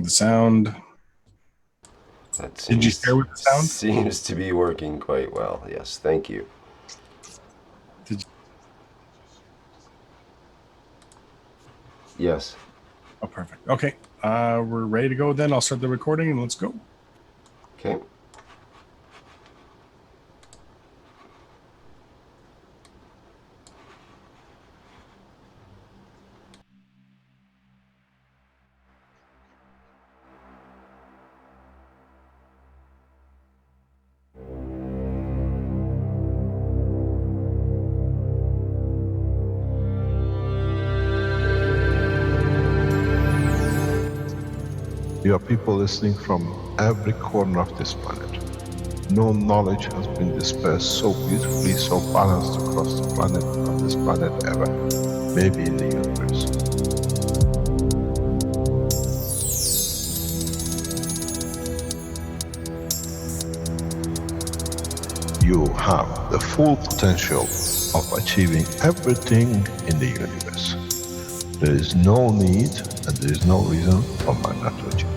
the sound. Did you share with the sound? Seems to be working quite well. Yes, thank you. Yes. Oh, perfect. Okay, we're ready to go then. I'll start the recording and let's go. Okay. You are people listening from every corner of this planet. No knowledge has been dispersed so beautifully, so balanced across the planet, on this planet ever. Maybe in the universe. You have the full potential of achieving everything in the universe. There is no need and there is no reason for man not to achieve.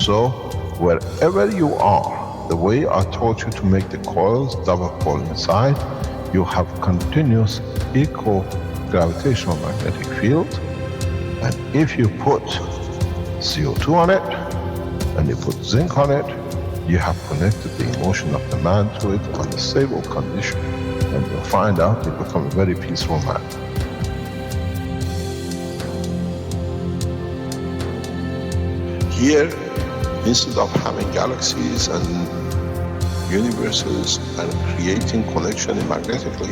So, wherever you are, the way I taught you to make the coils double coil inside, you have continuous equal gravitational magnetic field, and if you put CO2 on it, and you put zinc on it, you have connected the emotion of the man to it on a stable condition, and you'll find out you become a very peaceful man. Here, instead of having galaxies and universes and creating connection magnetically,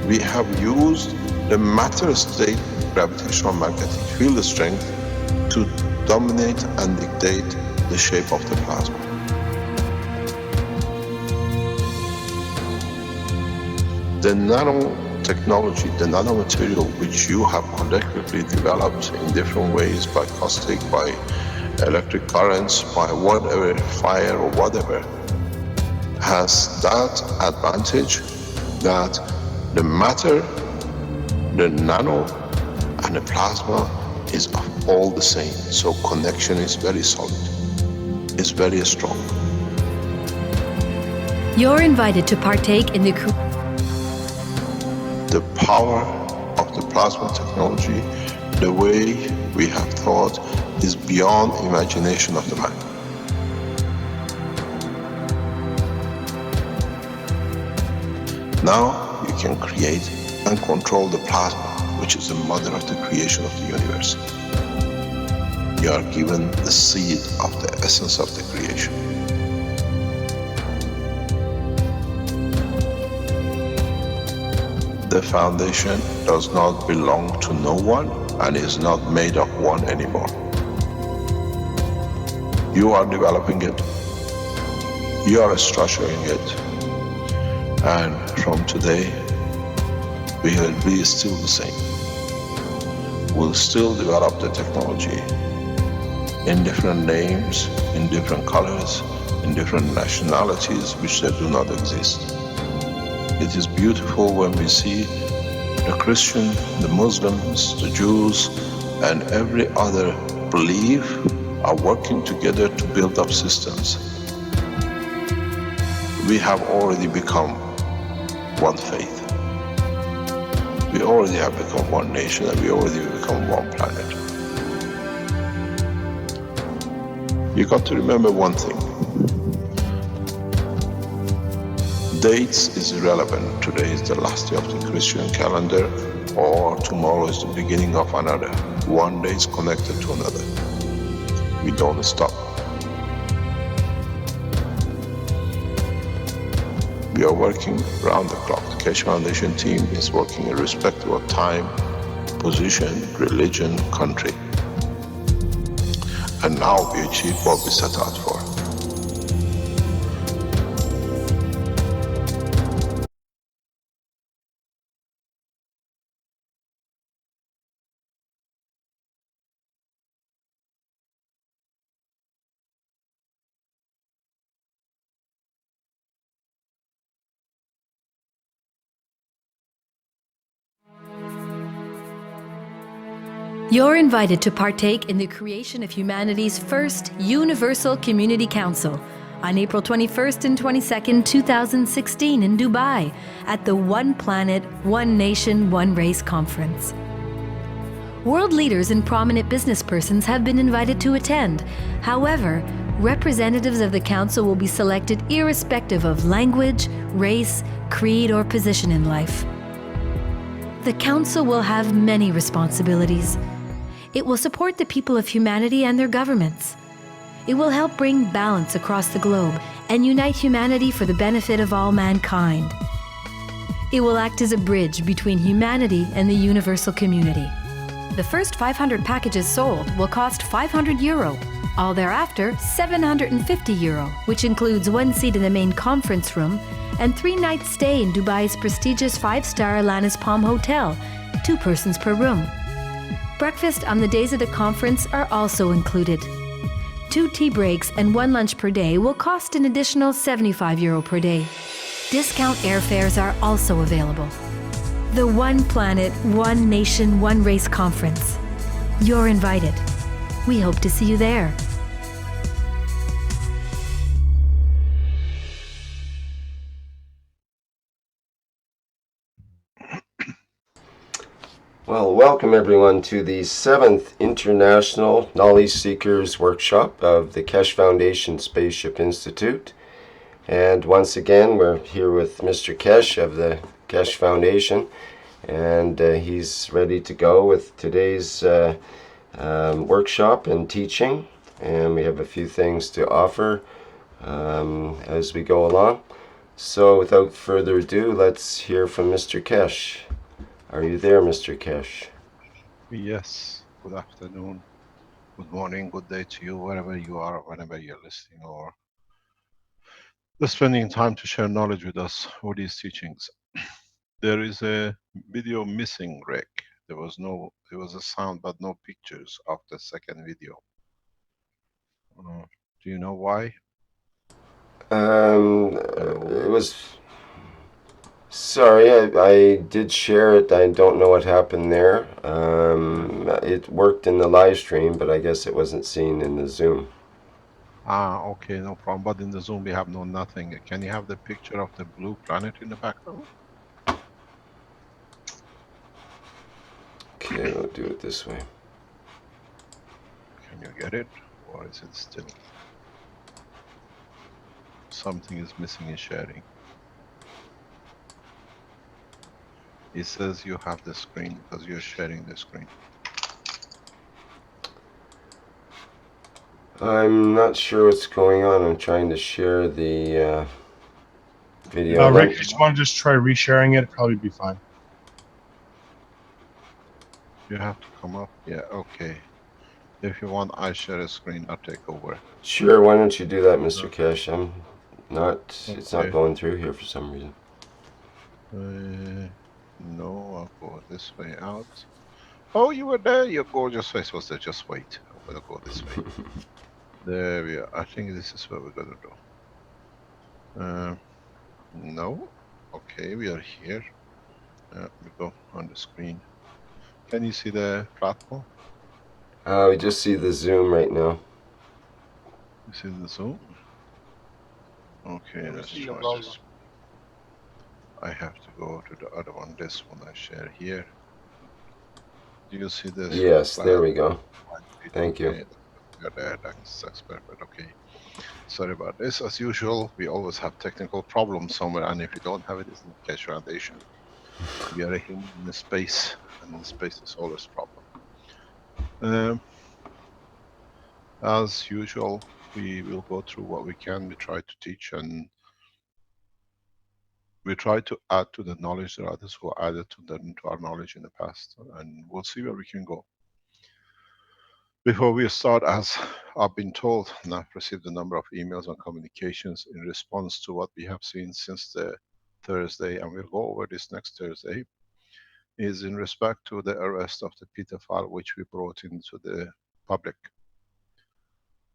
we have used the matter state gravitational magnetic field strength to dominate and dictate the shape of the plasma. The nanotechnology, the nanomaterial which you have collectively developed in different ways, by caustic, by electric currents, by whatever, fire or whatever, has that advantage that the matter, the nano and the plasma is all the same. So connection is very solid, is very strong. You're invited to partake in the power of the plasma technology, the way we have thought, is beyond imagination of the man. Now you can create and control the plasma, which is the mother of the creation of the universe. You are given the seed of the essence of the creation. The foundation does not belong to no one and is not made of one anymore. You are developing it, you are structuring it, and from today we will be still the same. We'll still develop the technology in different names, in different colors, in different nationalities which they do not exist. It is beautiful when we see the Christian, the Muslims, the Jews, and every other belief are working together to build up systems. We have already become one faith. We already have become one nation, and we already become one planet. You got to remember one thing. Dates is irrelevant. Today is the last day of the Christian calendar, or tomorrow is the beginning of another. One day is connected to another. We don't stop. We are working around the clock. The Keshe Foundation team is working irrespective of time, position, religion, country. And now we achieve what we set out for. You're invited to partake in the creation of humanity's first Universal Community Council on April 21st and 22nd, 2016 in Dubai at the One Planet, One Nation, One Race Conference. World leaders and prominent business persons have been invited to attend. However, representatives of the Council will be selected irrespective of language, race, creed, or position in life. The Council will have many responsibilities. It will support the people of humanity and their governments. It will help bring balance across the globe and unite humanity for the benefit of all mankind. It will act as a bridge between humanity and the universal community. The first 500 packages sold will cost €500. All thereafter, €750, which includes one seat in the main conference room and 3-night stay in Dubai's prestigious 5-star Alanis Palm Hotel, 2 persons per room. Breakfast on the days of the conference are also included. 2 tea breaks and 1 lunch per day will cost an additional €75 per day. Discount airfares are also available. The One Planet, One Nation, One Race Conference. You're invited. We hope to see you there. Well, welcome everyone to the 7th International Knowledge Seekers Workshop of the Keshe Foundation Spaceship Institute. And once again, we're here with Mr. Keshe of the Keshe Foundation, and he's ready to go with today's workshop and teaching. And we have a few things to offer as we go along. So without further ado, let's hear from Mr. Keshe. Are you there, Mr. Keshe? Yes. Good afternoon, good morning, good day to you, wherever you are, whenever you're listening or just spending time to share knowledge with us for these teachings. There is a video missing, Rick. There was a sound but no pictures of the second video. Do you know why? It was... Sorry, I did share it. I don't know what happened there. It worked in the live stream, but I guess it wasn't seen in the Zoom. Okay, no problem. But in the Zoom we have no nothing. Can you have the picture of the blue planet in the background? Okay, we'll do it this way. Can you get it? Or is it still? Something is missing in sharing. It says you have the screen because you're sharing the screen. I'm not sure what's going on. I'm trying to share the video. Rick, if you want to just try resharing it, it'd probably be fine. You have to come up. Yeah, okay. If you want, I share a screen. I'll take over. Sure, why don't you do that, Mr. Keshe? I'm not... It's not Okay. going through here for some reason. No, I'll go this way out. Oh, you were there. Your gorgeous face was there. Just wait. I'm gonna go this way. There we are. I think this is what we're gonna do. No. Okay, we are here. We go on the screen. Can you see the platform? We just see the Zoom right now. You see the Zoom? Okay, let's try this. I have to go to the other one. This one I share here. Do you see this? Yes, there we go. Thank you. Okay, got that. That's perfect. Okay. Sorry about this. As usual, we always have technical problems somewhere, and if you don't have it, it's in the Keshe Foundation. We are a human in a space, and in space is always a problem. As usual, we will go through what we can. We try to teach, and we try to add to the knowledge that others who added to our knowledge in the past, and we'll see where we can go. Before we start, as I've been told, and I've received a number of emails and communications in response to what we have seen since the Thursday, and we'll go over this next Thursday, is in respect to the arrest of the pedophile which we brought into the public.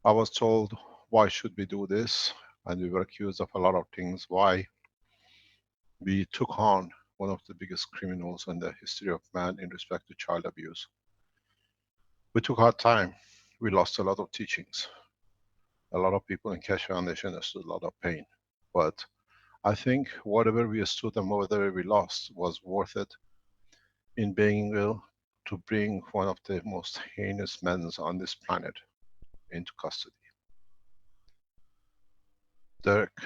I was told, why should we do this? And we were accused of a lot of things. Why? We took on one of the biggest criminals in the history of man in respect to child abuse. We took our time. We lost a lot of teachings. A lot of people in Keshe Foundation understood a lot of pain. But I think whatever we stood and whatever we lost was worth it in being able to bring one of the most heinous men on this planet into custody. Derek,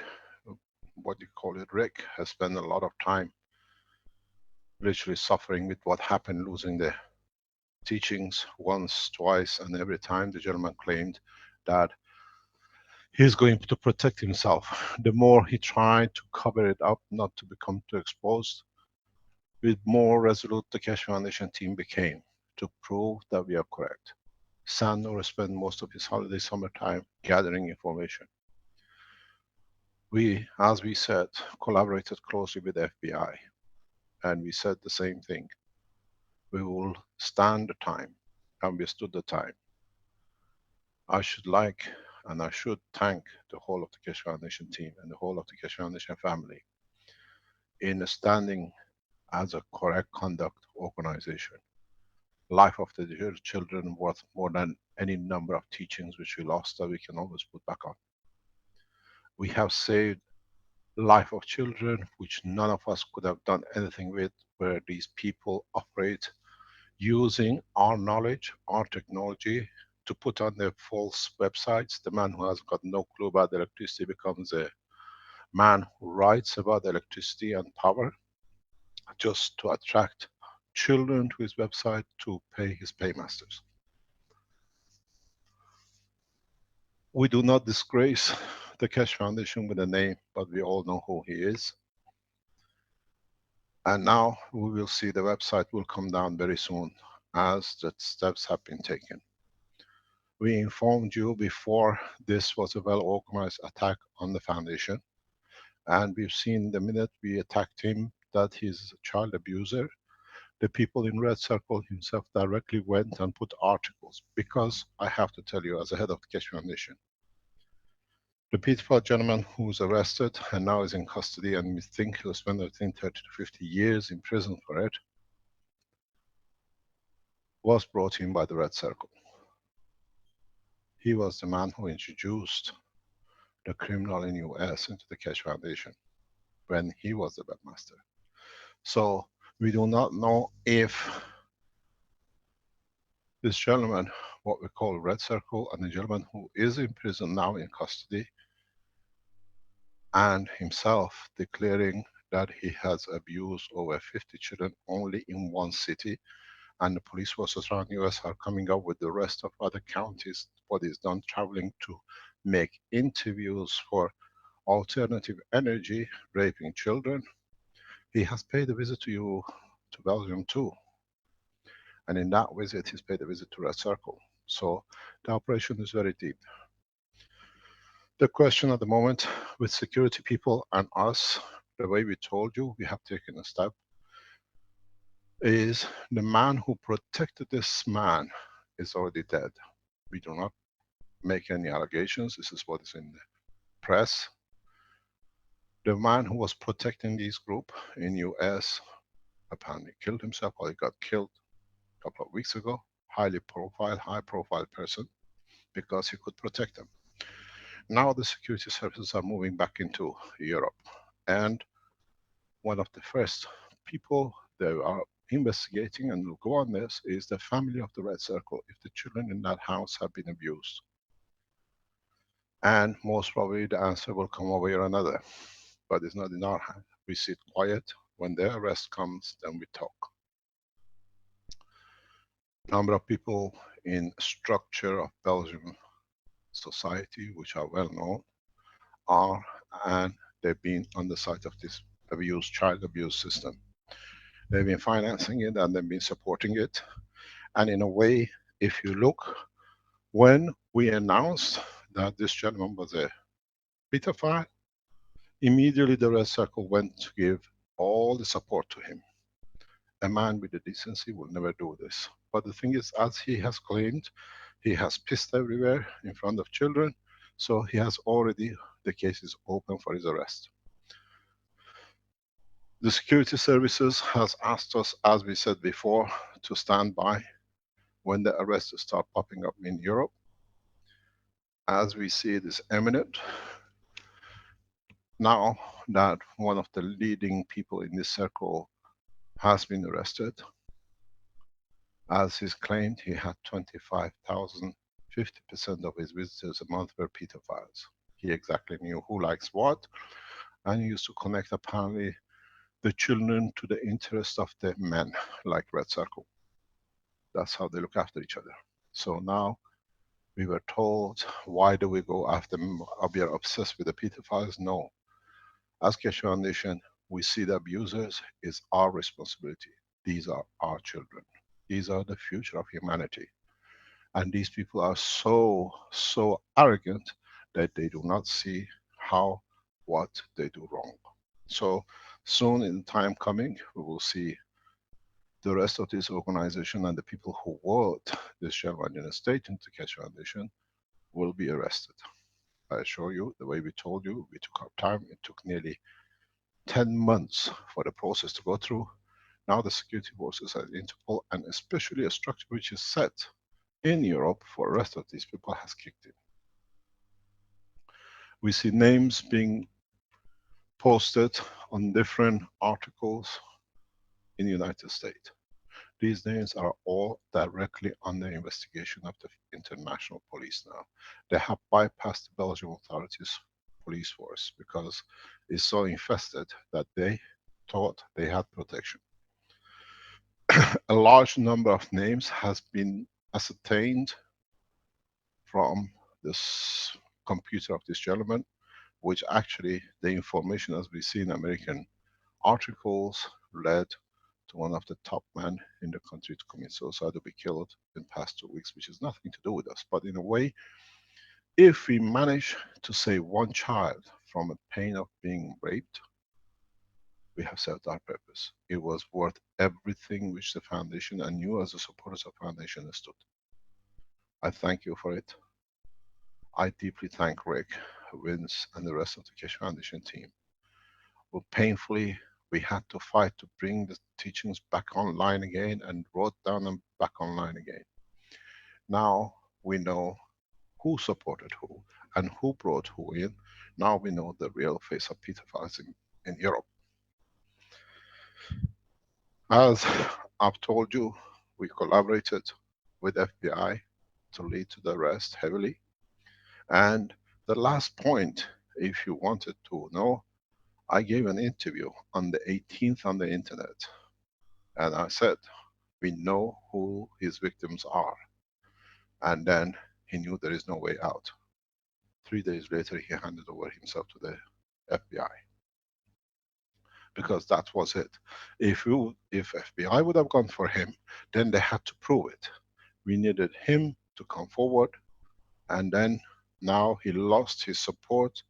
what do you call it, Rick, has spent a lot of time literally suffering with what happened, losing the teachings once, twice, and every time the gentleman claimed that he's going to protect himself. The more he tried to cover it up, not to become too exposed, with more resolute the Keshe Foundation team became to prove that we are correct. Sandor spent most of his holiday summertime gathering information. We, as we said, collaborated closely with the FBI, and we said the same thing. We will stand the time, and we stood the time. I should like and I should thank the whole of the Keshe Foundation team and the whole of the Keshe Foundation family in standing as a correct conduct organization. Life of the children worth more than any number of teachings which we lost that we can always put back on. We have saved life of children which none of us could have done anything with, where these people operate using our knowledge, our technology to put on their false websites. The man who has got no clue about electricity becomes a man who writes about electricity and power just to attract children to his website to pay his paymasters. We do not disgrace the Keshe Foundation with a name, but we all know who he is. And now we will see the website will come down very soon as the steps have been taken. We informed you before this was a well-organized attack on the foundation. And we've seen the minute we attacked him that he's a child abuser. The people in Red Circle himself directly went and put articles, because I have to tell you, as a head of the Keshe Foundation, the peaceful gentleman who's arrested and now is in custody, and we think he'll spend between 30 to 50 years in prison for it, was brought in by the Red Circle. He was the man who introduced the criminal in US into the Keshe Foundation when he was the webmaster. So we do not know if this gentleman, what we call Red Circle, and the gentleman who is in prison now in custody, and himself declaring that he has abused over 50 children only in one city, and the police forces around US are coming up with the rest of other counties, what is done, traveling to make interviews for alternative energy, raping children. He has paid a visit to Belgium too. And in that visit, he's paid a visit to Red Circle. So the operation is very deep. The question at the moment with security people and us, the way we told you, we have taken a step, is the man who protected this man is already dead. We do not make any allegations. This is what is in the press. The man who was protecting this group in US apparently killed himself, or he got killed a couple of weeks ago. High profile person, because he could protect them. Now the security services are moving back into Europe, and one of the first people they are investigating and will go on this is the family of the Red Circle, if the children in that house have been abused. And most probably the answer will come one way or another, but it's not in our hand. We sit quiet. When the arrest comes, then we talk. Number of people in structure of Belgium society, which are well known, are, and they've been on the side of this abuse, child abuse system. They've been financing it and they've been supporting it. And in a way, if you look, when we announced that this gentleman was a pedophile, immediately the Red Circle went to give all the support to him. A man with the decency will never do this. But the thing is, as he has claimed, he has pissed everywhere in front of children, so he has already, the case is open for his arrest. The security services has asked us, as we said before, to stand by when the arrests start popping up in Europe, as we see it is imminent, now that one of the leading people in this circle has been arrested, as he's claimed, he had 25,000, 50% of his visitors a month were pedophiles. He exactly knew who likes what, and he used to connect apparently the children to the interest of the men, like Red Circle. That's how they look after each other. So now we were told, why do we go after them? We are obsessed with the pedophiles? No. As Keshe Foundation, we see the abusers is our responsibility. These are our children. These are the future of humanity. And these people are so arrogant that they do not see how, what they do wrong. So soon in time coming, we will see the rest of this organization and the people who worked this German state into Keshe Foundation will be arrested. I assure you, the way we told you, we took our time. It took nearly 10 months for the process to go through. Now the security forces at Interpol, and especially a structure which is set in Europe for the rest of these people, has kicked in. We see names being posted on different articles in the United States. These names are all directly under investigation of the international police now. They have bypassed the Belgian authorities police force because it's so infested that they thought they had protection. A large number of names has been ascertained from this computer of this gentleman, which actually the information, as we see in American articles, led to one of the top men in the country to commit suicide, to be killed in the past 2 weeks, which has nothing to do with us. But in a way, if we manage to save one child from a pain of being raped, we have served our purpose. It was worth everything which the foundation and you as the supporters of the foundation stood. I thank you for it. I deeply thank Rick, Vince, and the rest of the Keshe Foundation team. Well, painfully, we had to fight to bring the teachings back online again and wrote down them back online again. Now we know who supported who and who brought who in. Now we know the real face of pedophiles in Europe. As I've told you, we collaborated with FBI to lead to the arrest heavily. And the last point, if you wanted to know, I gave an interview on the 18th on the internet. And I said, we know who his victims are. And then he knew there is no way out. 3 days later, he handed over himself to the FBI. Because that was it. If FBI would have gone for him, then they had to prove it. We needed him to come forward, and then now he lost his support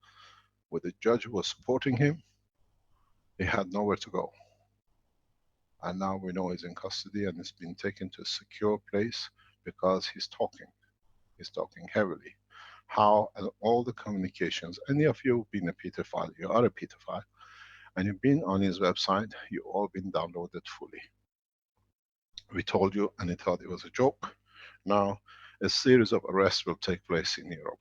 with the judge who was supporting him. He had nowhere to go. And now we know he's in custody and he's been taken to a secure place because he's talking. He's talking heavily. How and all the communications, any of you been a pedophile, you are a pedophile, and you've been on his website, you've all been downloaded fully. We told you and he thought it was a joke. Now a series of arrests will take place in Europe.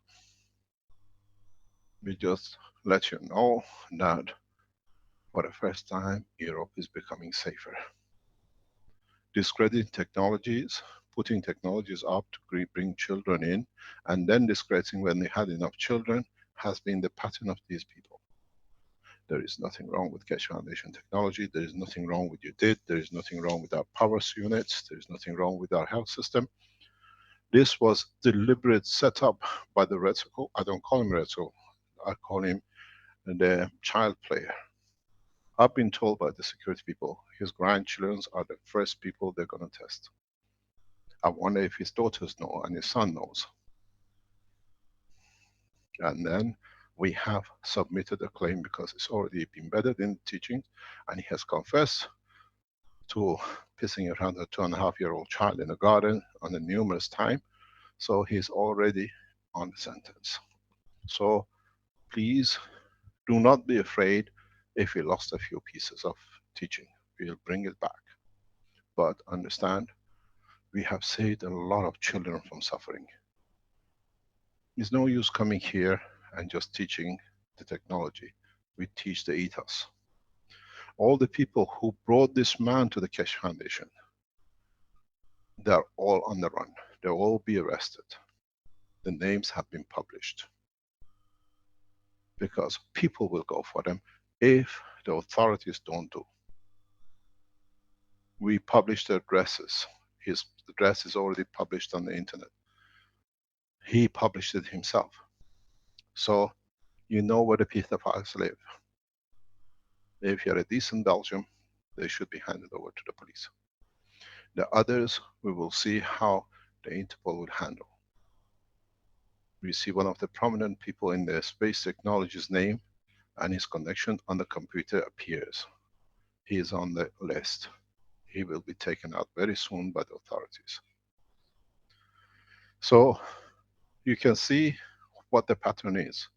We just let you know that for the first time, Europe is becoming safer. Discrediting technologies, putting technologies up to bring children in, and then discrediting when they had enough children, has been the pattern of these people. There is nothing wrong with Keshe Foundation technology. There is nothing wrong with UDIT. There is nothing wrong with our power units. There is nothing wrong with our health system. This was deliberate setup by the Red Circle. I don't call him Red Circle. I call him the child player. I've been told by the security people, his grandchildren are the first people they're going to test. I wonder if his daughters know and his son knows. And then we have submitted a claim because it's already been embedded in teaching, and he has confessed to pissing around a 2.5-year-old child in a garden on a numerous time. So he's already on the sentence. So please do not be afraid if we lost a few pieces of teaching. We'll bring it back. But understand, we have saved a lot of children from suffering. It's no use coming here and just teaching the technology. We teach the ethos. All the people who brought this man to the Keshe Foundation, they're all on the run. They'll all be arrested. The names have been published because people will go for them if the authorities don't do. We publish the addresses. His address is already published on the internet. He published it himself. So you know where the pedophiles live. If you're a decent Belgian, they should be handed over to the police. The others, we will see how the Interpol would handle. We see one of the prominent people in the space technology's name and his connection on the computer appears. He is on the list. He will be taken out very soon by the authorities. So you can see what the pattern is.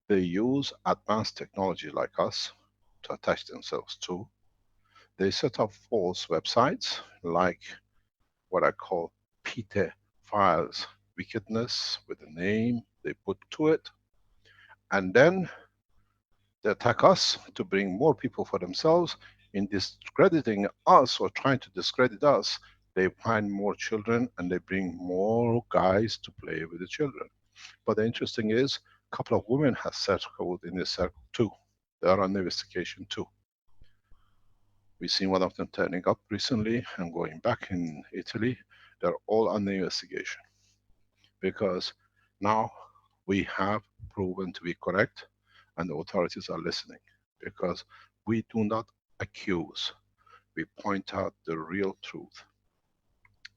They use advanced technology like us to attach themselves to. They set up false websites like what I call Peter Files wickedness with the name they put to it. And then they attack us to bring more people for themselves. In discrediting us or trying to discredit us, they find more children and they bring more guys to play with the children. But the interesting is, a couple of women have circled in this circle too. They are on investigation too. We've seen one of them turning up recently and going back in Italy. They're all under investigation because now we have proven to be correct and the authorities are listening, because we do not accuse, we point out the real truth.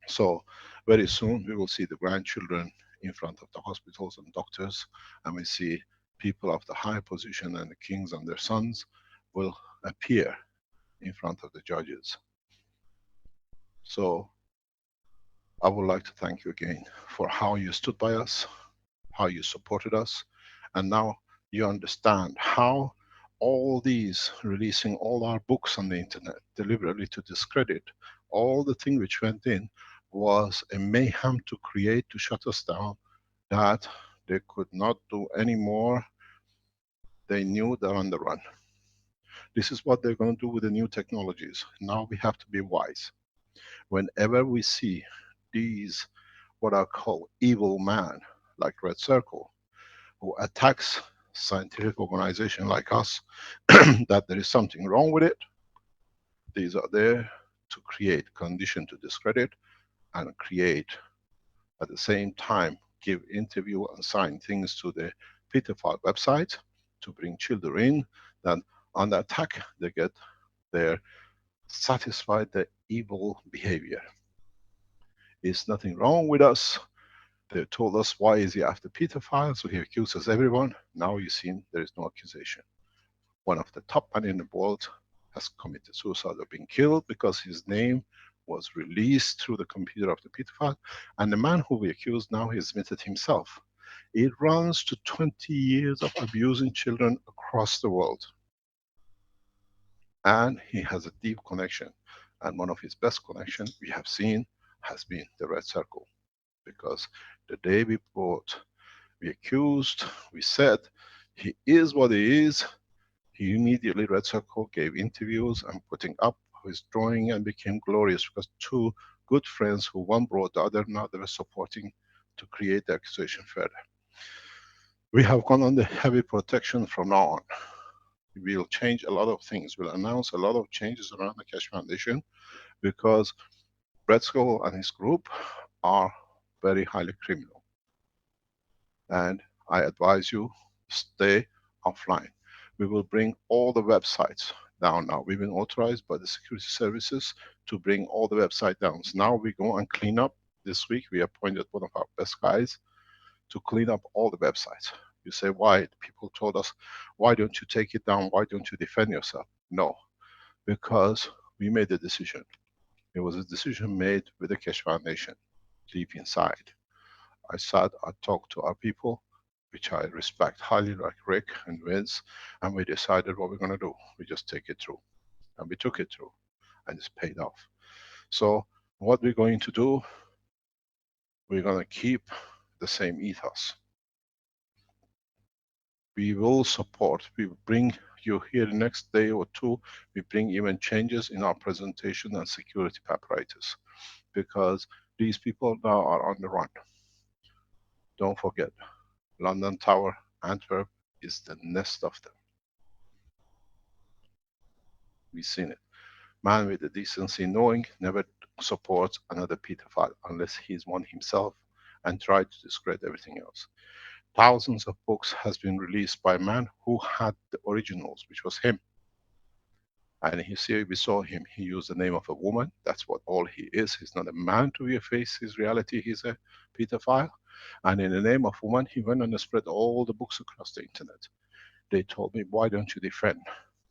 So very soon we will see the grandchildren in front of the hospitals and doctors, and we see people of the high position and the kings and their sons will appear in front of the judges. So I would like to thank you again for how you stood by us, how you supported us, and now you understand how all these, releasing all our books on the internet deliberately to discredit all the thing which went in, was a mayhem to create, to shut us down, that they could not do any more. They knew they're on the run. This is what they're going to do with the new technologies. Now we have to be wise. Whenever we see these, what I call evil man, like Red Circle, who attacks scientific organization like us, that there is something wrong with it, these are there to create condition to discredit and create, at the same time, give interview and sign things to the pedophile website to bring children in, that on the attack they get their satisfied the evil behavior. There's nothing wrong with us. They told us, why is he after pedophiles? So he accuses everyone. Now you've seen there is no accusation. One of the top men in the world has committed suicide or been killed because his name was released through the computer of the pedophile. And the man who we accuse now, he admitted himself. It runs to 20 years of abusing children across the world. And he has a deep connection. And one of his best connections we have seen has been the Red Circle. Because the day we brought, we accused, we said, he is what he is, he immediately, Red Circle, gave interviews and putting up his drawing and became glorious, because two good friends who one brought the other, now they were supporting to create the accusation further. We have gone on the heavy protection from now on. We'll change a lot of things. We'll announce a lot of changes around the Keshe Foundation, because Red Skull and his group are very highly criminal. And I advise you, stay offline. We will bring all the websites down now. We've been authorized by the security services to bring all the websites down. So now we go and clean up. This week we appointed one of our best guys to clean up all the websites. You say, why? People told us, why don't you take it down? Why don't you defend yourself? No, because we made a decision. It was a decision made with the Keshe Foundation, deep inside. I sat, I talked to our people, which I respect highly, like Rick and Vince, and we decided what we're going to do. We just take it through. And we took it through, and it's paid off. So What we're going to do, we're going to keep the same ethos. We will support, we bring you here the next day or two, we bring even changes in our presentation and security apparatus, because these people now are on the run. Don't forget, London Tower, Antwerp is the nest of them. We've seen it. Man with the decency knowing never supports another pedophile unless he's one himself, and try to discredit everything else. Thousands of books has been released by a man who had the originals, which was him. And you see, we saw him, he used the name of a woman, that's what all he is. He's not a man to face his reality, he's a pedophile. And in the name of woman, he went and spread all the books across the internet. They told me, why don't you defend?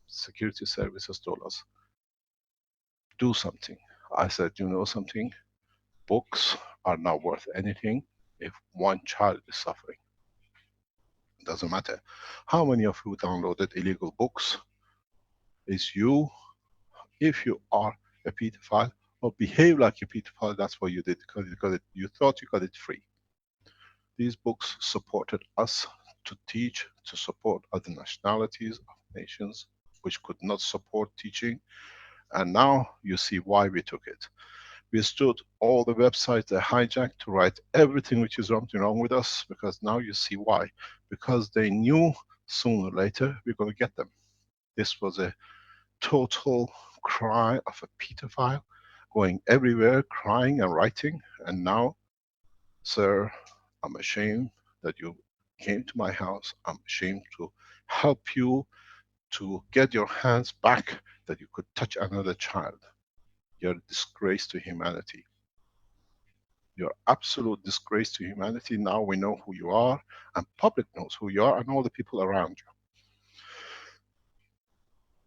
Security services told us, do something. I said, you know something? Books are not worth anything if one child is suffering. It doesn't matter how many of you downloaded illegal books. It's you. If you are a pedophile or behave like a pedophile, that's what you did, because you thought you got it free. These books supported us to teach, to support other nationalities of nations which could not support teaching. And now you see why we took it. We stood all the websites they hijacked to write everything which is wrong with us, because now you see why. Because they knew sooner or later we're going to get them. This was a total cry of a pedophile going everywhere, crying and writing. And now, sir, I'm ashamed that you came to my house. I'm ashamed to help you to get your hands back, that you could touch another child. You're a disgrace to humanity. You're absolute disgrace to humanity. Now we know who you are, and public knows who you are, and all the people around you.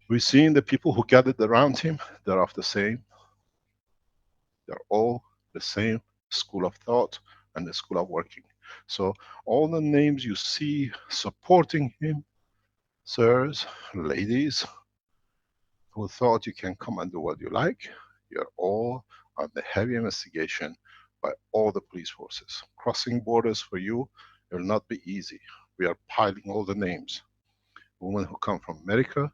We've seen the people who gathered around him, they're of the same. They're all the same school of thought and the school of working. So all the names you see supporting him, sirs, ladies, who thought you can come and do what you like, you're all under heavy investigation by all the police forces. Crossing borders for you will not be easy. We are piling all the names. Women who come from America,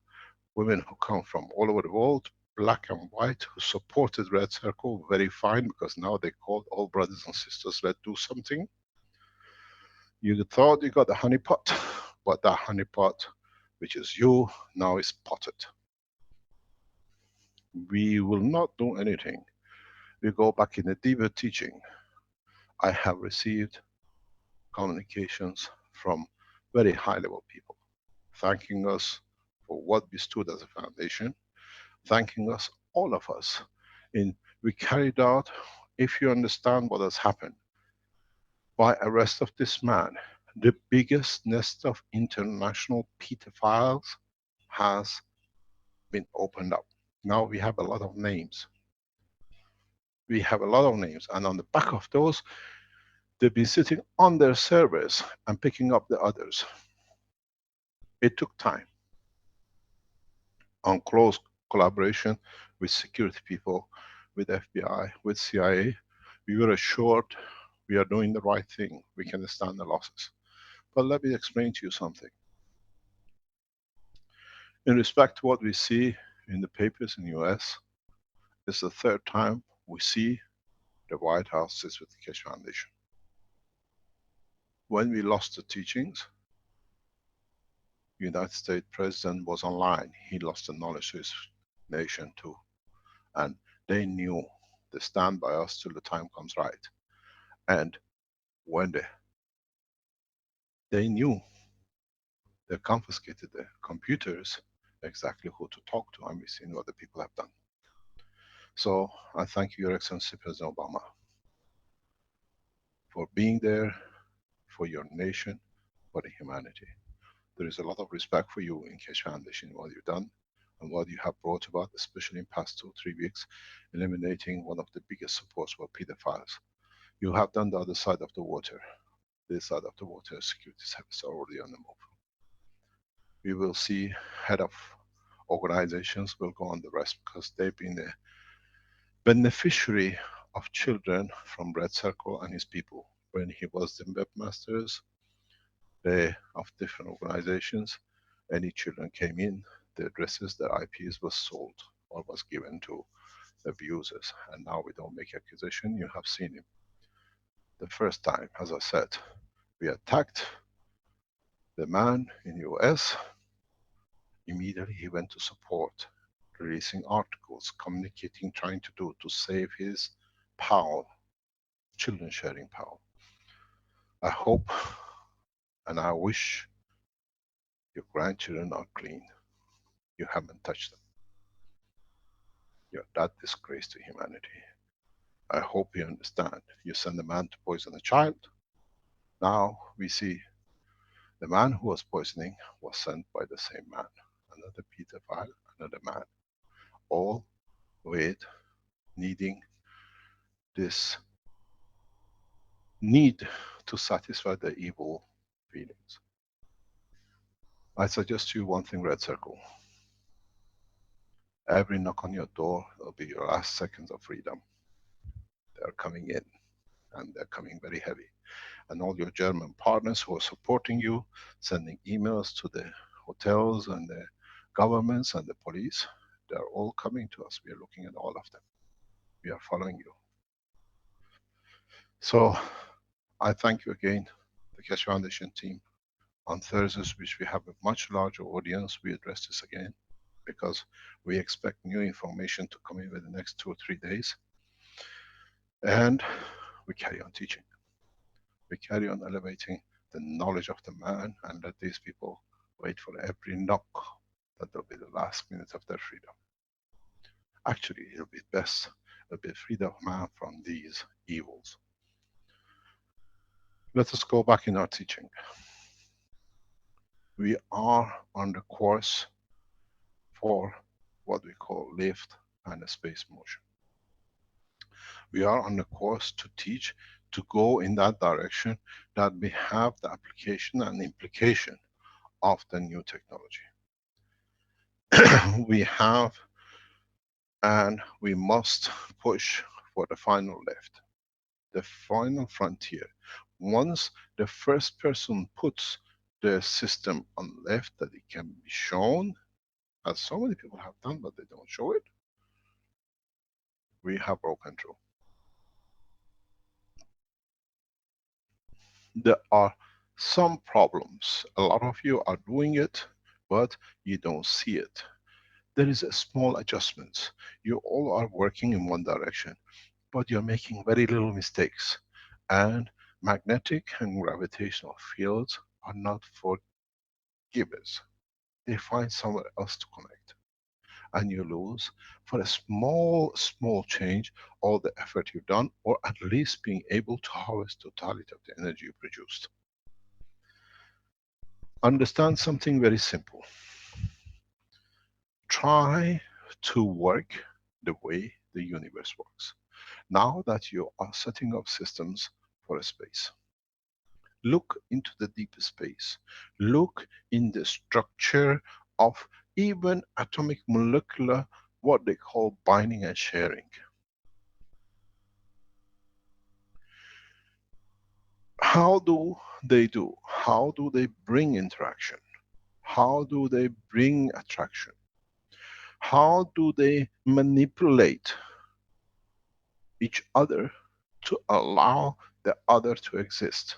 women who come from all over the world, black and white, who supported Red Circle, very fine, because now they called all brothers and sisters, let's do something. You thought you got a honeypot, but that honeypot, which is you, now is potted. We will not do anything. We go back in the deeper teaching. I have received communications from very high level people, thanking us for what we stood as a foundation, thanking us, all of us. We carried out, if you understand what has happened, by arrest of this man, the biggest nest of international pedophiles has been opened up. Now we have a lot of names. We have a lot of names, and on the back of those, they've been sitting on their servers and picking up the others. It took time. On close collaboration with security people, with FBI, with CIA, we were assured we are doing the right thing. We can stand the losses. But let me explain to you something. In respect to what we see in the papers in the US, it's the third time we see the White House sits with the Keshe Foundation. When we lost the teachings, the United States President was online. He lost the knowledge to his nation too. And they knew they stand by us till the time comes right. And when they knew, they confiscated the computers, exactly who to talk to, and we've seen what the people have done. So I thank you, Your Excellency President Obama, for being there for your nation, for the humanity. There is a lot of respect for you in Keshe Foundation, what you've done and what you have brought about, especially in past 2-3 weeks, eliminating one of the biggest supports for pedophiles. You have done the other side of the water. This side of the water, security services are already on the move. We will see head of organizations will go on the rest, because they've been the beneficiary of children from Red Circle and his people. When he was the webmasters of different organizations, any children came in, the addresses, their IPs was sold or was given to abusers. And now we don't make accusation, you have seen him. The first time, as I said, we attacked the man in US, immediately he went to support, releasing articles, communicating, trying to save his pal, children sharing pal. I hope and I wish your grandchildren are clean. You haven't touched them. You're that disgrace to humanity. I hope you understand. You send a man to poison a child. Now we see the man who was poisoning was sent by the same man. Another pedophile, another man. All with needing this need to satisfy the evil feelings. I suggest you one thing, Red Circle. Every knock on your door will be your last seconds of freedom. They're coming in, and they're coming very heavy. And all your German partners who are supporting you, sending emails to the hotels and the governments and the police, they're all coming to us. We are looking at all of them. We are following you. So I thank you again, the Keshe Foundation team. On Thursdays, which we have a much larger audience, we address this again, because we expect new information to come in within the next 2 or 3 days. And we carry on teaching. We carry on elevating the knowledge of the man, and let these people wait for every knock that will be the last minute of their freedom. Actually, it'll be best. It'll be freedom of man from these evils. Let us go back in our teaching. We are on the course for what we call lift and space motion. We are on the course to teach, to go in that direction, that we have the application and implication of the new technology. We have and we must push for the final lift, the final frontier. Once the first person puts the system on lift, that it can be shown, as so many people have done, but they don't show it, we have broken through. There are some problems. A lot of you are doing it, but you don't see it. There is a small adjustments. You all are working in one direction, but you're making very little mistakes. And magnetic and gravitational fields are not for givers. They find somewhere else to connect. And you lose for a small change all the effort you've done, or at least being able to harvest totality of the energy you produced. Understand something very simple. Try to work the way the universe works. Now that you are setting up systems for a space, look into the deep space. Look in the structure of even atomic molecular, what they call binding and sharing. How do they do? How do they bring interaction? How do they bring attraction? How do they manipulate each other to allow the other to exist?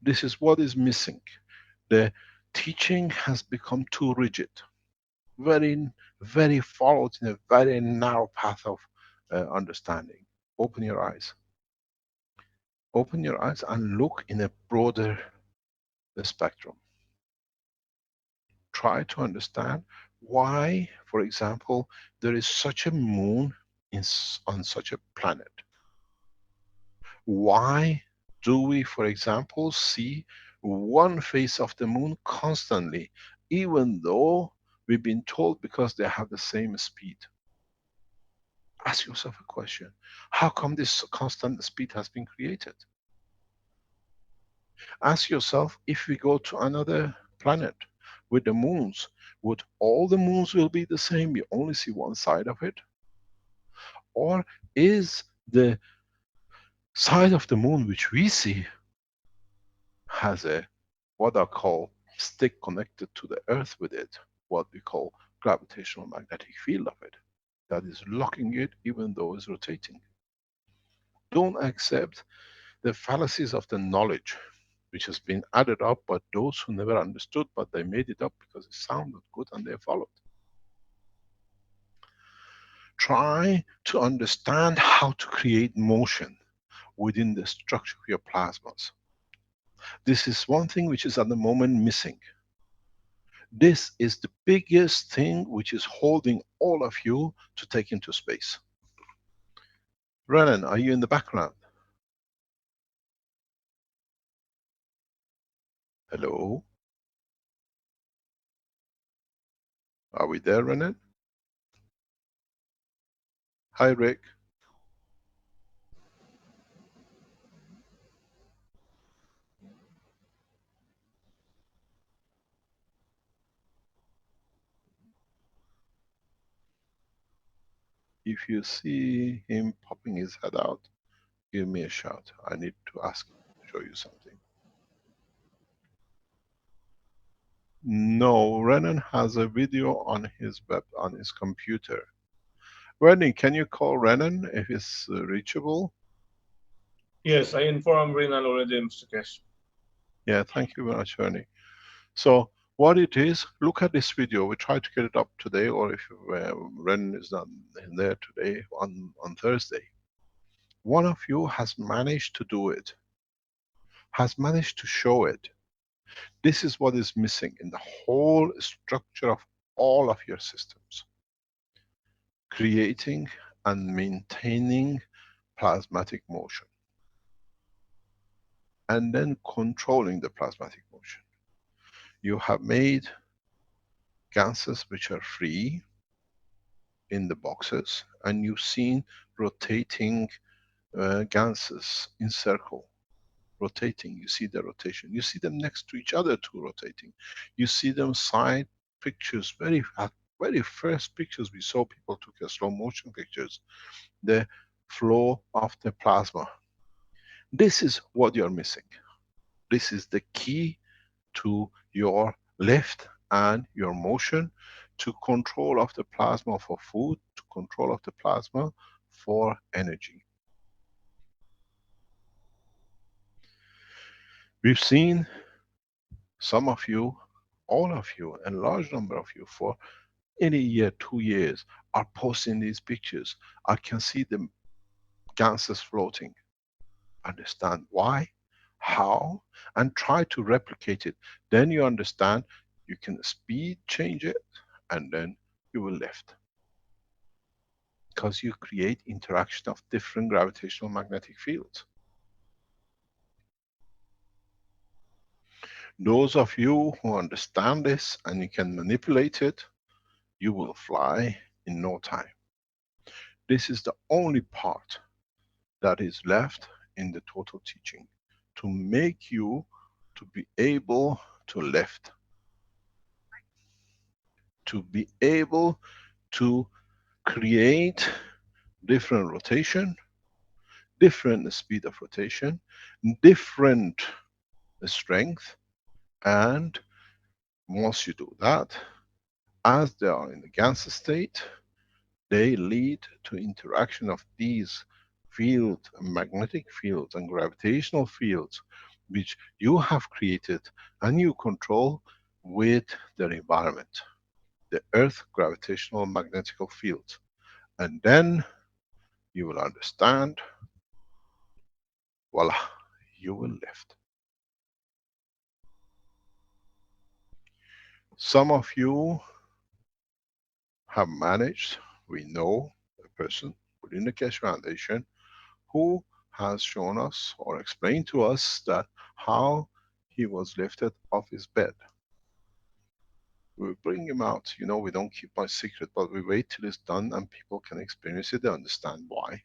This is what is missing. The teaching has become too rigid, very followed in a very narrow path of understanding. Open your eyes. Open your eyes and look in a broader spectrum. Try to understand why, for example, there is such a moon on such a planet. Why do we, for example, see one face of the moon constantly, even though we've been told because they have the same speed? Ask yourself a question. How come this constant speed has been created? Ask yourself, if we go to another planet with the moons, would all the moons will be the same? You only see one side of it? Or is the side of the moon which we see has a what I call stick connected to the earth with it, what we call gravitational magnetic field of it, that is locking it even though it's rotating. Don't accept the fallacies of the knowledge which has been added up by those who never understood, but they made it up because it sounded good and they followed. Try to understand how to create motion within the structure of your plasmas. This is one thing which is at the moment missing. This is the biggest thing which is holding all of you to take into space. Renan, are you in the background? Hello? Are we there, Renan? Hi, Rick. If you see him popping his head out, give me a shout. I need to ask him to show you something. No, Renan has a video on his on his computer. Renan, can you call Renan if it's reachable? Yes, I informed Renan already, Mr. Keshe. Yeah, thank you very much, Renan. So what it is, look at this video. We try to get it up today, or if Renan is not there today, on Thursday. One of you has managed to do it, has managed to show it. This is what is missing in the whole structure of all of your systems. Creating and maintaining plasmatic motion. And then controlling the plasmatic motion. You have made gases which are free in the boxes, and you've seen rotating gases in circle. Rotating, you see the rotation. You see them next to each other too rotating. You see them side pictures, very first pictures we saw, people took a slow motion pictures. The flow of the plasma. This is what you're missing. This is the key to your lift and your motion, to control of the plasma for food, to control of the plasma for energy. We've seen some of you, all of you, a large number of you for any year, 2 years, are posting these pictures. I can see the gases floating. Understand why, how, and try to replicate it. Then you understand you can speed change it, and then you will lift. Because you create interaction of different gravitational magnetic fields. Those of you who understand this and you can manipulate it, you will fly in no time. This is the only part that is left in the total teaching, to make you to be able to lift, to be able to create different rotation, different speed of rotation, different strength, and once you do that, as they are in the Ganser state, they lead to interaction of these fields, magnetic fields and gravitational fields, which you have created and you control with their environment, the Earth gravitational magnetical field. And then you will understand, voila, you will lift. Some of you have managed, we know a person within the Keshe Foundation who has shown us or explained to us that how he was lifted off his bed. We bring him out, you know, we don't keep my secret, but we wait till it's done and people can experience it, they understand why.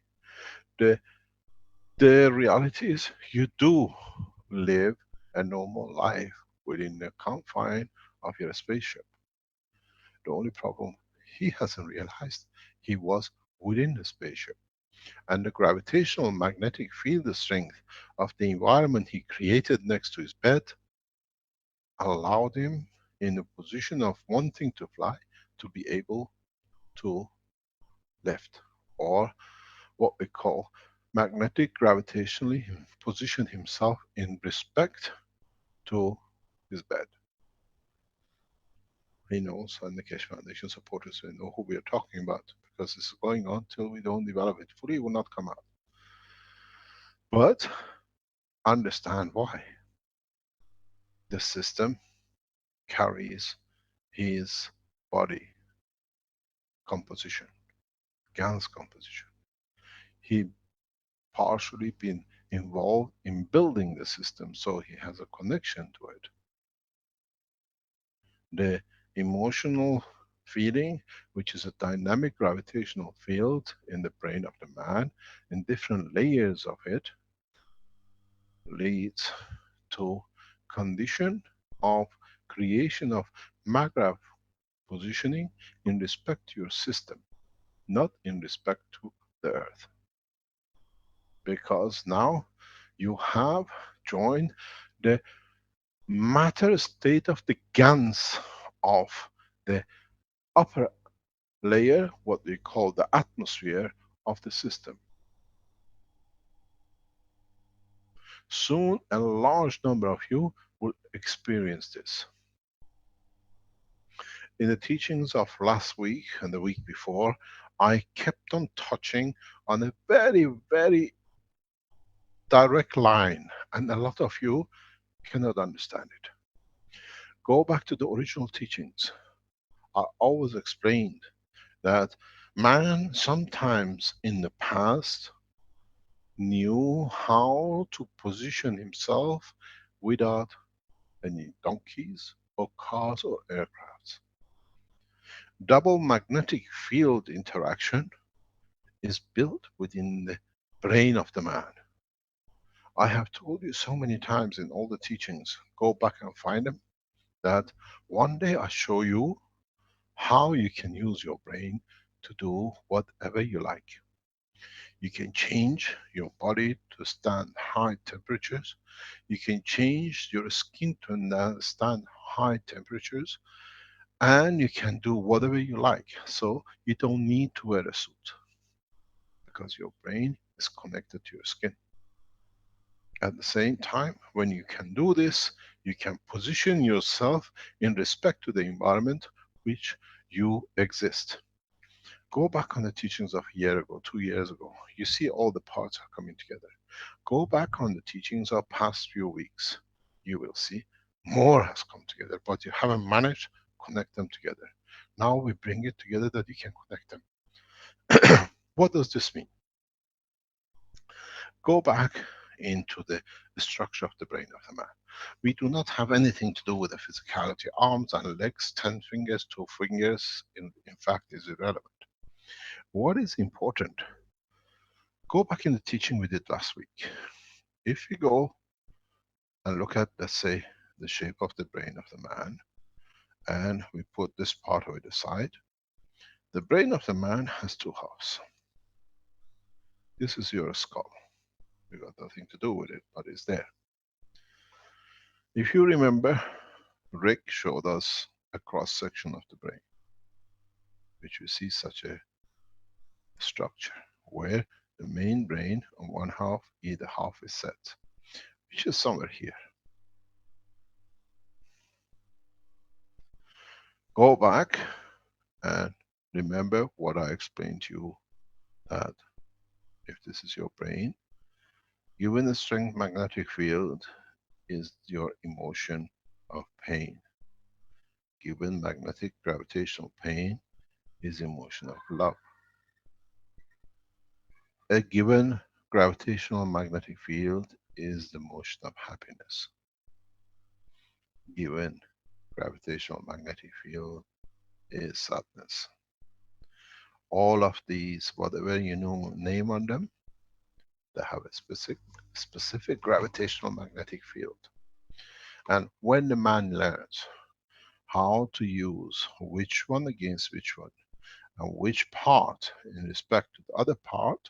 The reality is you do live a normal life within the confine of your spaceship. The only problem he hasn't realized, he was within the spaceship. And the gravitational magnetic field strength of the environment he created next to his bed allowed him, in the position of wanting to fly, to be able to lift, or what we call magnetic gravitationally position himself in respect to his bed. He knows, and the Keshe Foundation supporters will know who we are talking about, because this is going on till we don't develop it fully, it will not come out. But understand why. The system carries his body composition, GAN's composition. He partially been involved in building the system, so he has a connection to it. The emotional feeling, which is a dynamic gravitational field in the brain of the man, in different layers of it, leads to condition of creation of magrav positioning in respect to your system, not in respect to the earth. Because now you have joined the matter state of the GANs of the upper layer, what we call the atmosphere of the system. Soon a large number of you will experience this. In the teachings of last week and the week before, I kept on touching on a very, very direct line, and a lot of you cannot understand it. Go back to the original teachings. I always explained that man sometimes in the past knew how to position himself without any donkeys or cars or aircrafts. Double magnetic field interaction is built within the brain of the man. I have told you so many times in all the teachings, go back and find them, that one day I show you how you can use your brain to do whatever you like. You can change your body to stand high temperatures. You can change your skin to stand high temperatures. And you can do whatever you like. So you don't need to wear a suit, because your brain is connected to your skin. At the same time, when you can do this, you can position yourself in respect to the environment which you exist. Go back on the teachings of a year ago, 2 years ago. You see all the parts are coming together. Go back on the teachings of past few weeks. You will see more has come together, but you haven't managed to connect them together. Now we bring it together that you can connect them. What does this mean? Go back into the structure of the brain of the man. We do not have anything to do with the physicality. Arms and legs, 10 fingers, 2 fingers, in fact, is irrelevant. What is important? Go back in the teaching we did last week. If you go and look at, let's say, the shape of the brain of the man, and we put this part of it aside, the brain of the man has 2 halves. This is your skull. We got nothing to do with it, but it's there. If you remember, Rick showed us a cross section of the brain, which you see such a structure, where the main brain on one half, either half is set, which is somewhere here. Go back and remember what I explained to you, that if this is your brain, given the strength magnetic field is your emotion of pain. Given magnetic gravitational pain is emotion of love. A given gravitational magnetic field is the motion of happiness. Given gravitational magnetic field is sadness. All of these, whatever you know, name on them, they have a specific gravitational magnetic field. And when the man learns how to use which one against which one, and which part in respect to the other part,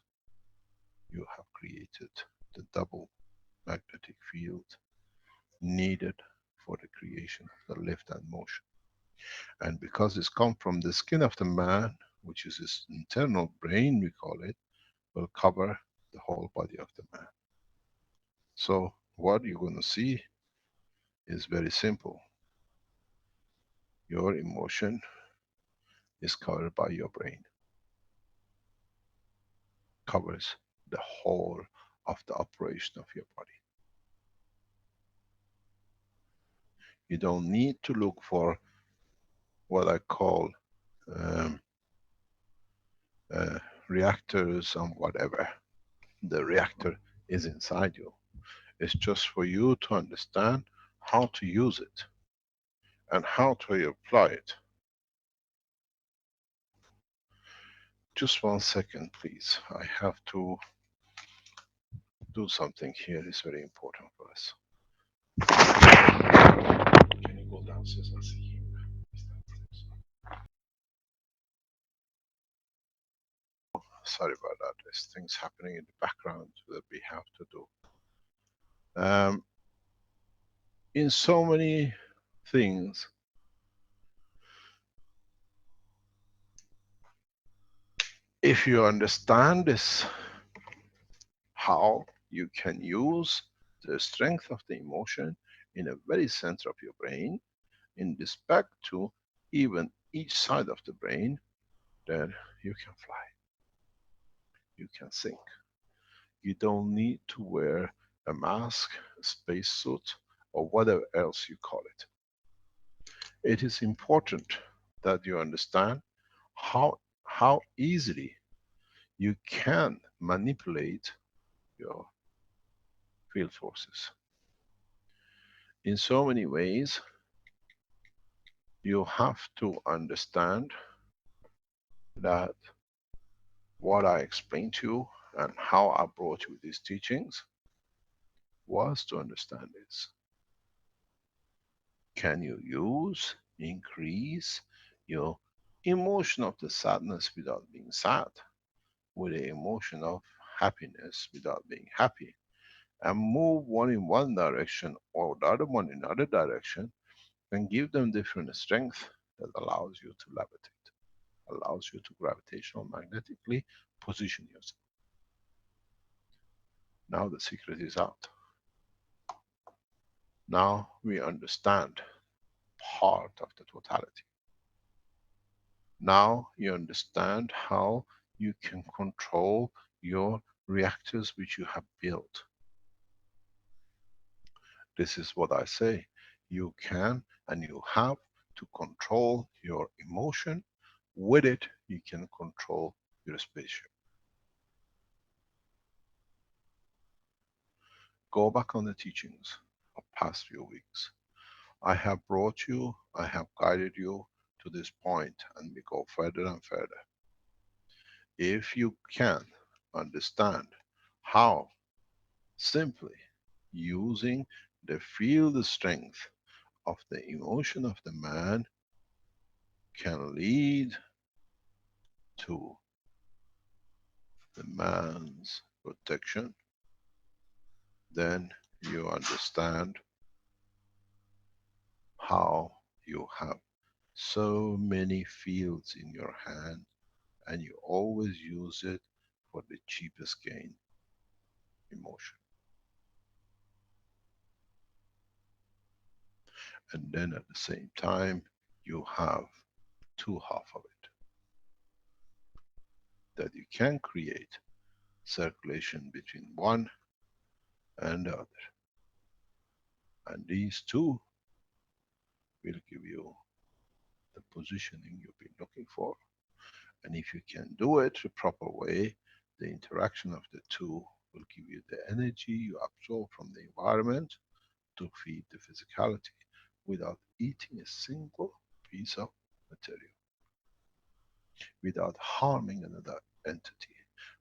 you have created the double magnetic field needed for the creation of the lift and motion. And because it's come from the skin of the man, which is his internal brain, we call it, will cover the whole body of the man. So what you're going to see is very simple. Your emotion is covered by your brain, covers the whole of the operation of your body. You don't need to look for what I call um, reactors and whatever. The reactor is inside you. It's just for you to understand how to use it and how to apply it. Just 1 second, please. I have to do something here. It's very important for us. Can you go downstairs and see him? Sorry about that. There's things happening in the background that we have to do. In so many things, if you understand this, how you can use the strength of the emotion in a very center of your brain, in respect to even each side of the brain, then you can fly. You can sink. You don't need to wear a mask, a spacesuit, or whatever else you call it. It is important that you understand how easily you can manipulate your field forces. In so many ways, you have to understand that what I explained to you and how I brought you these teachings was to understand this. Can you use, increase your emotion of the sadness without being sad, with the emotion of happiness without being happy, and move one in one direction or the other one in another direction, and give them different strength that allows you to levitate, allows you to gravitational magnetically position yourself. Now the secret is out. Now we understand part of the totality. Now you understand how you can control your reactors which you have built. This is what I say. You can and you have to control your emotion. With it, you can control your spaceship. Go back on the teachings of past few weeks. I have brought you, I have guided you to this point, and we go further and further. If you can understand how simply using the field strength of the emotion of the man can lead to the man's protection, then you understand how you have so many fields in your hand and you always use it for the cheapest gain, emotion. And then at the same time, you have two half of it. That you can create circulation between one and the other. And these two will give you the positioning you've been looking for. And if you can do it the proper way, the interaction of the two will give you the energy you absorb from the environment to feed the physicality without eating a single piece of material, without harming another entity,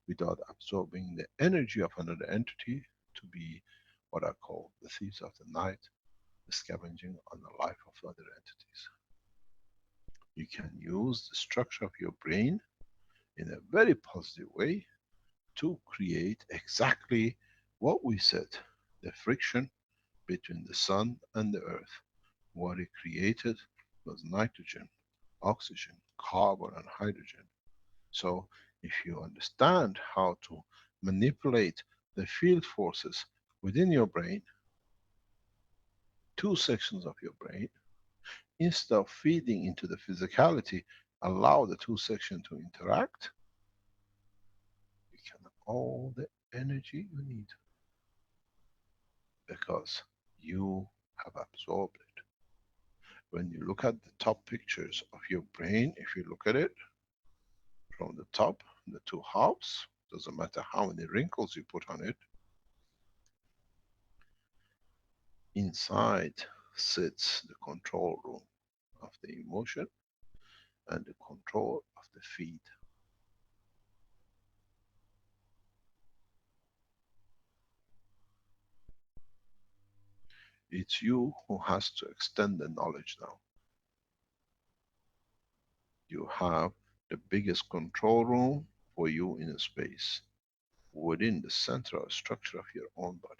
without absorbing the energy of another entity to be what I call the thieves of the night, scavenging on the life of other entities. You can use the structure of your brain in a very positive way to create exactly what we said, the friction between the sun and the earth. What it created was nitrogen, oxygen, carbon, and hydrogen. So if you understand how to manipulate the field forces within your brain, two sections of your brain, instead of feeding into the physicality, allow the two sections to interact, you can have all the energy you need because you have absorbed it. When you look at the top pictures of your brain, if you look at it from the top, the two halves, doesn't matter how many wrinkles you put on it, inside sits the control room of the emotion and the control of the feed. It's you who has to extend the knowledge now. You have the biggest control room for you in space, within the central structure of your own body.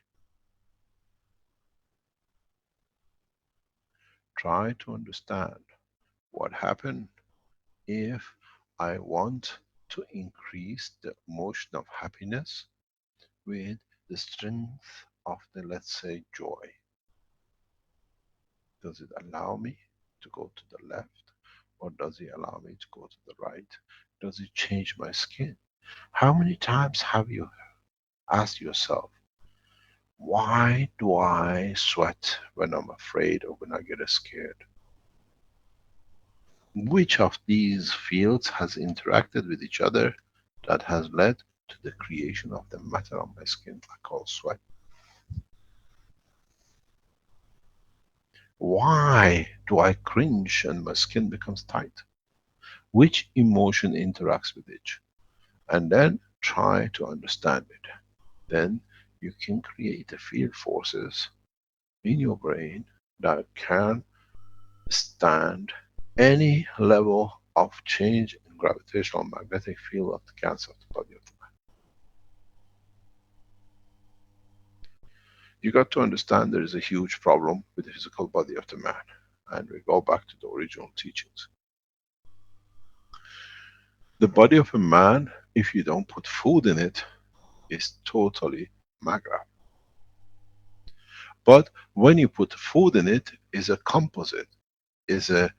Try to understand what happened if I want to increase the emotion of happiness with the strength of the, let's say, joy. Does it allow me to go to the left, or does it allow me to go to the right? Does it change my skin? How many times have you asked yourself, why do I sweat when I'm afraid or when I get scared? Which of these fields has interacted with each other that has led to the creation of the matter on my skin I call sweat? Why do I cringe and my skin becomes tight? Which emotion interacts with each? And then try to understand it. Then you can create the field forces in your brain that can stand any level of change in gravitational magnetic field of the cancer of the body of the man. You got to understand there is a huge problem with the physical body of the man. And we go back to the original teachings. The body of a man, if you don't put food in it, is totally magra. But when you put food in it, is a composite, is a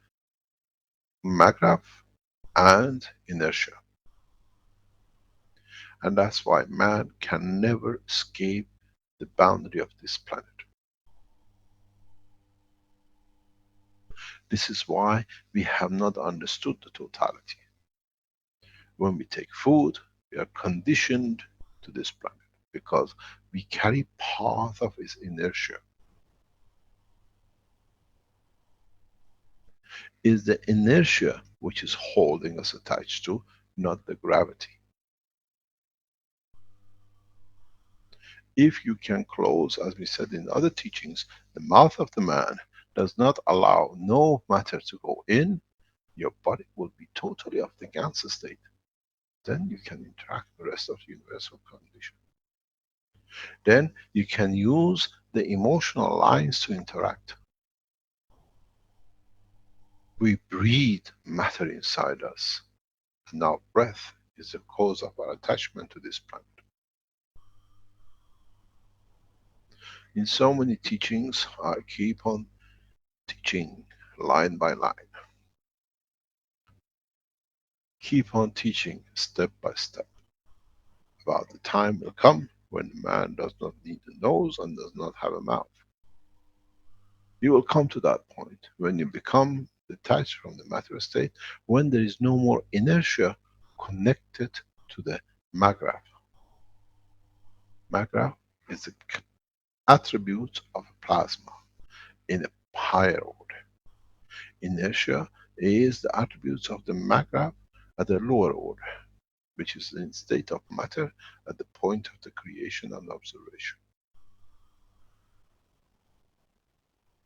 magravs and inertia. And that's why man can never escape the boundary of this planet. This is why we have not understood the totality. When we take food, we are conditioned to this planet because we carry part of its inertia. Is the inertia which is holding us attached to, not the gravity. If you can close, as we said in other teachings, the mouth of the man does not allow no matter to go in, your body will be totally of the Ganser state. Then you can interact with the rest of the universal condition. Then you can use the emotional lines to interact. We breathe matter inside us, and our breath is the cause of our attachment to this planet. In so many teachings, I keep on teaching line by line. Keep on teaching step by step. About the time will come when man does not need a nose and does not have a mouth. You will come to that point when you become detached from the matter state, when there is no more inertia connected to the magrav. Magrav is the attribute of a plasma in a higher order. Inertia is the attributes of the magrav at the lower order, which is in state of matter at the point of the creation and observation.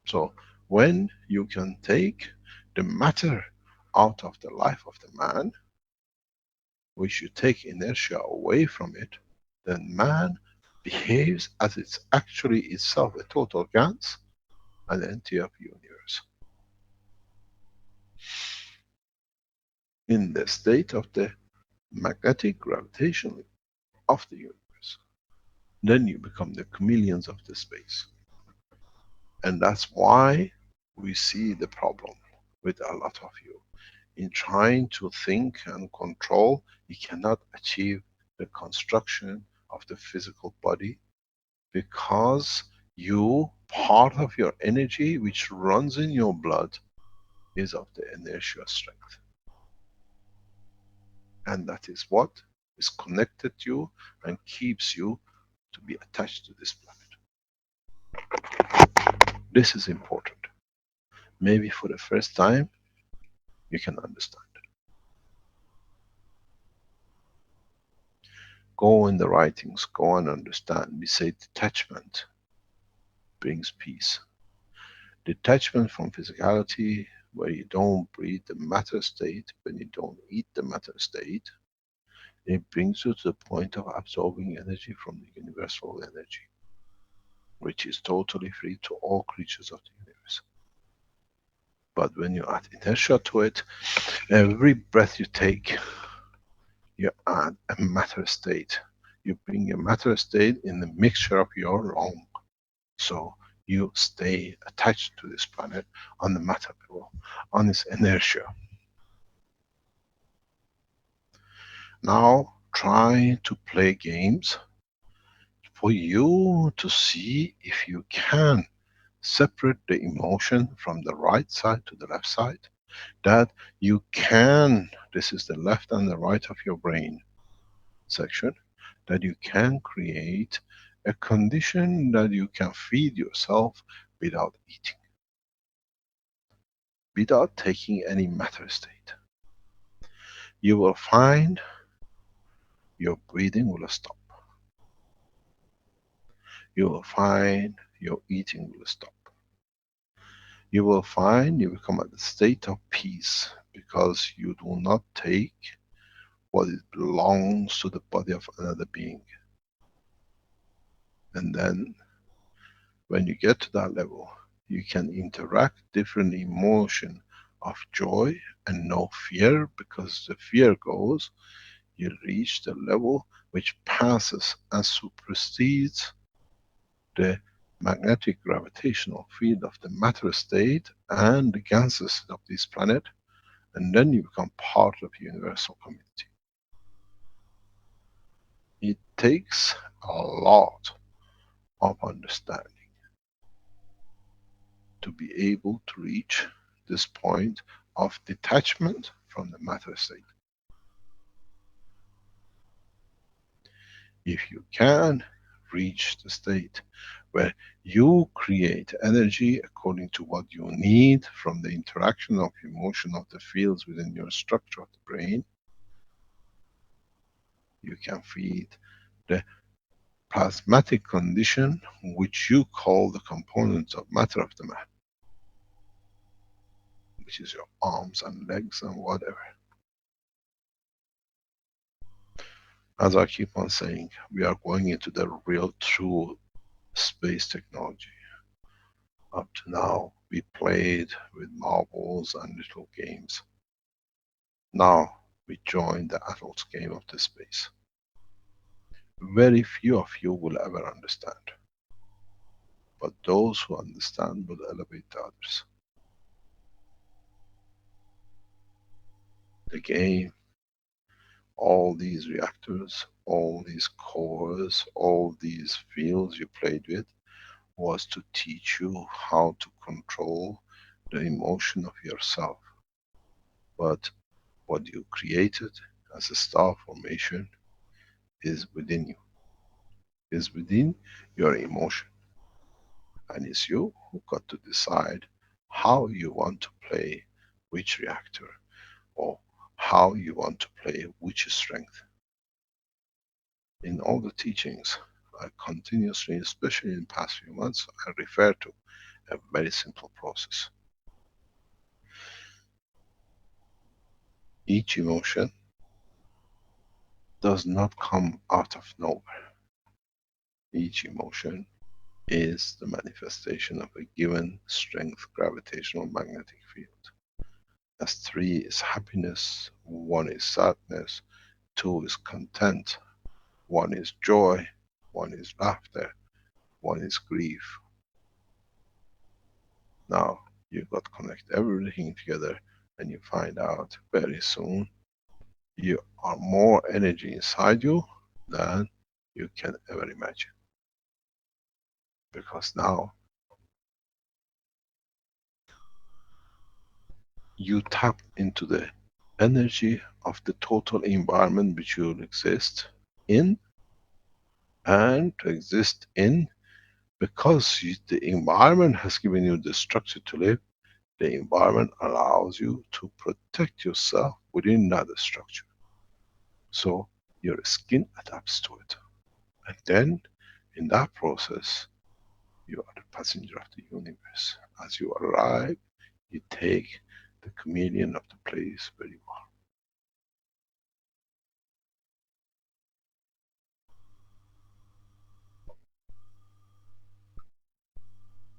So when you can take the matter out of the life of the man, which you take inertia away from it, then man behaves as it's actually itself a total Gans, an entity of universe. In the state of the magnetic gravitation of the universe. Then you become the chameleons of the space. And that's why we see the problem with a lot of you. In trying to think and control, you cannot achieve the construction of the physical body, because you, part of your energy which runs in your blood is of the inertia strength. And that is what is connected to you and keeps you to be attached to this planet. This is important. Maybe for the first time you can understand. Go in the writings, go and understand. We say detachment brings peace. Detachment from physicality, where you don't breathe the matter state, when you don't eat the matter state, it brings you to the point of absorbing energy from the universal energy, which is totally free to all creatures of the universe. But when you add inertia to it, every breath you take, you add a matter state. You bring a matter state in the mixture of your lung. So you stay attached to this planet on the matter level, on its inertia. Now try to play games for you to see if you can separate the emotion from the right side to the left side. That you can, this is the left and the right of your brain section, that you can create a condition that you can feed yourself without eating, without taking any matter state. You will find your breathing will stop. You will find your eating will stop. You will find you become at the state of peace, because you do not take what it belongs to the body of another being. And then when you get to that level, you can interact different emotion of joy and no fear, because the fear goes, you reach the level which passes and supersedes the magnetic gravitational field of the matter state and the gases of this planet, and then you become part of the universal community. It takes a lot of understanding to be able to reach this point of detachment from the matter state. If you can reach the state where you create energy according to what you need from the interaction of emotion of the fields within your structure of the brain, you can feed the plasmatic condition which you call the components of matter of the man, which is your arms and legs and whatever. As I keep on saying, we are going into the real true space technology. Up to now, we played with marbles and little games. Now, we join the adult game of the space. Very few of you will ever understand. But those who understand will elevate the others. The game, all these reactors, all these cores, all these fields you played with, was to teach you how to control the emotion of yourself. But what you created as a star formation is within you, is within your emotion. And it's you who got to decide how you want to play which reactor, or how you want to play which strength. In all the teachings, I continuously, especially in the past few months, I refer to a very simple process. Each emotion does not come out of nowhere. Each emotion is the manifestation of a given strength gravitational magnetic field. As 3 is happiness, 1 is sadness, 2 is content, 1 is joy, 1 is laughter, 1 is grief. Now you've got to connect everything together and you find out very soon you are more energy inside you than you can ever imagine. Because now you tap into the energy of the total environment which you will exist in, and to exist in, because the environment has given you the structure to live, the environment allows you to protect yourself within that structure. So your skin adapts to it. And then in that process, you are the passenger of the universe. As you arrive, you take the chameleon of the place where you are.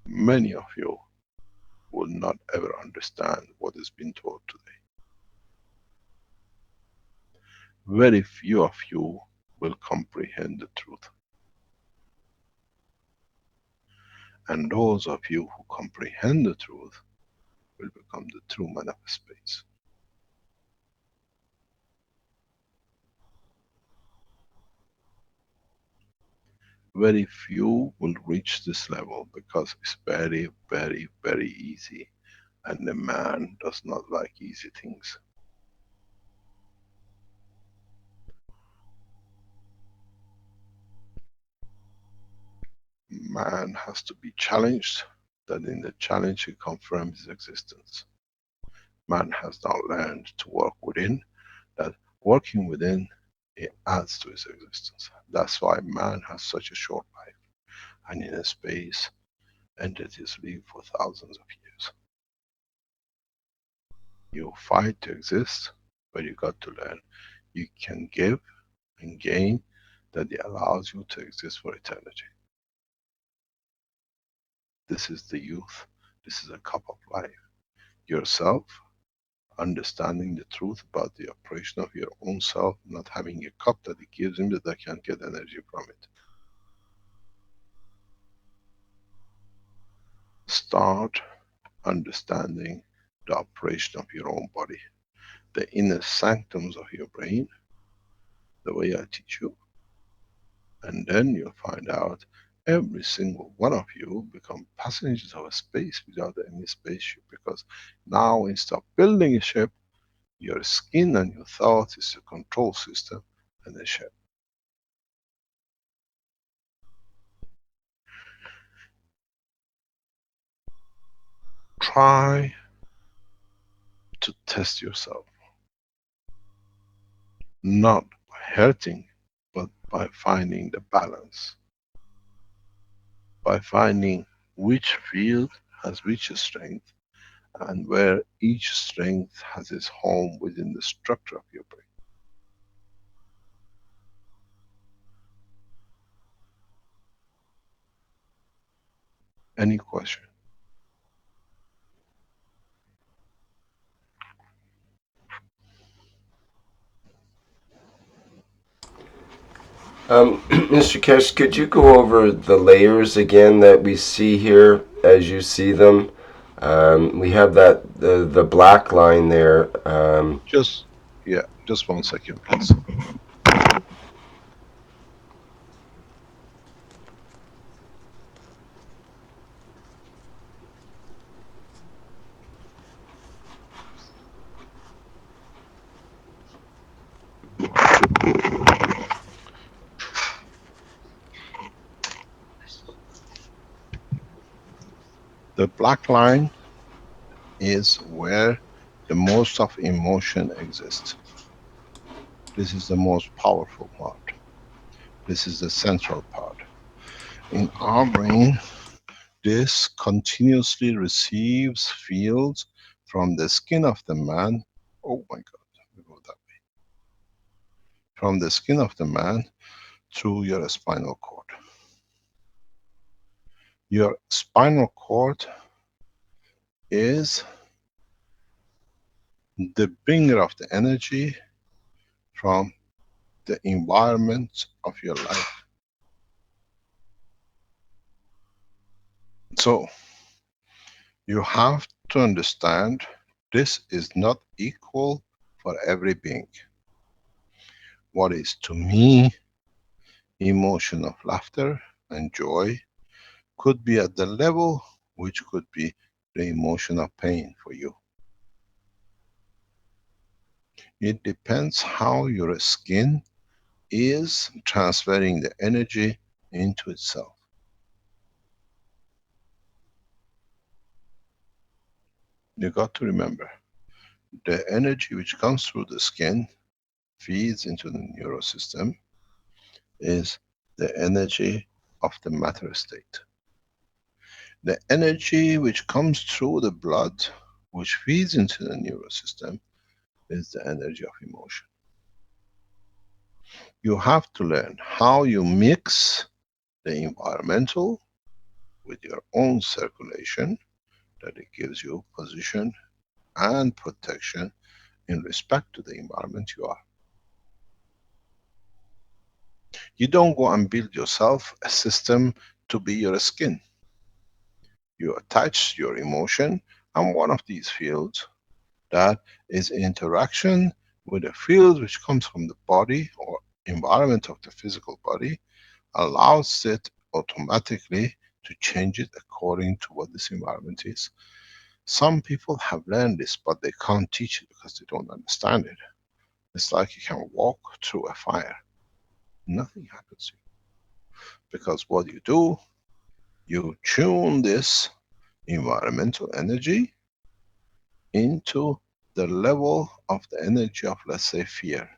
Many of you will not ever understand what has been taught today. Very few of you will comprehend the truth. And those of you who comprehend the truth will become the true man of space. Very few will reach this level because it's very, very, very easy. And the man does not like easy things. Man has to be challenged, that in the challenge he confirms his existence. Man has now learned to work within, that working within, it adds to his existence. That's why man has such a short life. And in a space, entities live for thousands of years. You fight to exist, but you got to learn. You can give and gain, that it allows you to exist for eternity. This is the youth. This is a cup of life. Yourself, understanding the truth about the operation of your own self, not having a cup that it gives him that I can't get energy from it. Start understanding the operation of your own body, the inner sanctums of your brain, the way I teach you. And then you'll find out every single one of you become passengers of a space without any spaceship, because now instead of building a ship, your skin and your thought is the control system and the ship. Try to test yourself, not by hurting, but by finding the balance, by finding which field has which strength, and where each strength has its home within the structure of your brain. Any question? Mr. Keshe, could you go over the layers again that we see here as you see them? We have that the black line there. Just 1 second, please. The black line is where the most of emotion exists. This is the most powerful part. This is the central part. In our brain, this continuously receives fields from the skin of the man. Oh my God, from the skin of the man through your spinal cord. Your spinal cord is the bringer of the energy from the environment of your life. So, you have to understand this is not equal for every being. What is to me emotion of laughter and joy could be at the level which could be the emotion of pain for you. It depends how your skin is transferring the energy into itself. You got to remember, the energy which comes through the skin feeds into the neural system is the energy of the matter state. The energy which comes through the blood, which feeds into the neural system, is the energy of emotion. You have to learn how you mix the environmental with your own circulation, that it gives you position and protection in respect to the environment you are. You don't go and build yourself a system to be your skin. You attach your emotion and one of these fields that is interaction with a field which comes from the body or environment of the physical body, allows it automatically to change it according to what this environment is. Some people have learned this, but they can't teach it because they don't understand it. It's like you can walk through a fire. Nothing happens to you. Because what you do, you tune this environmental energy into the level of the energy of, let's say, fear.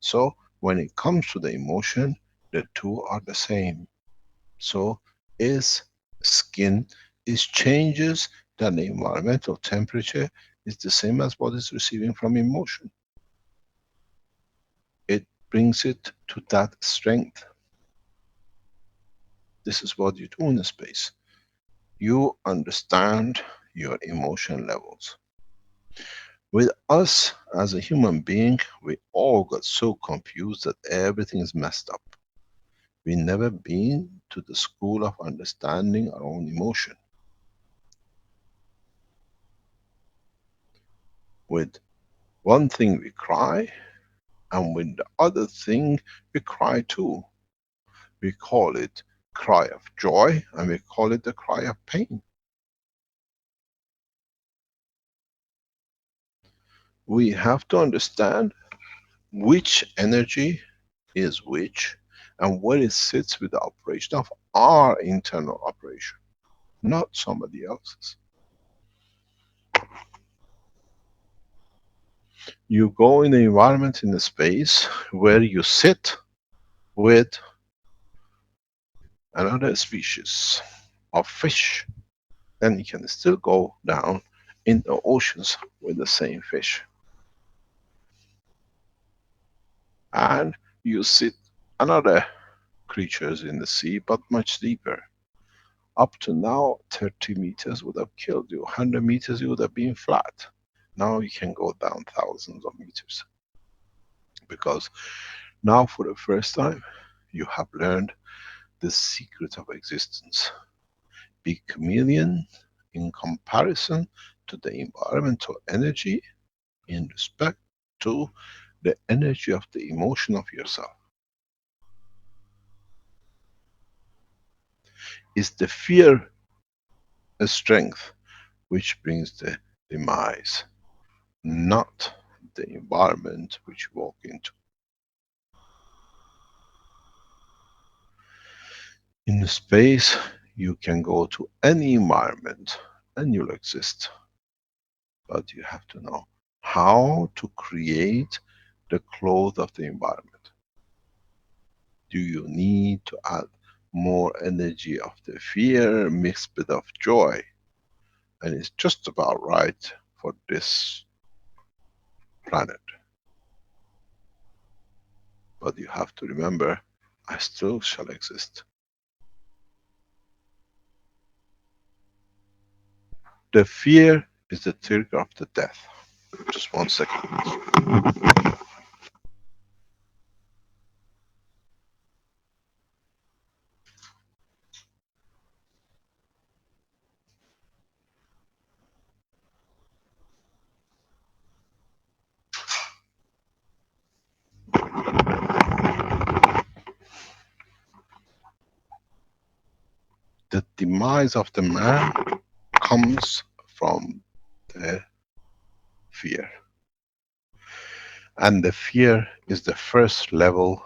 So when it comes to the emotion, the two are the same. So is skin, is changes that the environmental temperature is the same as what is receiving from emotion. It brings it to that strength. This is what you do in the space. You understand your emotion levels. With us as a human being, we all got so confused that everything is messed up. We never been to the school of understanding our own emotion. With one thing we cry, and with the other thing we cry too. We call it cry of joy, and we call it the cry of pain. We have to understand which energy is which, and where it sits with the operation of our internal operation, not somebody else's. You go in the environment, in the space where you sit with another species of fish, then you can still go down in the oceans with the same fish. And you sit another creatures in the sea, but much deeper. Up to now, 30 meters would have killed you. 100 meters you would have been flat. Now you can go down thousands of meters. Because now for the first time, you have learned the secret of existence. Be chameleon in comparison to the environmental energy in respect to the energy of the emotion of yourself. Is the fear a strength which brings the demise, not the environment which you walk into. In space, you can go to any environment and you'll exist. But you have to know how to create the clothes of the environment. Do you need to add more energy of the fear mixed with of joy? And it's just about right for this planet. But you have to remember, I still shall exist. The fear is the trigger of the death. Just 1 second. The demise of the man comes from the fear. And the fear is the first level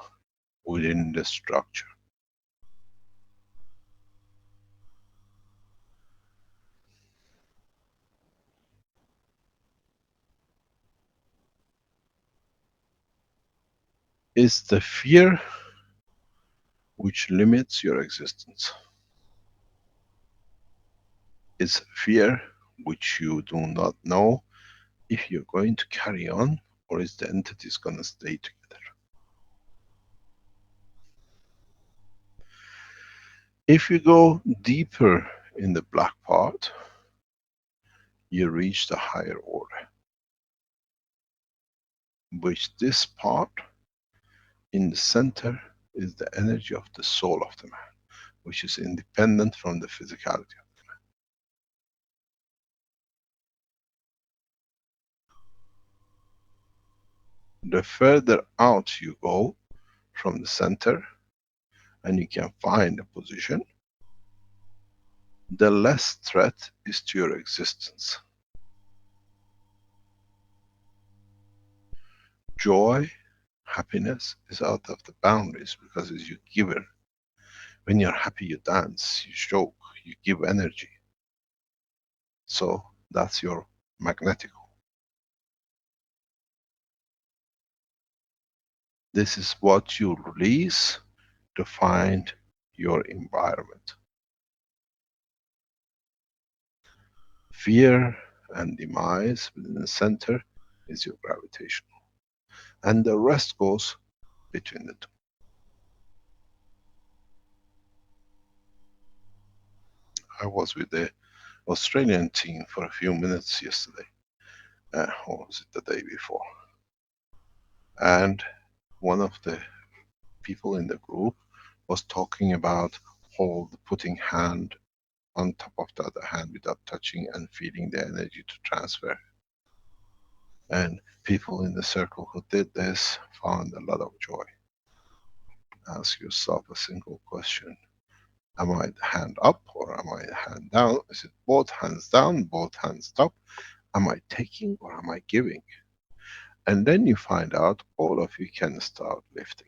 within the structure. It's the fear which limits your existence. It's fear which you do not know if you're going to carry on or is the entities going to stay together. If you go deeper in the black part, you reach the higher order, which this part in the center is the energy of the soul of the man, which is independent from the physicality. The further out you go from the center and you can find a position, the less threat is to your existence. Joy, happiness is out of the boundaries because it's your giver. When you're happy, you dance, you joke, you give energy. So that's your magnetical. This is what you release to find your environment. Fear and demise within the center is your gravitational. And the rest goes between the two. I was with the Australian team for a few minutes yesterday. Or was it the day before? And one of the people in the group was talking about putting hand on top of the other hand without touching and feeling the energy to transfer. And people in the circle who did this found a lot of joy. Ask yourself a single question. Am I the hand up or am I the hand down? Is it both hands down, both hands up? Am I taking or am I giving? And then you find out all of you can start lifting.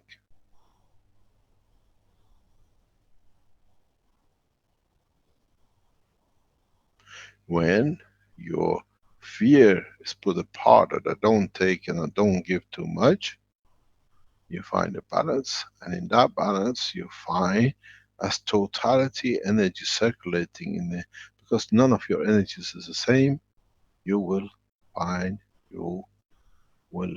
When your fear is put apart, that I don't take and I don't give too much, you find a balance, and in that balance you find as totality energy circulating in there, because none of your energies is the same, you will find, you will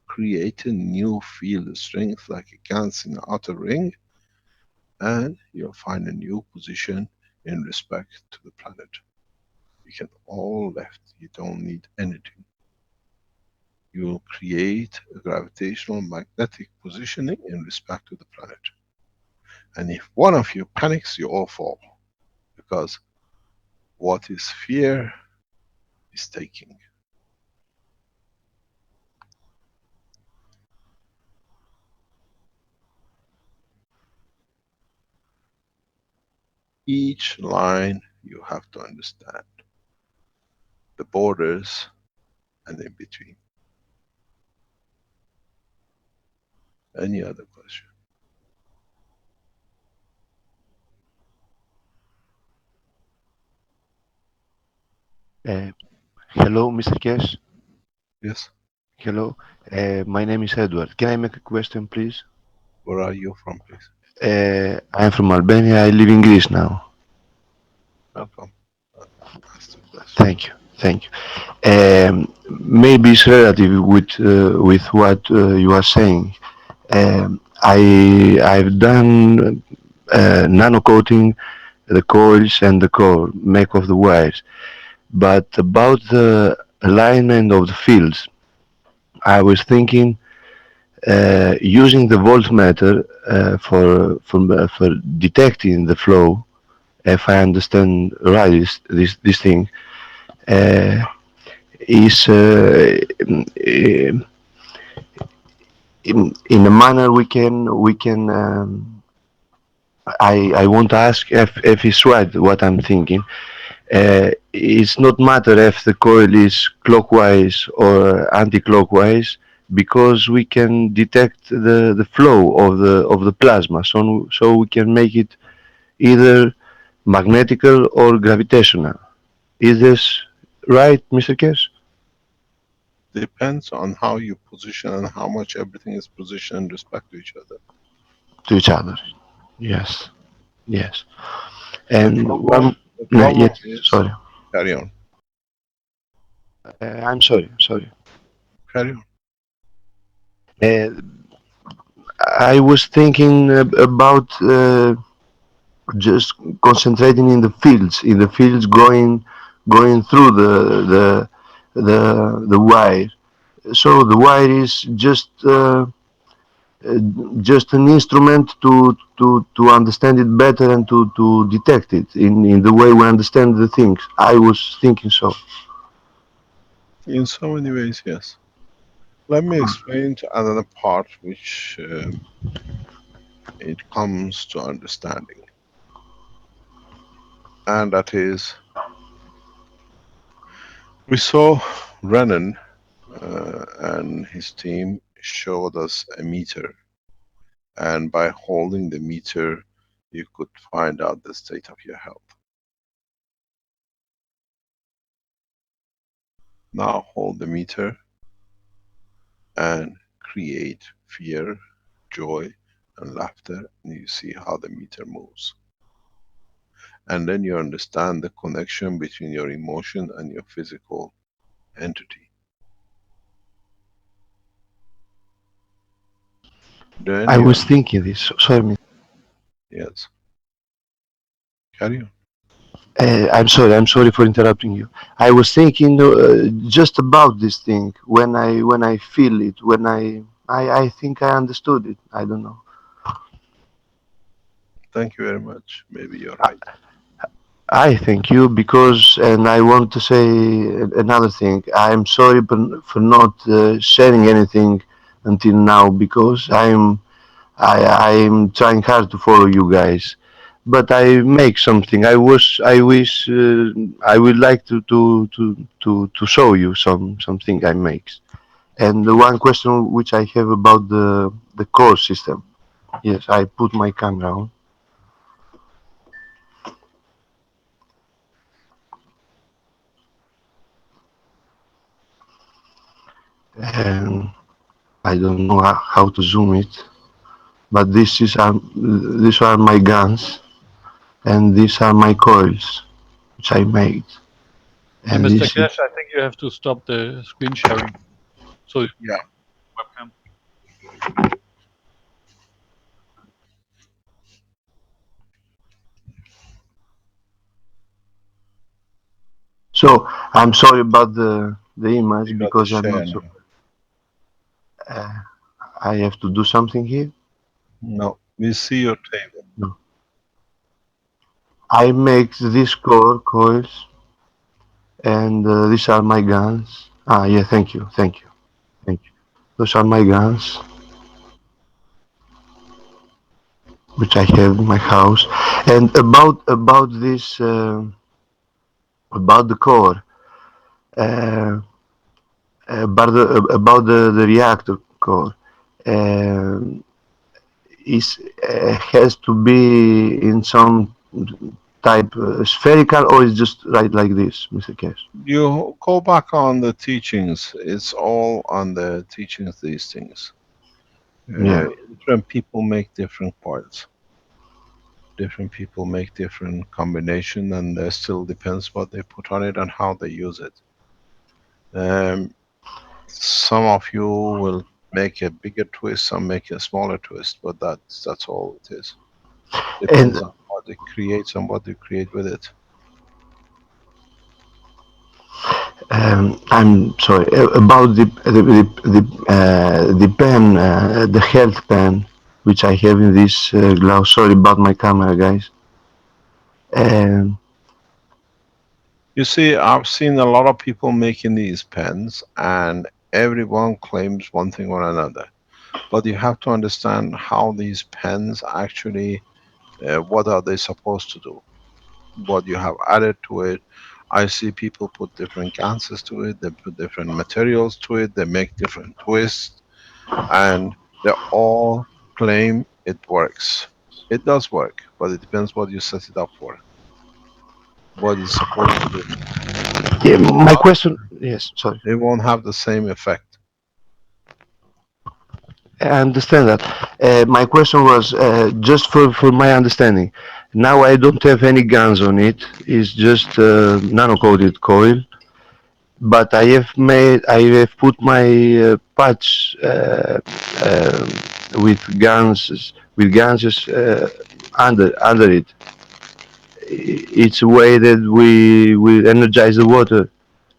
create a new field strength like a Gans in the outer ring, and you'll find a new position in respect to the planet. You can all left, you don't need anything. You will create a gravitational magnetic positioning in respect to the planet. And if one of you panics, you all fall. Because what is fear is taking. Each line you have to understand. The borders and in between. Any other question? Hello, Mr. Keshe. Yes? Hello. My name is Edward. Can I make a question, please? Where are you from, please? I'm from Albania. I live in Greece now. Welcome. Ask the question. Thank you. Thank you. Maybe it's relative with what you are saying. I've done nano coating the coils and the core, make of the wires. But about the alignment of the fields, I was thinking using the voltmeter for detecting the flow. If I understand right, this thing uh, is in a manner we can. I want to ask if it's right what I'm thinking. It's not matter if the coil is clockwise or anti-clockwise because we can detect the flow of the plasma, so we can make it either magnetical or gravitational. Is this right, Mr. Kes? Depends on how you position and how much everything is positioned in respect to each other. To each other. Yes, yes. The And problem, one, the no, problem yes, is, sorry. carry on, I'm sorry, sorry. carry on. Uh, I was thinking about just concentrating in the fields going through the wire. So the wire is just an instrument to understand it better and to detect it in the way we understand the things. I was thinking so. In so many ways, yes. Let me explain to another part which it comes to understanding, and that is we saw Renan and his team showed us a meter, and by holding the meter you could find out the state of your health. Now hold the meter and create fear, joy and laughter, and you see how the meter moves. And then you understand the connection between your emotion and your physical entity. Then I you was thinking this. Sorry. yes, carry on. I'm sorry for interrupting you. I was thinking just about this thing when I feel it, I think I understood it. I don't know. Thank you very much. Maybe you're right. I thank you because, and I want to say another thing. I'm sorry for not sharing anything until now because I'm trying hard to follow you guys, but I make something. I wish I would like to show you something I make. And the one question which I have about the core system. Yes, I put my camera on. And I don't know how to zoom it, but these are my guns, and these are my coils which I made. Hey, And Mr. this is Keshe, I think you have to stop the screen sharing. So Yeah. webcam. so. I'm sorry about the You image got to because I'm share not so. now. Uh, I have to do something here. No, we see your table. No. I make these core coils, and these are my guns. Ah, yeah. Thank you. Those are my guns, which I have in my house. And about this about the core, uh, about the reactor core, uh, is has to be in some type spherical or is just right like this, Mr. Cash? You go back on the teachings. It's all on the teachings, these things. Yeah. Different people make different parts. Different people make different combination, and it still depends what they put on it and how they use it. Some of you will make a bigger twist, some make a smaller twist, but that's all it is. And Depends on what it creates and what you create with it. I'm sorry about the pen, the health pen, which I have in this glove. Sorry about my camera, guys. Um, You see, I've seen a lot of people making these pens, and everyone claims one thing or another. But you have to understand how these pens actually, what are they supposed to do? What you have added to it. I see people put different gases to it, they put different materials to it, they make different twists, and they all claim it works. It does work, but it depends what you set it up for, what it's supposed to do. yeah, If my not, question, yes, sorry. it won't have the same effect. I understand that. My question was just for my understanding. Now I don't have any guns on it. It's just nano-coated coil. But I have put my patch with guns under it. It's a way that we energize the water,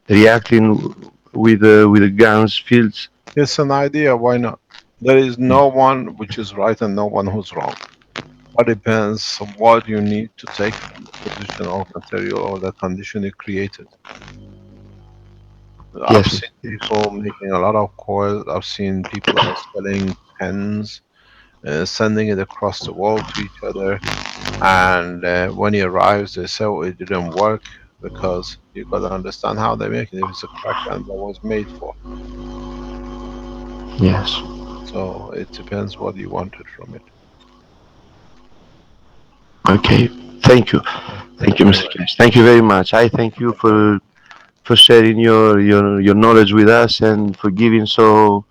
reacting with the guns fields. It's an idea, why not? There is no one which is right and no one who's wrong. It depends on what you need to take from the position of material or the condition you created. I've Yes, seen people making a lot of coil. I've seen people are selling pens, sending it across the world to each other. And when it arrives, they say, oh, it didn't work, because you got to understand how they make it. If it's a crack and what was made for. yes. So it depends what you wanted from it. Okay. Thank you. Thank you, All Mr. right. Cash. Thank you very much. I thank you for sharing your knowledge with us and for giving so.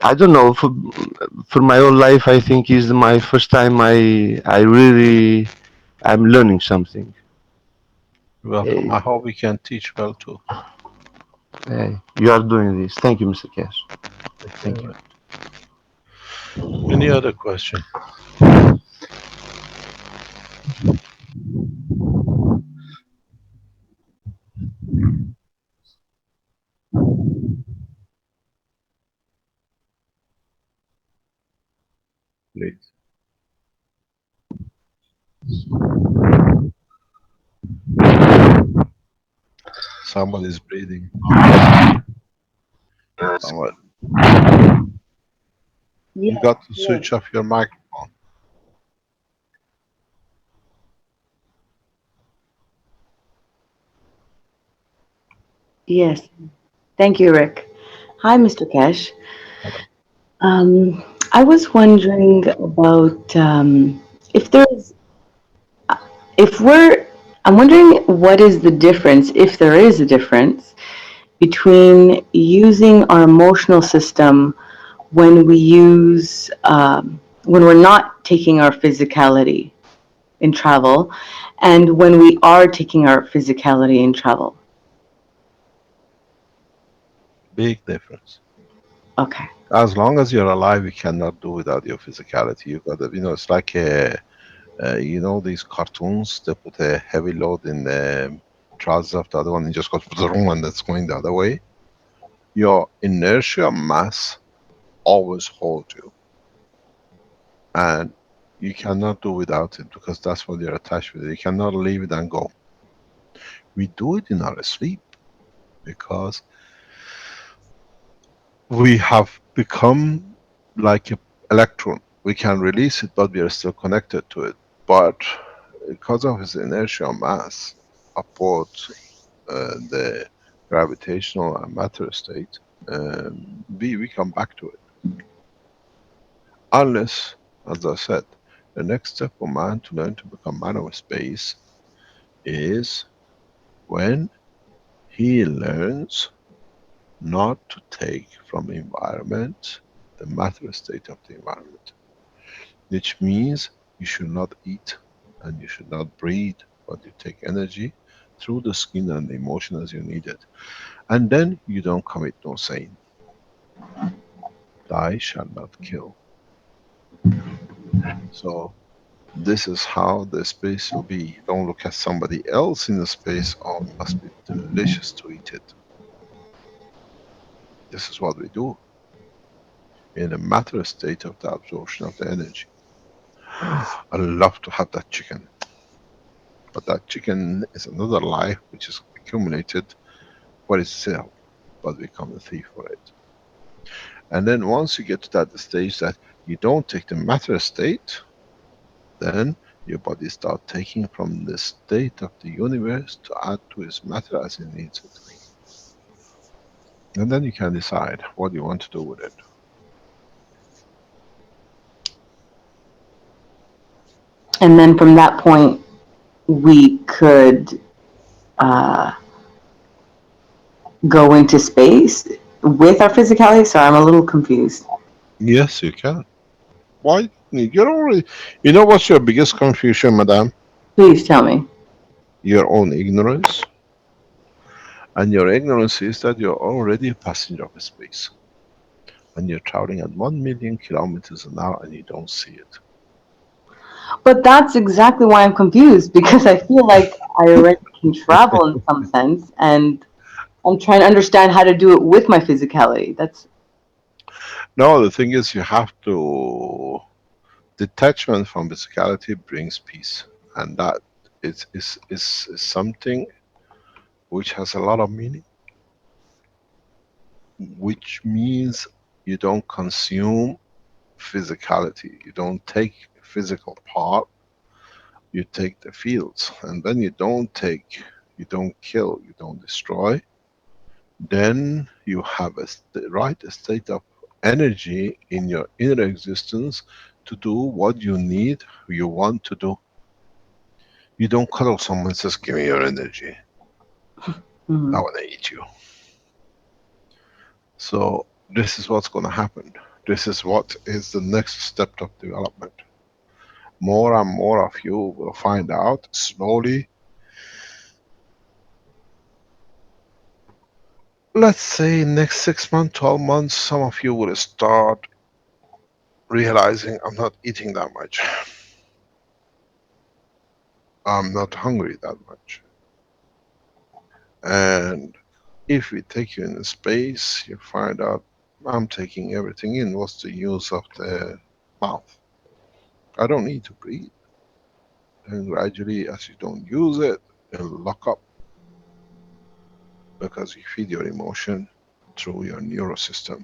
I don't know for my whole life. I think is my first time. I really I'm learning something. Welcome. I Uh, hope we can teach well too. you are doing this. Thank you, Mr. Cash. All Thank you. right. Any other question? Please. Somebody's breathing. Someone. You Yes, got to yes, switch off your microphone. yes. Thank you, Rick. Hi, Mr. Kesh. Hello. I was wondering about if there's, if we're, I'm wondering what is the difference, if there is a difference, between using our emotional system when we use, when we're not taking our physicality in travel and when we are taking our physicality in travel. Big difference. Okay. As long as you're alive, you cannot do without your physicality. You got to, it's like these cartoons. They put a heavy load in the trousers of the other one, and just goes and that's going the other way. Your inertia mass always holds you, and you cannot do without it because that's what you're attached with. You cannot leave it and go. We do it in our sleep because we have become like an electron. We can release it, but we are still connected to it. But because of its inertial mass upward, the gravitational and matter state, we come back to it. Unless, as I said, the next step for man to learn to become man of space is when he learns not to take from the environment the matter state of the environment. Which means you should not eat and you should not breathe, but you take energy through the skin and the emotion as you need it. And then you don't commit no sin. Thou shalt not kill. So this is how the space will be. Don't look at somebody else in the space. Oh, it must be delicious to eat it. This is what we do in a matter state of the absorption of the energy. I love to have that chicken, but that chicken is another life which is accumulated for itself, but become a thief for it. And then once you get to that stage that you don't take the matter state, then your body starts taking from the state of the universe to add to its matter as it needs it. And then you can decide what you want to do with it. And then from that point, we could go into space with our physicality? Sorry, I'm a little confused. Yes, you can. Why? You're already. You know what's your biggest confusion, madam? Please tell me. Your own ignorance. And your ignorance is that you're already a passenger of space. And you're traveling at 1 million kilometers an hour and you don't see it. But that's exactly why I'm confused, because I feel like I already can travel in some sense, and I'm trying to understand how to do it with my physicality. That's No, the thing is, you have to. Detachment from physicality brings peace. And that is something which has a lot of meaning. Which means you don't consume physicality. You don't take physical part, you take the fields. And then you don't take, you don't kill, you don't destroy. Then you have the right state of energy in your inner existence to do what you need, you want to do. You don't cuddle someone and says, give me your energy. Mhm. I want to eat you. So this is what's going to happen. This is what is the next step of development. More and more of you will find out slowly. Let's say next 6 months, 12 months, some of you will start realizing I'm not eating that much. I'm not hungry that much. And if we take you in space, you find out I'm taking everything in. What's the use of the mouth? I don't need to breathe. And gradually, as you don't use it, it'll lock up. Because you feed your emotion through your neural system,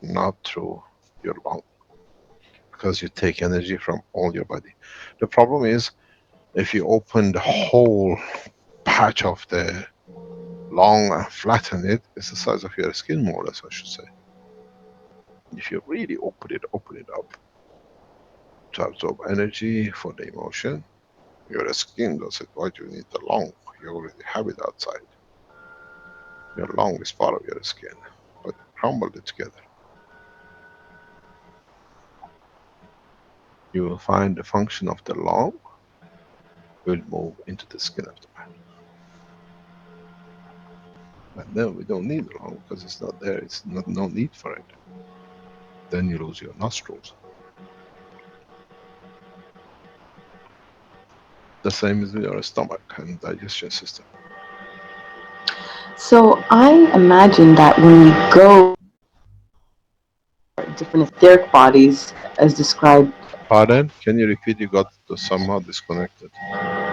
not through your lung. Because you take energy from all your body. The problem is, if you open the whole patch of the lung and flatten it, it's the size of your skin, more or less, I should say. If you really open it up to absorb energy for the emotion, your skin does it. Why do you need the lung? You already have it outside. Your lung is part of your skin, but crumble it together. You will find the function of the lung will move into the skin of the man. And then we don't need the lung because it's not there, it's not, no need for it. Then you lose your nostrils. The same is with your stomach and digestion system. so. I imagine that when we go different etheric bodies, as described. Pardon? Can you repeat? You got somehow disconnected.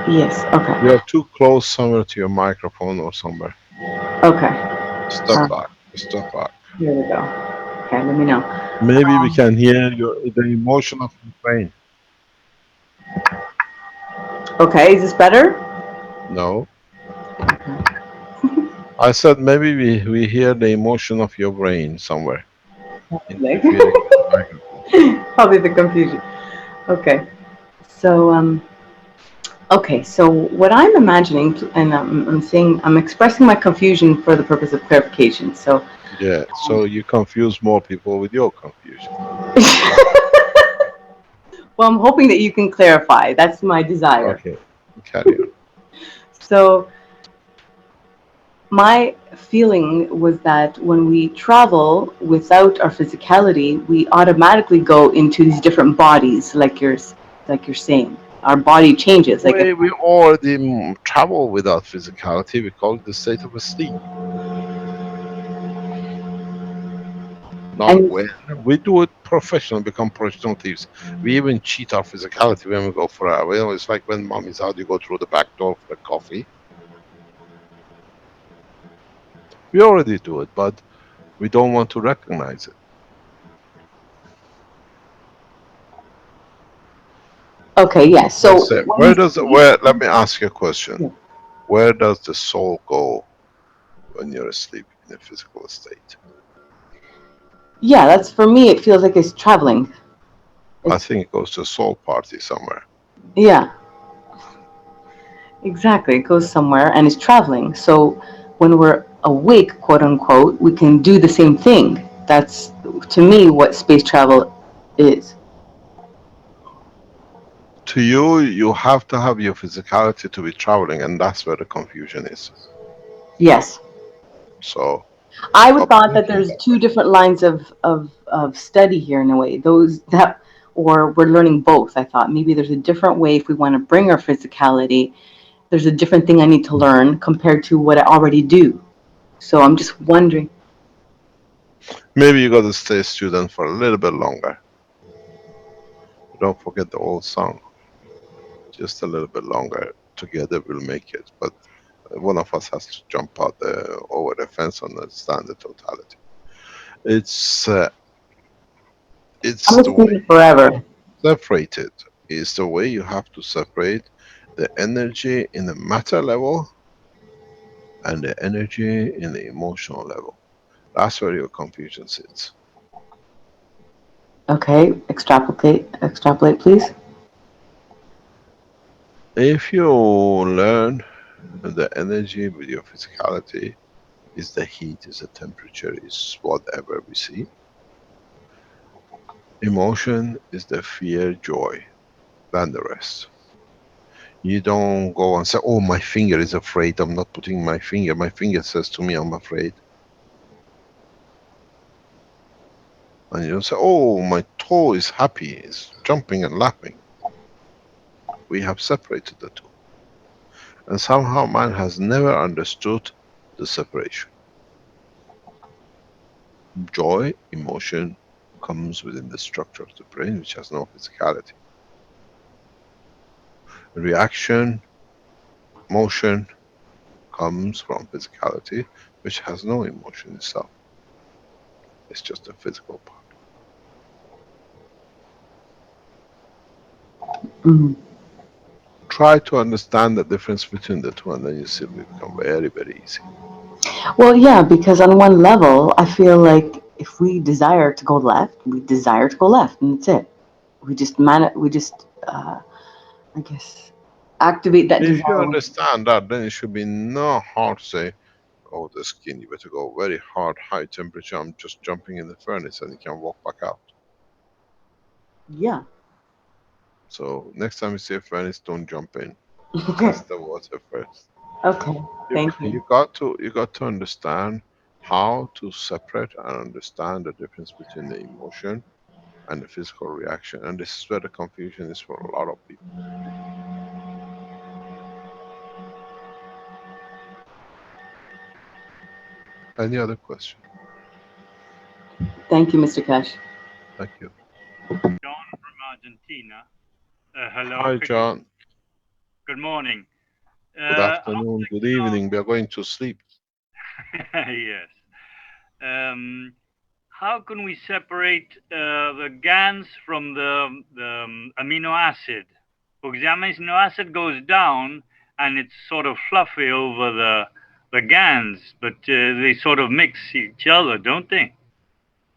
Yes. Okay. You're too close somewhere to your microphone or somewhere. Okay. Step back. Step back. Here we go. Okay. Let me know. Maybe we can hear the emotion of your brain. Okay. Is this better? No. I said maybe we hear the emotion of your brain somewhere. Interfering with the microphone. Probably the confusion. Okay. So okay. So what I'm imagining, and I'm saying, I'm expressing my confusion for the purpose of clarification. So. Yeah. So you confuse more people with your confusion. Well, I'm hoping that you can clarify. That's my desire. Okay. Carry on. So my feeling was that when we travel without our physicality, we automatically go into these different bodies, like you're saying. Our body changes. Like, Way we already travel without physicality, we call it the state of sleep. Not and when we do it professional, become professional thieves. We even cheat our physicality when we go for a. Well, it's like when mom is out, you go through the back door for the coffee. We already do it, but we don't want to recognize it. okay, yes. Let's So say, when where we does sleep, where? Let me ask you a question. Where does the soul go when you're asleep in a physical state? yeah, that's for me. It feels like it's traveling. I It's think it goes to a soul party somewhere. yeah, exactly. It goes somewhere and it's traveling. So when we're awake, quote unquote, we can do the same thing. That's to me what space travel is. To you, you have to have your physicality to be traveling, and that's where the confusion is. Yes. So, I would thought that updating there's that. two different lines of study here in a way. Those that, or we're learning both. I thought maybe there's a different way if we want to bring our physicality. There's a different thing I need to learn compared to what I already do. So I'm just wondering. Maybe you got to stay a student for a little bit longer. Don't forget the old song. Just a little bit longer. Together we'll make it. But one of us has to jump out over the fence and understand the totality. It's uh, I'm it's a the way student forever. separate it. It's the way you have to separate the energy in the matter level and the energy in the emotional level. That's where your confusion sits. Okay, extrapolate, please. If you learn the energy with your physicality, is the heat, is the temperature, is whatever we see. Emotion is the fear, joy, than the rest. You don't go and say, oh, my finger is afraid, I'm not putting my finger says to me, I'm afraid. And you don't say, oh, my toe is happy, is jumping and laughing. We have separated the two. And somehow man has never understood the separation. Joy, emotion, comes within the structure of the brain, which has no physicality. Reaction, motion, comes from physicality, which has no emotion itself. It's just a physical part. Mhm. Try to understand the difference between the two, and then you see it will become very, very easy. Well, yeah, because on one level, I feel like if we desire to go left, we desire to go left, and that's it. We just, I guess, activate that If you desire. understand that, then it should be no hard to say, oh, the skin, you better go very hard, high temperature, I'm just jumping in the furnace, and you can walk back out. Yeah. So next time you see a furnace, don't jump in. Test the water first. Okay. You, Thank you. you got to understand how to separate and understand the difference between the emotion and the physical reaction. And this is where the confusion is for a lot of people. Any other question? Thank you, Mr. Cash. Thank you. John from Argentina. Hello, Hi, John. good morning. Good I'd afternoon. like Good to know, evening. We are going to sleep. yes. Um, how can we separate the GANs from the amino acid? Because the amino acid goes down and it's sort of fluffy over the GANs, but they sort of mix each other, don't they?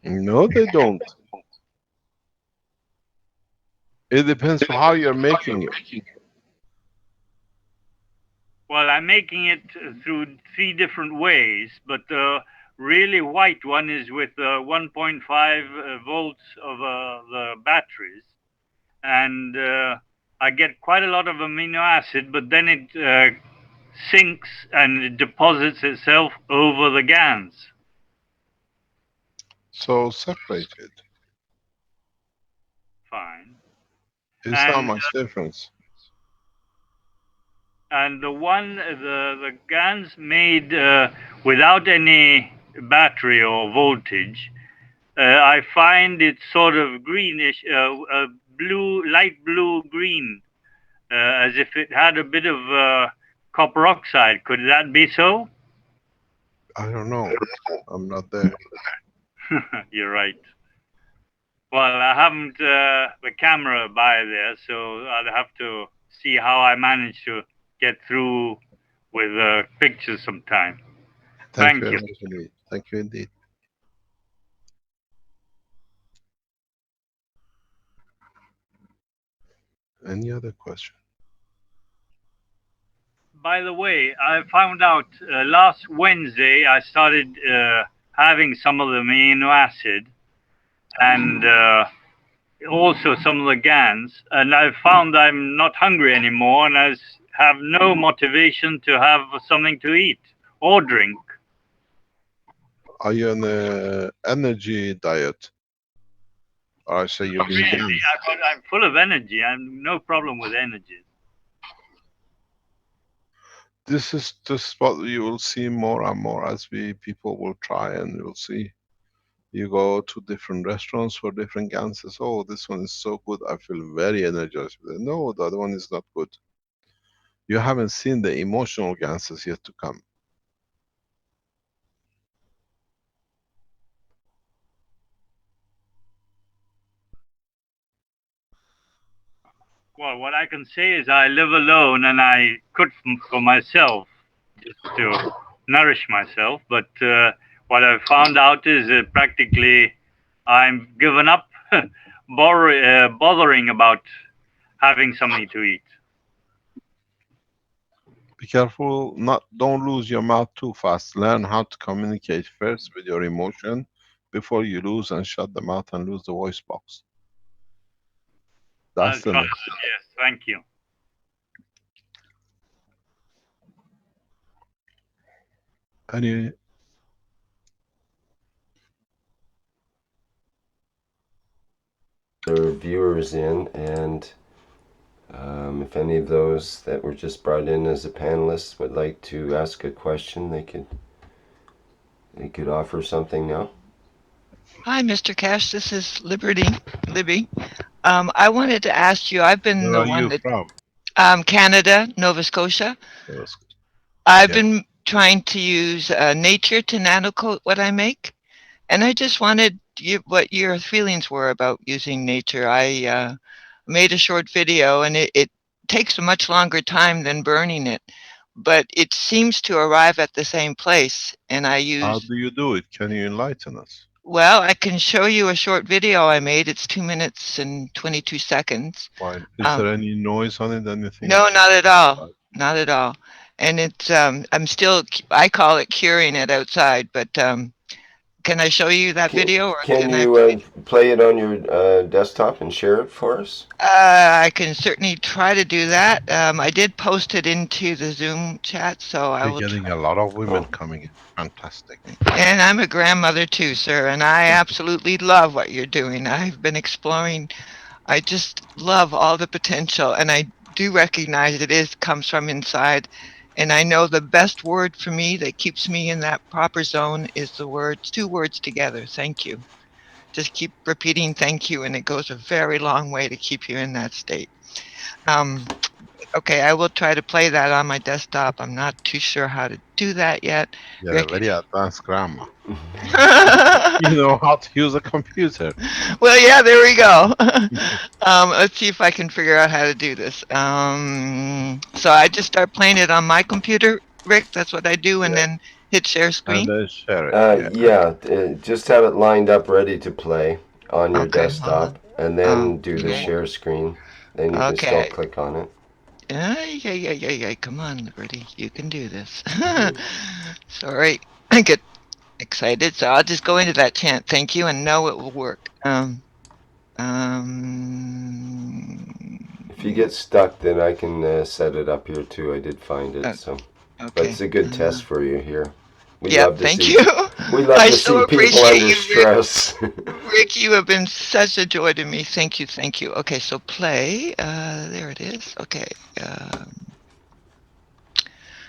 No, they don't. It depends on how you're making it. Well, I'm making it through three different ways, but the really white one is with 1.5 volts of the batteries, and I get quite a lot of amino acid, but then it sinks and it deposits itself over the GANs. So separated. Fine. It's not much difference. And the GANs made without any battery or voltage, I find it sort of greenish, blue, light blue green, as if it had a bit of copper oxide. Could that be so? I don't know. I'm not there. You're right. Well, I haven't the camera by there, so I'll have to see how I manage to get through with pictures sometime. Thank you. Very much indeed. Thank you indeed. Any other question? By the way, I found out last Wednesday I started having some of the amino acid and also some of the GANs, and I found I'm not hungry anymore, and I have no motivation to have something to eat or drink. Are you on an energy diet? Or I say you're being Really, I'm full of energy. I'm no problem with energy. This is just what you will see more and more as people will try, and you'll see. You go to different restaurants for different ganses. Oh, this one is so good. I feel very energized. No, the other one is not good. You haven't seen the emotional ganses yet to come. Well, what I can say is I live alone and I cook for myself just to nourish myself. But what I've found out is practically I'm given up bothering about having something to eat. Be careful, don't lose your mouth too fast. Learn how to communicate first with your emotion before you lose and shut the mouth and lose the voice box. That's the next. Yes, thank you. Any viewers in, and if any of those that were just brought in as a panelist would like to ask a question, they could offer something now. Hi, Mr. Keshe. This is Libby. I wanted to ask you. I've been Where the are one you that from? Canada, Nova Scotia. I've been trying to use nature to nanocoat what I make, and I just wanted what your feelings were about using nature. I made a short video, and it takes a much longer time than burning it, but it seems to arrive at the same place. And I use. How do you do it? Can you enlighten us? Well, I can show you a short video I made. It's 2 minutes and 22 seconds. Fine. Is there any noise on it? Anything? No, not at all. Not at all. And it's I call it curing it outside, but can I show you that video? Or can you play it on your desktop and share it for us? I can certainly try to do that. I did post it into the Zoom chat, so I will. You're getting a lot of women coming in. Fantastic. And I'm a grandmother too, sir, and I absolutely love what you're doing. I've been exploring. I just love all the potential, and I do recognize comes from inside. And I know the best word for me that keeps me in that proper zone is two words together. Thank you. Just keep repeating thank you, and it goes a very long way to keep you in that state. Okay, I will try to play that on my desktop. I'm not too sure how to do that yet. You're a very advanced grandma. You know how to use a computer. Well, yeah, there we go. Let's see if I can figure out how to do this. So I just start playing it on my computer, Rick. That's what I do, and then hit share screen. And then share it. Just have it lined up ready to play on your desktop, and then do the share screen. Then you can still click on it. Yeah. Come on, Liberty. You can do this. Sorry. I get excited, so I'll just go into that chant. Thank you, and know it will work. If you get stuck, then I can set it up here too. I did find it. So. But Okay. it's a good test for you here. We Yeah, love to thank see. you. We love I to so see people appreciate under you, Rick. stress. Rick, you have been such a joy to me. Thank you, thank you. Okay, so play. There it is. Okay.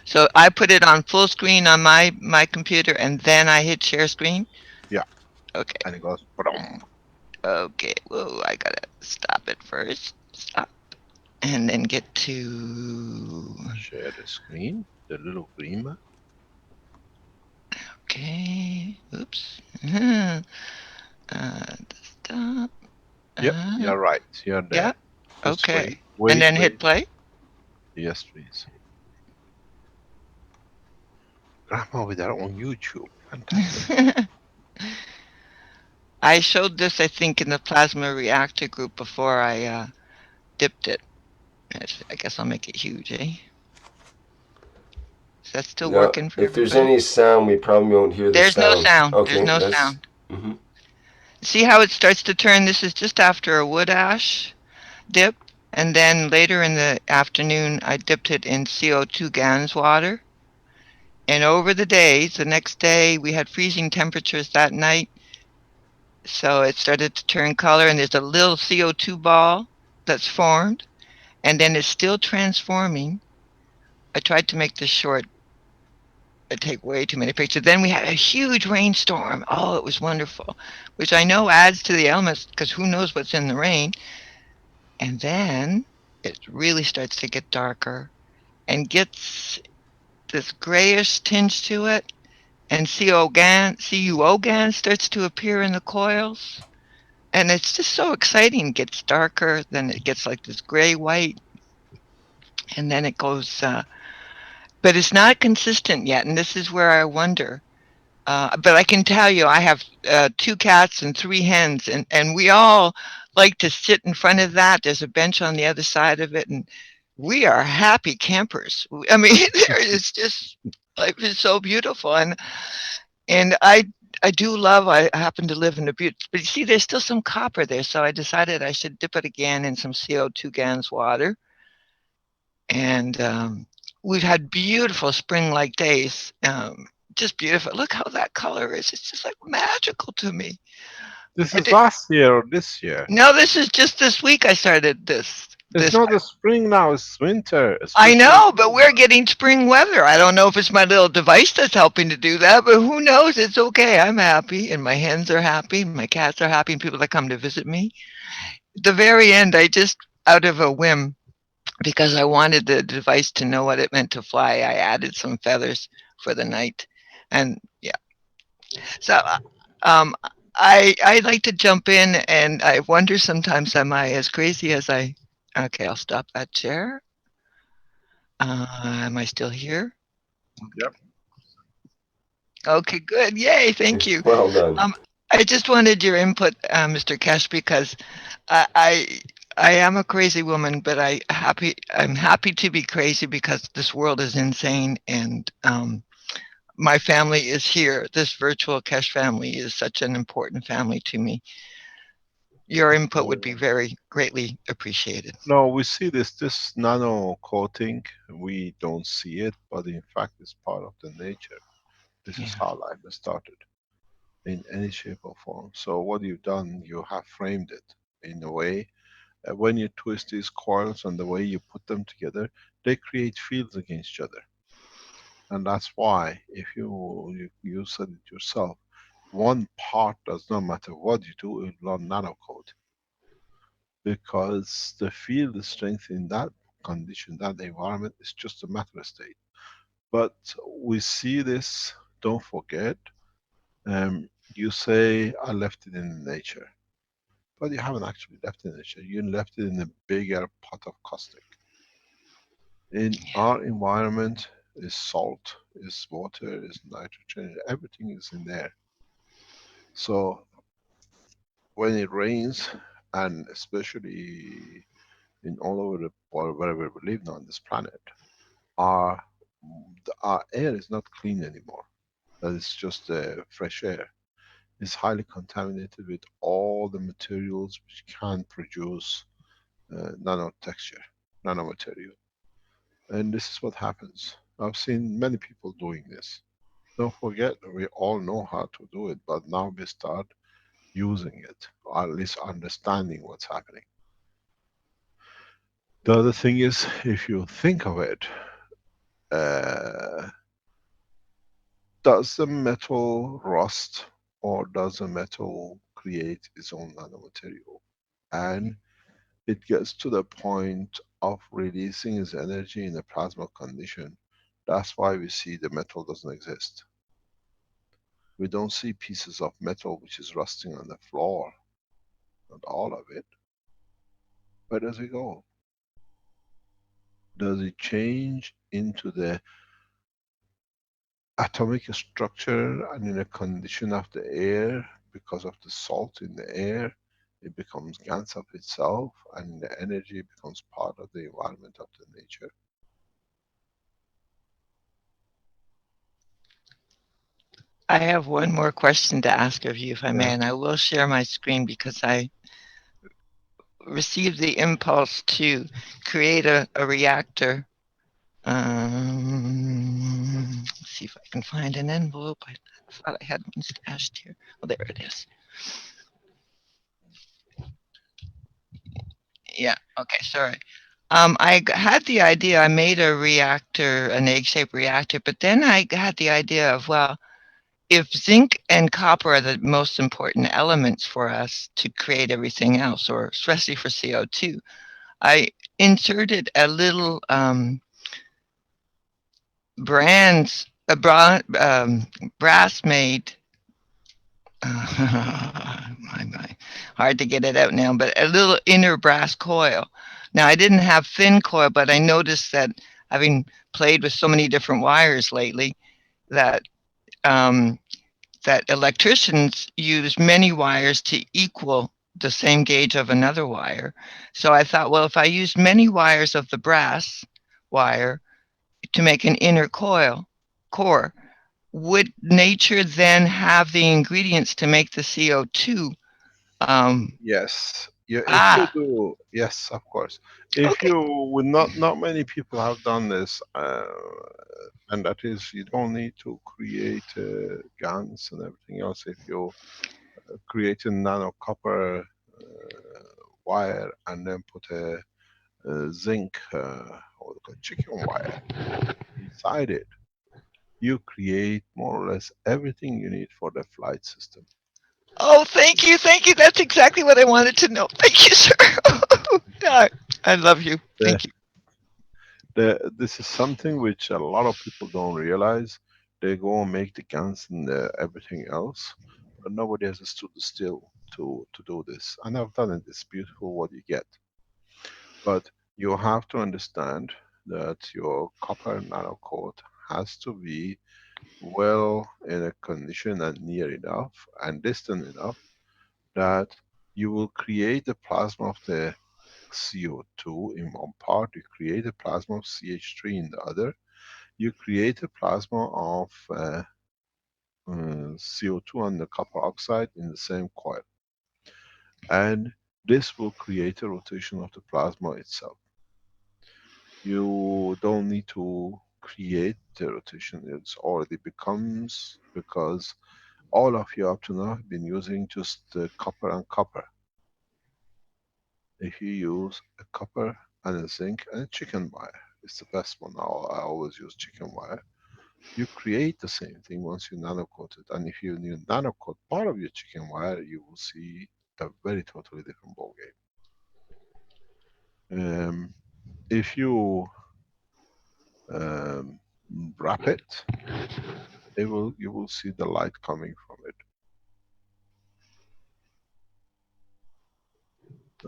So I put it on full screen on my computer, and then I hit share screen. Yeah, Okay. and it goes boom. Okay. Whoa, I gotta stop it first. Stop, and then get to. Share the screen, the little green man. Okay. Oops. Stop. Yep, you're right. You're Yeah. there. Just Okay. wait, And wait, then hit wait. play. Yes, please. Grandma with her on YouTube. Fantastic. I showed this, I think, in the plasma reactor group before I dipped it. I guess I'll make it huge, eh? Is that still Now, working for if there's everybody? any sound, we probably won't hear the There's no sound. sound. There's Okay, no that's. sound. Mm-hmm. See how it starts to turn? This is just after a wood ash dip. And then later in the afternoon, I dipped it in CO2 GANS water. And over the days, the next day, we had freezing temperatures that night. So it started to turn color, and there's a little CO2 ball that's formed, and then it's still transforming. I tried to make this short. I take way too many pictures. Then we had a huge rainstorm. Oh, it was wonderful, which I know adds to the elements because who knows what's in the rain. And then it really starts to get darker and gets this grayish tinge to it. And CuO GAN starts to appear in the coils. And it's just so exciting. It gets darker, then it gets like this gray white, and then it goes, but it's not consistent yet. And this is where I wonder. But I can tell you, I have 2 cats and 3 hens, and we all like to sit in front of that. There's a bench on the other side of it, and we are happy campers. I mean, there is just life is so beautiful, and I do love. I happen to live in a beautiful, but you see, there's still some copper there, so I decided I should dip it again in some CO2 GANS water, and we've had beautiful spring-like days. Just beautiful. Look how that color is. It's just like magical to me. This And is last year or this year. no, this is just this week I started this. It's not the spring now, it's winter. I know, but we're getting spring weather. I don't know if it's my little device that's helping to do that, but who knows? It's okay. I'm happy, and my hens are happy, and my cats are happy, and people that come to visit me. At the very end, I just, out of a whim, because I wanted the device to know what it meant to fly, I added some feathers for the night. And yeah. So I like to jump in, and I wonder sometimes, am I as crazy as I okay, I'll stop that share. Am I still here? Yep. Okay, good. Yay, thank you. Well done. I just wanted your input, Mr. Keshe, because I, I I am a crazy woman, but I'm happy to be crazy because this world is insane, and my family is here. This virtual Keshe family is such an important family to me. Your input would be very greatly appreciated. No, we see this nano coating. We don't see it, but in fact, it's part of the nature. This is how life has started in any shape or form. So what you've done, you have framed it in a way. When you twist these coils and the way you put them together, they create fields against each other. And that's why, if you said it yourself, one part does not matter what you do, it will not nano coat, because the field strength in that condition, that environment, is just a matter state. But we see this, don't forget, you say, I left it in nature. But you haven't actually left it in nature, you left it in a bigger pot of caustic. In our environment is salt, is water, is nitrogen, everything is in there. So when it rains, and especially in all over the world, wherever we live now on this planet, our air is not clean anymore. That is just fresh air. It's highly contaminated with all the materials which can produce nano texture, nanomaterial. And this is what happens. I've seen many people doing this. Don't forget, we all know how to do it, but now we start using it, or at least understanding what's happening. The other thing is, if you think of it, uh, does the metal rust or does the metal create its own nanomaterial? And it gets to the point of releasing its energy in a plasma condition. That's why we see the metal doesn't exist. We don't see pieces of metal which is rusting on the floor, not all of it. Where does it go? Does it change into the atomic structure and in a condition of the air, because of the salt in the air, it becomes GANs of itself, and the energy becomes part of the environment of the nature? I have one more question to ask of you, if I may, Yeah. and I will share my screen because I received the impulse to create a reactor. See if I can find an envelope. I thought I had one stashed here. Oh, there it is. Yeah, okay, sorry. Had the idea, I made a reactor, an egg-shaped reactor, but then I had the idea of, well, if zinc and copper are the most important elements for us to create everything else, or especially for CO2, I inserted a little brass-made, hard to get it out now, but a little inner brass coil. Now, I didn't have thin coil, but I noticed that, having played with so many different wires lately, that that electricians use many wires to equal the same gauge of another wire. So I thought, well, if I used many wires of the brass wire to make an inner core, would nature then have the ingredients to make the CO2? Yes. Yeah, if you do, yes, of course. If Okay. you would not many people have done this, and that is, you don't need to create GANs and everything else. If you create a nano copper wire and then put a zinc or chicken wire inside it, you create more or less everything you need for the flight system. Oh, thank you, thank you. That's exactly what I wanted to know. Thank you, sir. I love you. Thank you. This is something which a lot of people don't realize. They go and make the guns and everything else, but nobody has stood still to do this. And I've done it. It's beautiful what you get. But you have to understand that your copper nanocoat has to be well in a condition and near enough and distant enough that you will create the plasma of the CO2 in one part, you create a plasma of CH3 in the other, you create a plasma of CO2 and the copper oxide in the same coil. And this will create a rotation of the plasma itself. You don't need to create the rotation, it's already becomes, because all of you up to now have been using just copper and copper. If you use a copper and a zinc and a chicken wire, it's the best one. I always use chicken wire. You create the same thing once you nanocoat it. And if you nanocoat part of your chicken wire, you will see a very totally different ball game. If you wrap it, you will see the light coming from it.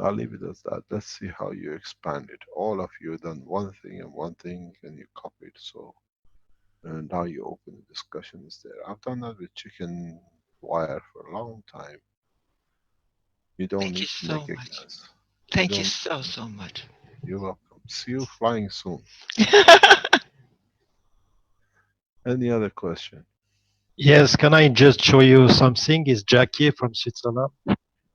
I'll leave it as that. Let's see how you expand it. All of you done one thing and you copied. So and now you open the discussions there. I've done that with chicken wire for a long time. You don't need to make a gas. Thank you so much. You're welcome. See you flying soon. Any other question? Yes, can I just show you something? It's Jackie from Switzerland.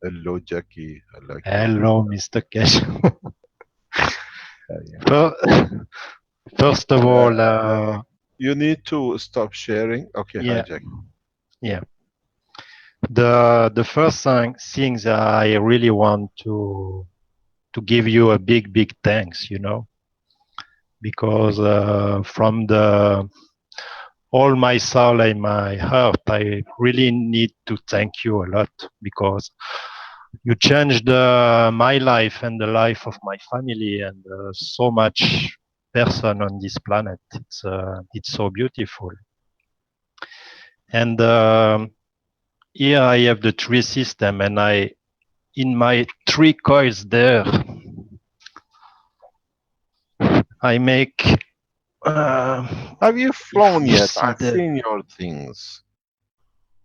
Hello, Jackie. I like Hello, Mr. Keshe. Well, First of all, you need to stop sharing. Okay, yeah, hijack. yeah. The first things I really want to give you a big thanks, you know, because from the all my soul and my heart, I really need to thank you a lot because you changed my life and the life of my family and so much person on this planet. It's so beautiful. And here I have the tree system, and in my 3 coils there, I make. Have you If flown you yet? see I've the, seen your things.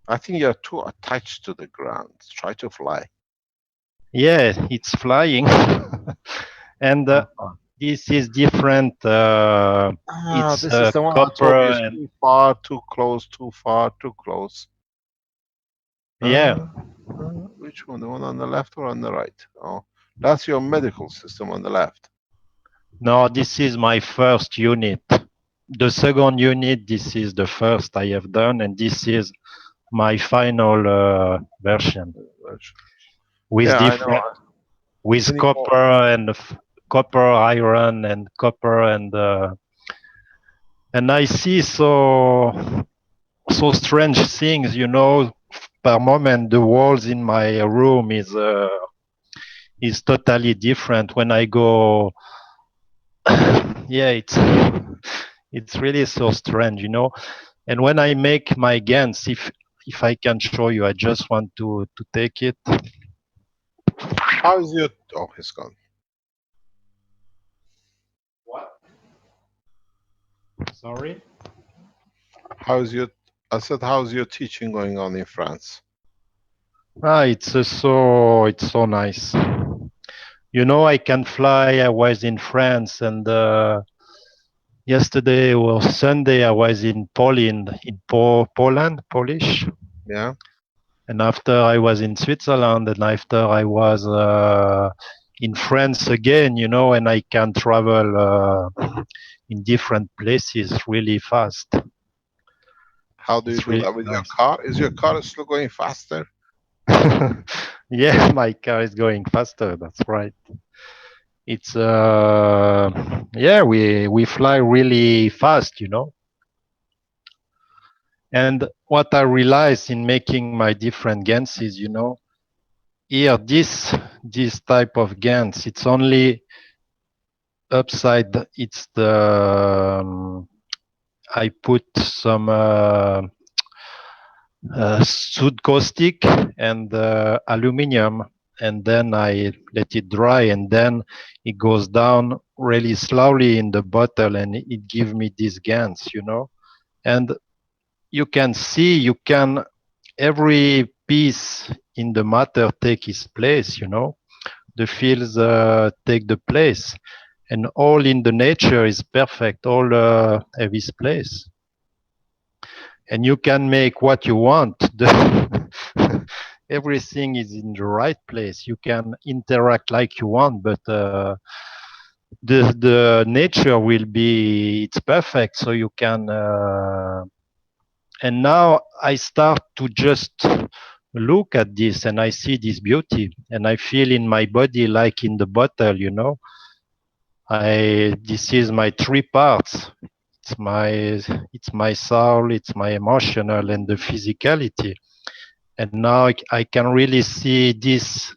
I think you're too attached to the ground. Try to fly. yeah, it's flying, and this is different. It's This is the one I told you copper is and too far, too close, too far, too close. yeah. Which one? The one on the left or on the right? Oh, that's your medical system on the left. No, this is my first unit. The second unit, this is the first I have done, and this is my final version with Yeah, I know. different, with Any more? copper and copper, iron, and copper, and I see so strange things, you know. Per moment, the walls in my room is totally different when I go. Yeah, it's really so strange, you know. And when I make my GANs, if I can show you, I just want to take it. How's your? Oh, it's gone. Sorry. How's your? I said, how's your teaching going on in France? It's so nice. You know, I can fly. I was in France, and yesterday or Sunday I was in Poland, Poland, Polish. Yeah. And after I was in Switzerland, and after I was in France again, you know, and I can travel in different places really fast. How do you It's do really that with your nice. car? Is your car still going faster? Yeah, my car is going faster. That's right. It's yeah, we fly really fast, you know. And what I realized in making my different GANs is, you know, here this type of GANs, it's only upside. It's the I put some soot caustic and aluminum, and then I let it dry, and then it goes down really slowly in the bottle, and it gives me these GANs, you know. And you can see, every piece in the matter take its place, you know. The fields take the place, and all in the nature is perfect, all have its place. And you can make what you want. Everything is in the right place. You can interact like you want, but the nature will be, it's perfect. So you can, and now I start to just look at this, and I see this beauty, and I feel in my body like in the bottle, you know. This is my 3 parts. It's my soul, it's my emotional, and the physicality. And now I can really see this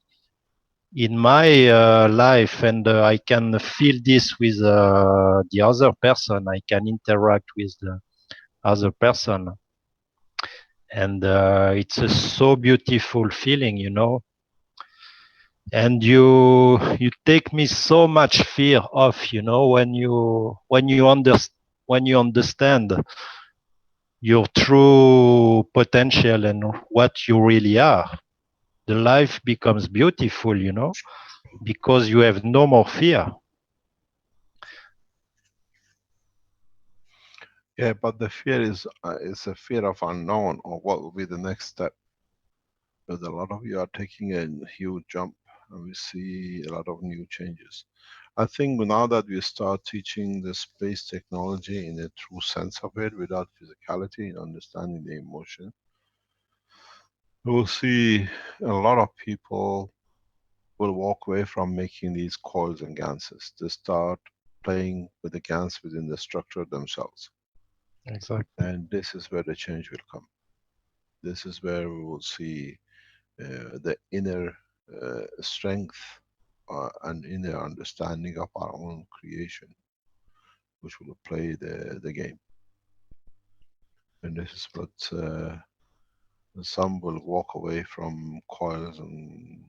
in my life, and I can feel this with the other person. I can interact with the other person, and it's a so beautiful feeling, you know. And you take me so much fear off, you know, when you understand your true potential and what you really are. The life becomes beautiful, you know, because you have no more fear. Yeah, but the fear is a fear of unknown, or what will be the next step. But a lot of you are taking a huge jump, and we see a lot of new changes. I think now that we start teaching the space technology in a true sense of it, without physicality, understanding the emotion, we'll see a lot of people will walk away from making these coils and ganses. They start playing with the GANs within the structure themselves. Exactly. And this is where the change will come. This is where we will see the inner strength and inner understanding of our own creation, which will play the game. And this is what some will walk away from coils and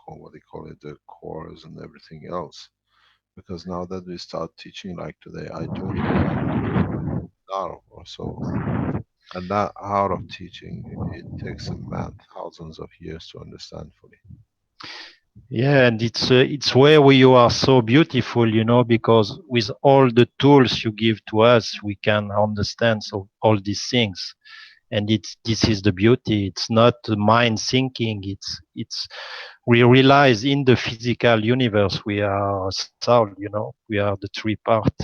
what they call it, the cores and everything else. Because now that we start teaching, like today, I told you about an hour or so, and that art of teaching, it takes a man thousands of years to understand fully. Yeah, and it's where we are so beautiful, you know, because with all the tools you give to us, we can understand so all these things. And this is the beauty. It's not mind thinking. It's we realize in the physical universe we are soul, you know, we are the three part,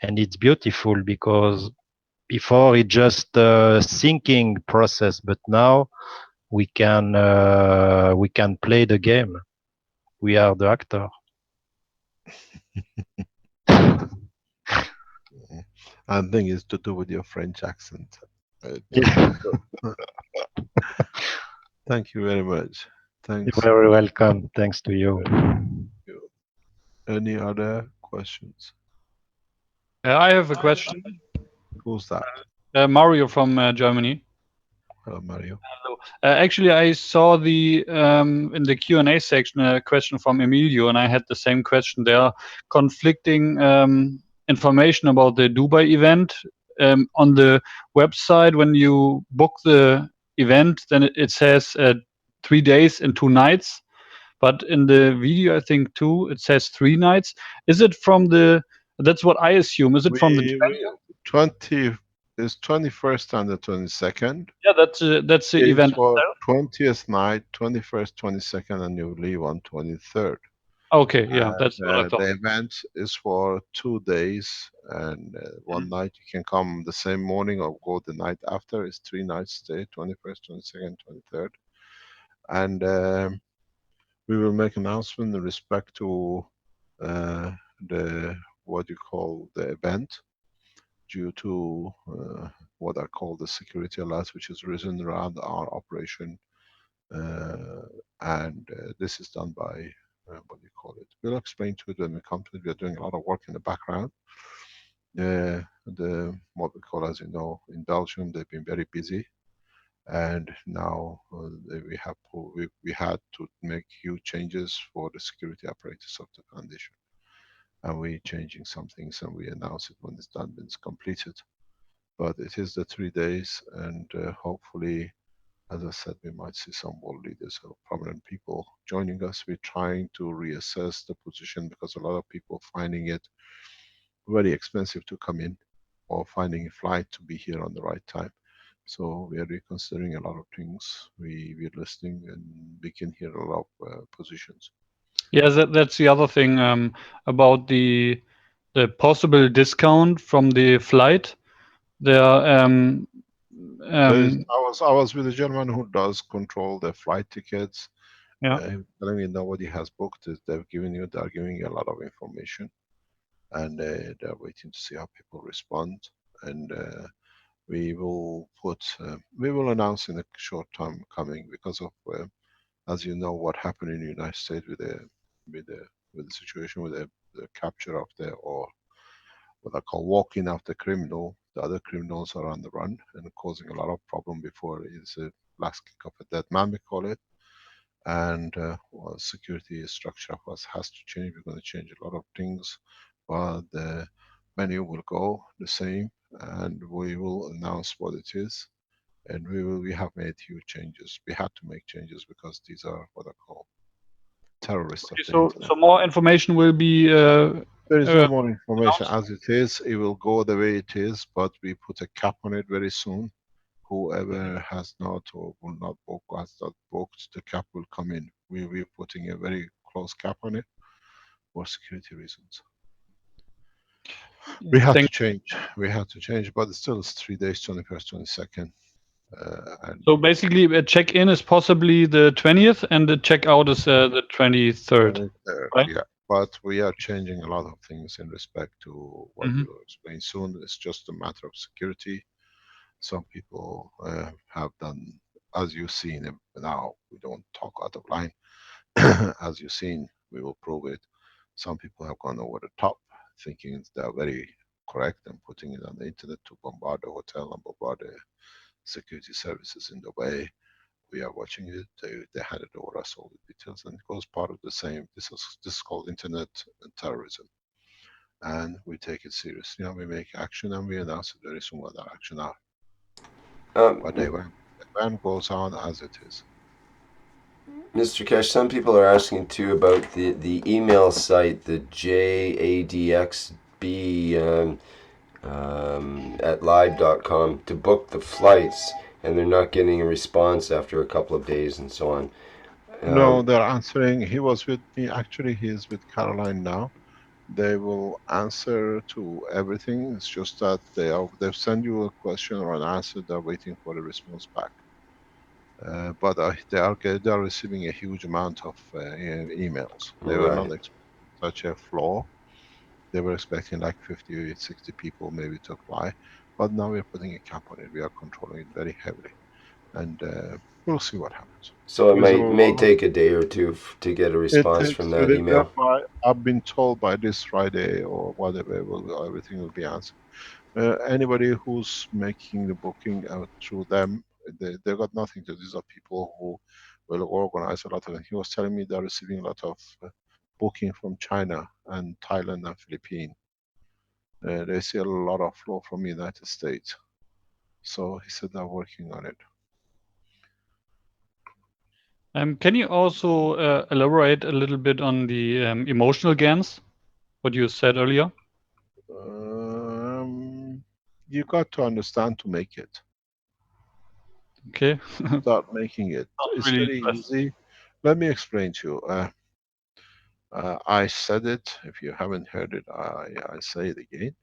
and it's beautiful because before it just thinking process, but now we can play the game. We are the actor. I think it's to do with your French accent. Yeah. Thank you very much. You're Thanks. very welcome. Thanks to you. Any other questions? I have a question. Who's that? Mario from Germany. Hello, Mario. Hello. Actually, I saw the in the Q&A section a question from Emilio, and I had the same question. There are conflicting information about the Dubai event on the website. When you book the event, then it says 3 days and 2 nights. But in the video, I think it says 3 nights. Is it from the? That's what I assume. Is it from the? We 20 is 21st and the 22nd. Yeah, that's the It's event. for 20th night, 21st, 22nd, and you leave on 23rd. Okay, yeah, that's what I thought. The event is for 2 days, and one night you can come the same morning or go the night after. It's 3 nights stay, 21st, 22nd, 23rd. And we will make announcement in respect to the what you call the event, due to what I call the security alert, which is risen around our operation, and this is done by what do you call it? We'll explain to it when we come to it. We are doing a lot of work in the background. The what we call, as you know, in Belgium, they've been very busy, and now we had to make huge changes for the security apparatus of the foundation, and we're changing some things, and we announce it when it's done, when it's completed. But it is the 3 days, and hopefully, as I said, we might see some world leaders or prominent people joining us. We're trying to reassess the position because a lot of people finding it very expensive to come in, or finding a flight to be here on the right time. So we are reconsidering a lot of things. We're listening, and we can hear a lot of positions. Yeah, that's the other thing about the possible discount from the flight. There, I was with a gentleman who does control the flight tickets. Yeah. Telling me nobody has booked it. They're giving you a lot of information, and they're waiting to see how people respond. And we will announce in a short time coming, because of as you know what happened in the United States with the situation with the capture of or what I call walking after criminal. The other criminals are on the run and causing a lot of problem before it's a last kick of a dead man, we call it. And well, security structure of us has to change. We're going to change a lot of things, but the menu will go the same, and we will announce what it is. And we have made huge changes. We had to make changes because these are what I call terrorists of the internet. So more information will be. There is no more information as it is. It will go the way it is, but we put a cap on it very soon. Whoever has not or will not book, has not booked, the cap will come in. We're putting a very close cap on it, for security reasons. We have to Thank- change. We have to change, but it's still 3 days, 21st, 22nd. So basically, a check-in is possibly the 20th, and the check-out is the 23rd. Right? Yeah, but we are changing a lot of things in respect to what we will explain soon. It's just a matter of security. Some people have done, as you've seen now, we don't talk out of line. As you've seen, we will prove it. Some people have gone over the top, thinking they are very correct and putting it on the internet to bombard the hotel and bombard the security services in the way. We are watching it. They handed over us all the details, and it goes part of the same. This is called internet terrorism, and we take it seriously and we make action, and we announce it very soon what our action are. But the event goes on as it is. Mr. Keshe, some people are asking too about the email site, the JADXB at live.com to book the flights, and they're not getting a response after a couple of days and so on. No, they're answering. He was with me. Actually, he is with Caroline now. They will answer to everything. It's just that they've sent you a question or an answer. They're waiting for the response back. But they are receiving a huge amount of emails. They were not expecting such a flow. They were expecting like 50 or 60 people maybe to apply, but now we're putting a cap on it. We are controlling it very heavily, and we'll see what happens. So it may take a day or two to get a response from that email. I've been told by this Friday or whatever, everything will be answered. Anybody who's making the booking out through them, they got nothing to do. These are people who will organize a lot of it. He was telling me they're receiving a lot of booking from China and Thailand and Philippines. They see a lot of flow from the United States. So he said they're working on it. Can you also elaborate a little bit on the emotional GANs, what you said earlier? You got to understand to make it. Okay. Start making it. It's really easy. Let me explain to you. I said it. If you haven't heard it, I say it again.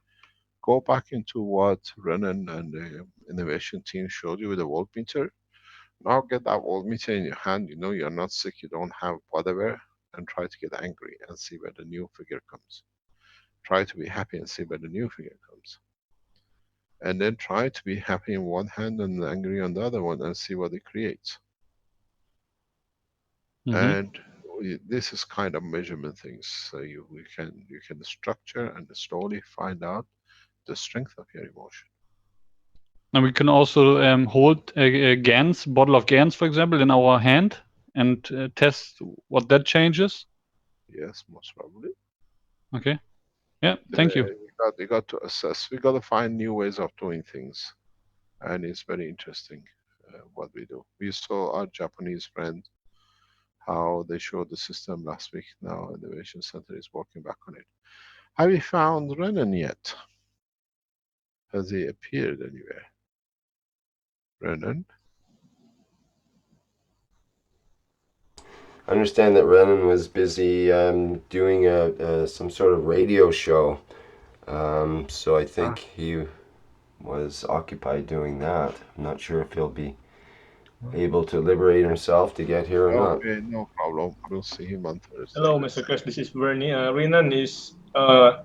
Go back into what Renan and the innovation team showed you with the voltmeter. Now get that voltmeter in your hand. You know you're not sick, you don't have whatever, and try to get angry and see where the new figure comes. Try to be happy and see where the new figure comes. And then try to be happy in one hand and angry on the other one and see what it creates. And this is kind of measurement things. So you can structure and slowly find out the strength of your emotion. And we can also hold a GANs, bottle of GANs, for example, in our hand and test what that changes. Yes, most probably. Okay. Yeah, thank you. We got to assess. We got to find new ways of doing things. And it's very interesting what we do. We saw our Japanese friend, how they showed the system last week. Now Innovation Center is working back on it. Have you found Renan yet? Has he appeared anywhere? Renan? I understand that Renan was busy doing some sort of radio show. So I think he was occupied doing that. I'm not sure if he'll be able to liberate himself to get here or not. Okay, no problem. We'll see him on Thursday. Hello, Mr. Keshe. This is Bernie. Renan is, I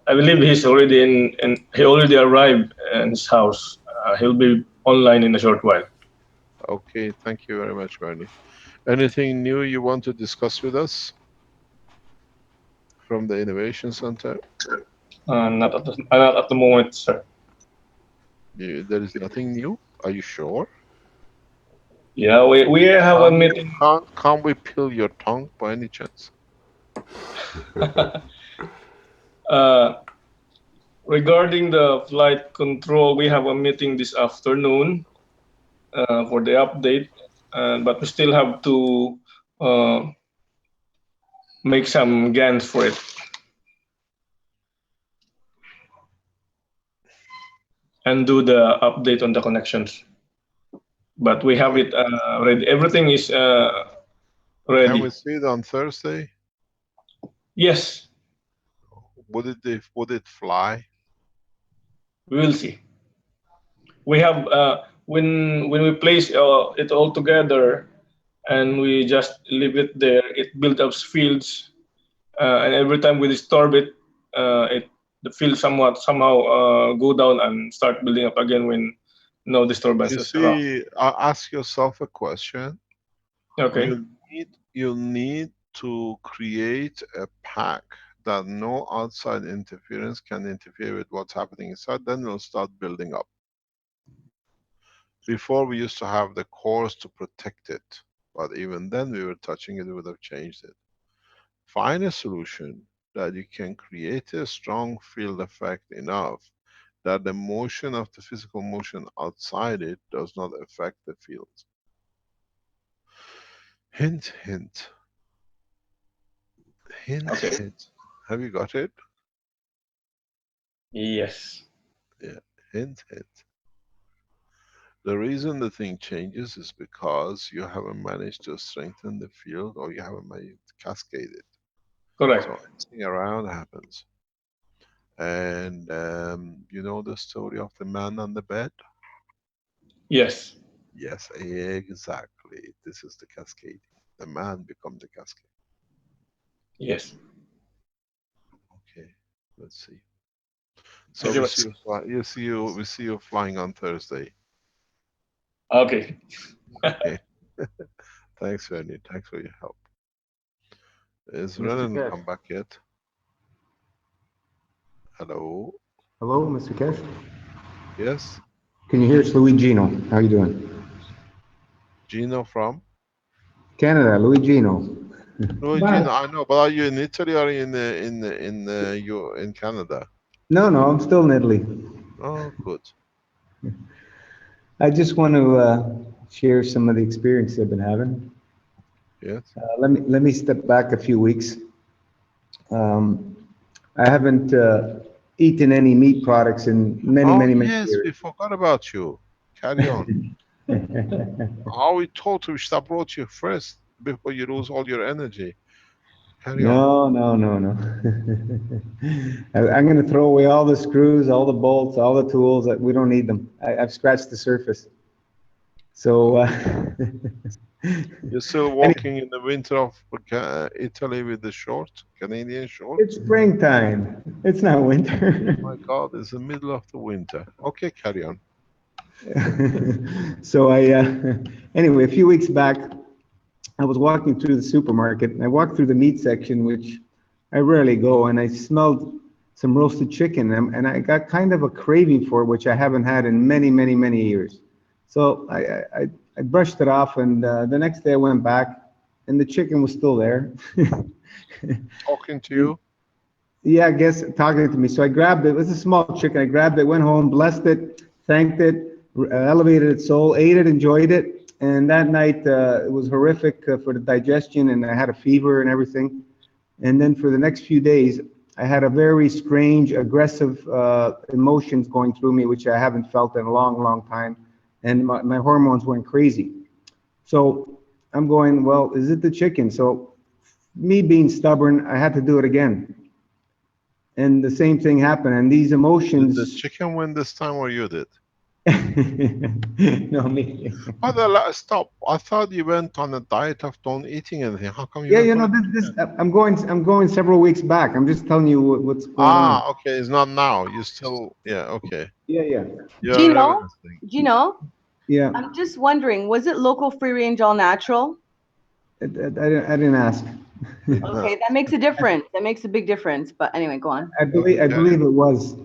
believe he's already he already arrived in his house. He'll be online in a short while. Okay, thank you very much, Bernie. Anything new you want to discuss with us from the Innovation Center? Not at the moment, sir. There is nothing new? Are you sure? Yeah, we have a meeting. Can't we peel your tongue by any chance? Regarding the flight control, we have a meeting this afternoon for the update, but we still have to make some GANs for it. And do the update on the connections. But we have it ready. Everything is ready. Can we see it on Thursday? Yes, Would it fly? we will see. We have when we place it all together and we just leave it there, it builds up fields, and every time we disturb it, it the field somehow go down and start building up again when no You disturbances around. see, ask yourself a question. Okay. You need to create a pack that no outside interference can interfere with what's happening inside, then it'll start building up. Before we used to have the cores to protect it, but even then we were touching it, we would have changed it. Find a solution that you can create a strong field effect enough that the motion of the physical motion outside it does not affect the field. Hint, hint. Hint, Okay. hint. Have you got it? Yes. Yeah, hint, hint. The reason the thing changes is because you haven't managed to strengthen the field, or you haven't managed to cascade it. Correct. So anything around happens. And you know the story of the man on the bed? Yes. Yes, exactly. This is the cascading. The man becomes the cascade. Yes. Okay, let's see. So Thank you we much. we see you flying on Thursday. Okay. Okay. Thanks, Vernie. Thanks for your help. Is Renan Keshe. come back yet? Hello? Hello, Mr. Keshe. Yes? Can you hear? It's Louis Gino. How you doing? Gino from? Canada, Louis Gino. Louis Gino, I know, but are you in Italy or in Canada? No, I'm still in Italy. Oh, good. I just want to share some of the experience I've been having. Yes. Let me step back a few weeks. I haven't eaten any meat products in many Yes, years. we forgot about you. Carry on. How we told you we should have brought you first before you lose all your energy. Carry on. No. I'm going to throw away all the screws, all the bolts, all the tools. That we don't need them. I've scratched the surface. So You're still walking in the winter of Italy with the short, Canadian short? it's springtime. It's not winter. Oh my God, it's the middle of the winter. Okay, carry on. So anyway, a few weeks back, I was walking through the supermarket, and I walked through the meat section, which I rarely go, and I smelled some roasted chicken, and I got kind of a craving for it, which I haven't had in many years. So I brushed it off, and the next day I went back, and the chicken was still there. Talking to you? Yeah, I guess talking to me. So I grabbed it. It was a small chicken. I grabbed it, went home, blessed it, thanked it, elevated its soul, ate it, enjoyed it. And that night it was horrific for the digestion, and I had a fever and everything. And then for the next few days, I had a very strange, aggressive emotions going through me, which I haven't felt in a long time. And my hormones went crazy. So I'm going, well, is it the chicken? So me being stubborn, I had to do it again. And the same thing happened. And these emotions. Did the chicken win this time, or you did? No, me. Stop. I thought you went on a diet of don't eating anything. How come you? Yeah, you know, I'm going several weeks back. I'm just telling you what's going on. Okay, it's not now. You still, okay. Yeah. Gino, Yeah. I'm just wondering, was it local free range all natural? I didn't ask. Okay, that makes a difference. That makes a big difference. But anyway, go on. I believe it was.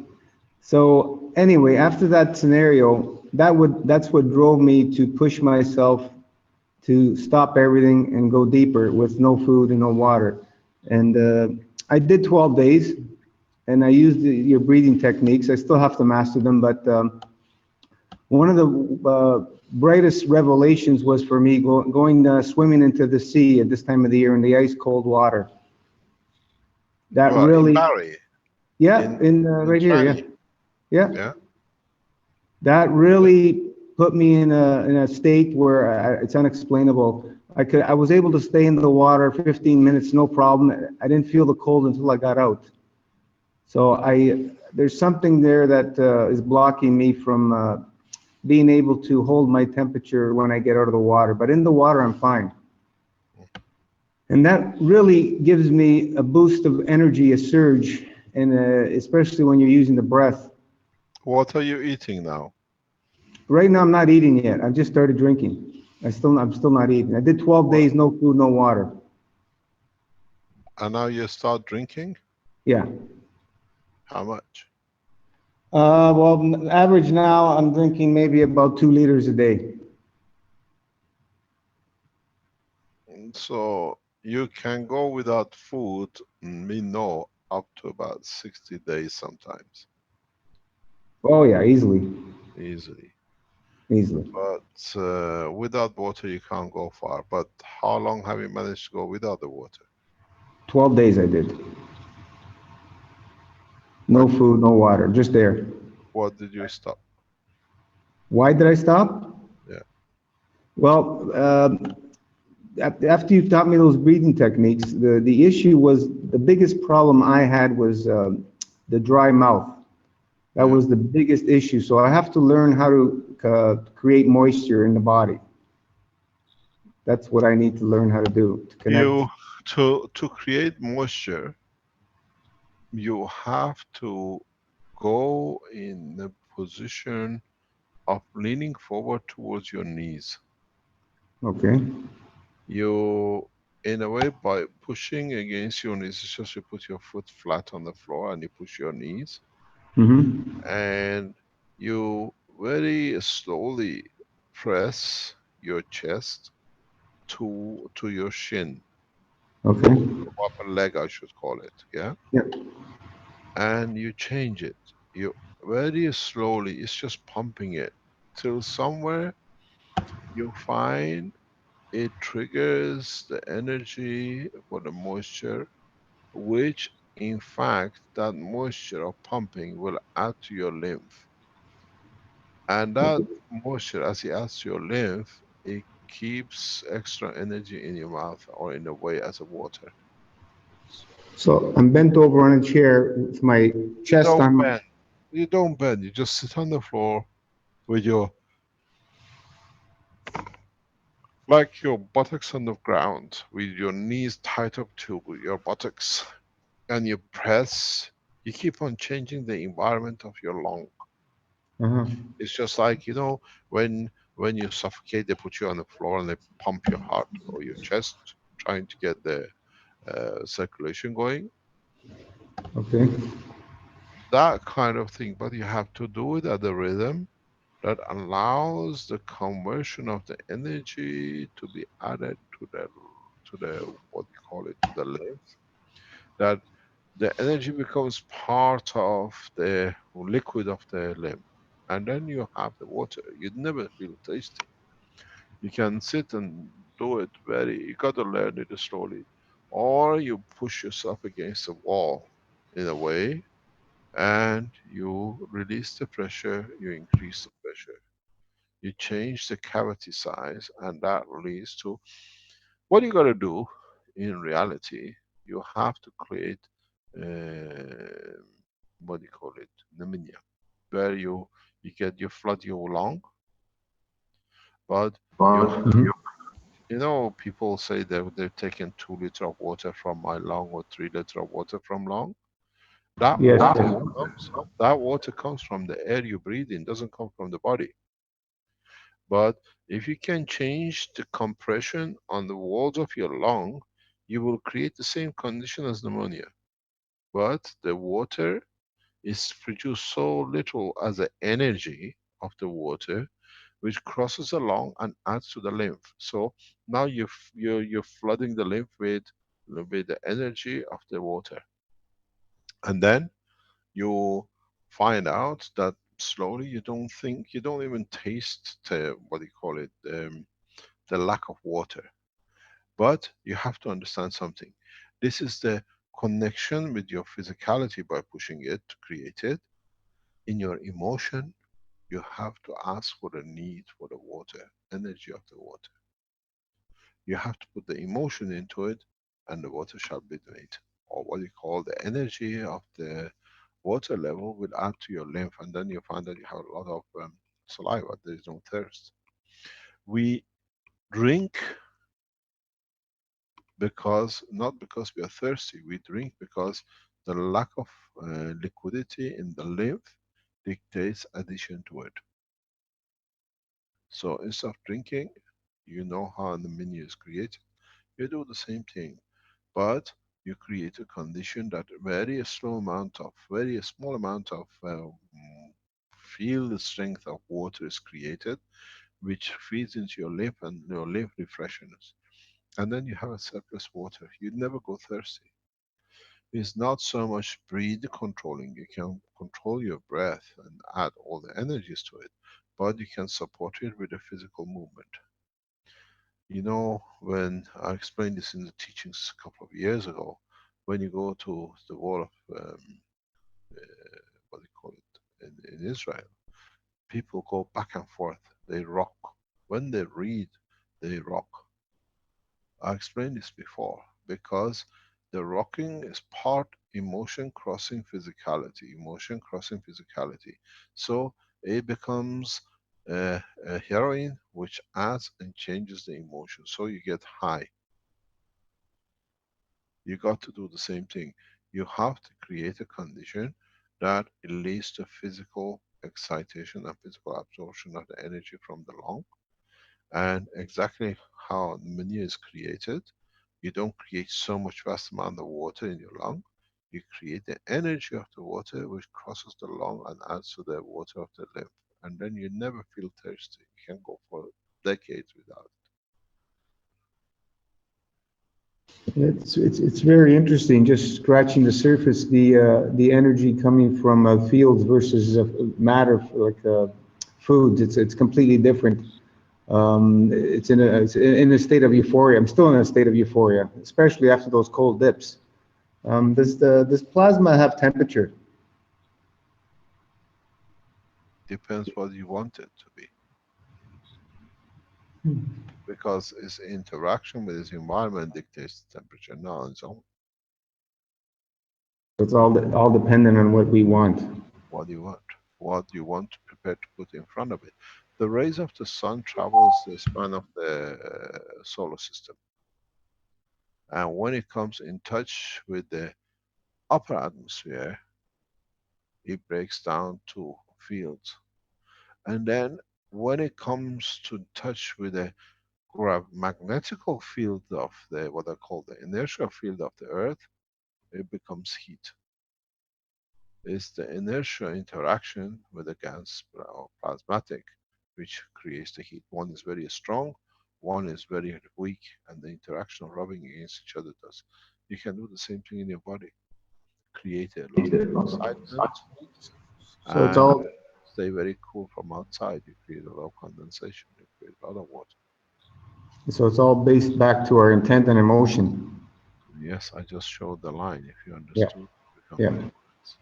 So anyway, after that scenario, that's what drove me to push myself to stop everything and go deeper with no food and no water. And I did 12 days, and I used your breathing techniques. I still have to master them, but one of the brightest revelations was for me going swimming into the sea at this time of the year in the ice cold water. That really. In Barrie. Yeah, in right here. Yeah. That really put me in a state where it's unexplainable. I was able to stay in the water 15 minutes, no problem. I didn't feel the cold until I got out. So there's something there that is blocking me from being able to hold my temperature when I get out of the water. But in the water, I'm fine. And that really gives me a boost of energy, a surge, and especially when you're using the breath. What are you eating now? Right now, I'm not eating yet. I've just started drinking. I'm still not eating. I did 12 What? days, no food, no water. And now you start drinking? Yeah. How much? Well, average now, I'm drinking maybe about 2 liters a day. So you can go without food, we know, up to about 60 days sometimes. Oh yeah, easily. Easily. Easily. But without water you can't go far. But how long have you managed to go without the water? 12 days I did. No food, no water, just air. What did you stop? Why did I stop? Yeah. Well, after you taught me those breathing techniques, the issue was, the biggest problem I had was the dry mouth. That was the biggest issue. So I have to learn how to create moisture in the body. That's what I need to learn how to do, to connect. To create moisture, you have to go in the position of leaning forward towards your knees. Okay. You, in a way, by pushing against your knees, it's just you put your foot flat on the floor and you push your knees, and you very slowly press your chest to your shin. Okay. Your upper leg, I should call it. Yeah. Yeah. And you change it. You very slowly, it's just pumping it till somewhere you find it triggers the energy for the moisture, which in fact that moisture of pumping will add to your lymph. And that moisture, as it adds to your lymph, it keeps extra energy in your mouth or in a way as a water. So I'm bent over on a chair with my You chest don't on my, bend. You don't bend. You just sit on the floor with your, like your buttocks on the ground, with your knees tied up to your buttocks, and you press. You keep on changing the environment of your lung. It's just like, you know, when you suffocate, they put you on the floor and they pump your heart or your chest, trying to get the circulation going. Okay. That kind of thing, but you have to do it at a rhythm that allows the conversion of the energy to be added to the what you call it, to the lymph. That the energy becomes part of the liquid of the lymph, and then you have the water. You'd never feel thirsty. You can sit and do it very. You got to learn it slowly, or you push yourself against the wall in a way, and you release the pressure. You increase the pressure. You change the cavity size, and that leads to what you got to do. In reality, you have to create uh, what do you call it, pneumonia, where you flood your lung, but you know, people say that they've taken 2 liters of water from my lung or 3 liters of water from lung. That Yes. water that water comes from the air you breathe in, doesn't come from the body. But if you can change the compression on the walls of your lung, you will create the same condition as pneumonia. But the water is produced so little as the energy of the water, which crosses along and adds to the lymph. So now you're flooding the lymph with the energy of the water. And then you find out that slowly you don't think, you don't even taste the, what do you call it, the lack of water. But you have to understand something. This is the connection with your physicality by pushing it to create it. In your emotion, you have to ask for the need for the water, energy of the water. You have to put the emotion into it, and the water shall be made. Or what you call the energy of the water level will add to your lymph, and then you find that you have a lot of saliva. There is no thirst. We drink not because we are thirsty. We drink because the lack of liquidity in the lymph dictates addition to it. So instead of drinking, you know how the menu is created. You do the same thing, but you create a condition that very small amount of field strength of water is created, which feeds into your lymph, and your lymph refreshes. And then you have a surplus water. You never go thirsty. It's not so much breathe controlling. You can control your breath and add all the energies to it, but you can support it with a physical movement. You know, when I explained this in the teachings a couple of years ago, when you go to the wall of, what do you call it, in Israel, people go back and forth, they rock. When they read, they rock. I explained this before, because the rocking is part emotion crossing physicality, emotion crossing physicality. So it becomes a heroine which adds and changes the emotion, so you get high. You got to do the same thing. You have to create a condition that it leads to physical excitation and physical absorption of the energy from the lung. And exactly how the menu is created, you don't create so much vast amount of water in your lung. You create the energy of the water which crosses the lung and adds to the water of the lymph. And then you never feel thirsty. You can go for decades without it. It's very interesting. Just scratching the surface, the energy coming from fields versus matter, like foods. It's completely different. It's in a state of euphoria. I'm still in a state of euphoria, especially after those cold dips. Does plasma have temperature? Depends what you want it to be. Because its interaction with its environment dictates the temperature, not on its own. It's all dependent on what we want. What do you want? What do you want to prepare to put in front of it? The rays of the sun travels the span of the solar system. And when it comes in touch with the upper atmosphere, it breaks down to fields. And then when it comes to touch with the magnetical field of the, what I call the inertial field of the Earth, it becomes heat. It's the inertial interaction with the gas or plasmatic which creates the heat. One is very strong, one is very weak, and the interaction of rubbing against each other does. You can do the same thing in your body. Create a lot of excitement, So it's all stay very cool from outside. You create a lot of condensation, you create a lot of water. So it's all based back to our intent and emotion. Yes, I just showed the line. If you Yeah. understood, it becomes Yeah. very nice.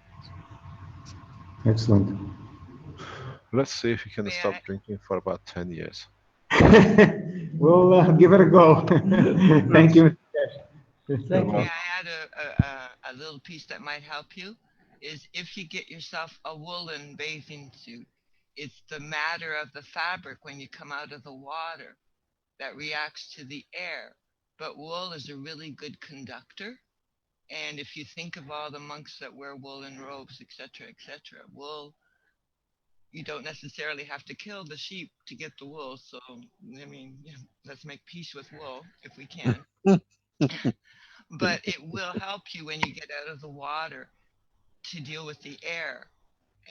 Excellent. Let's see if you can May stop I, drinking for about 10 years. We'll give it a go. Thank you. You're may welcome. I add a little piece that might help you? Is if you get yourself a woolen bathing suit, it's the matter of the fabric when you come out of the water that reacts to the air. But wool is a really good conductor. And if you think of all the monks that wear woolen robes, etc., wool, you don't necessarily have to kill the sheep to get the wool. So, I mean, let's make peace with wool if we can. But it will help you when you get out of the water to deal with the air,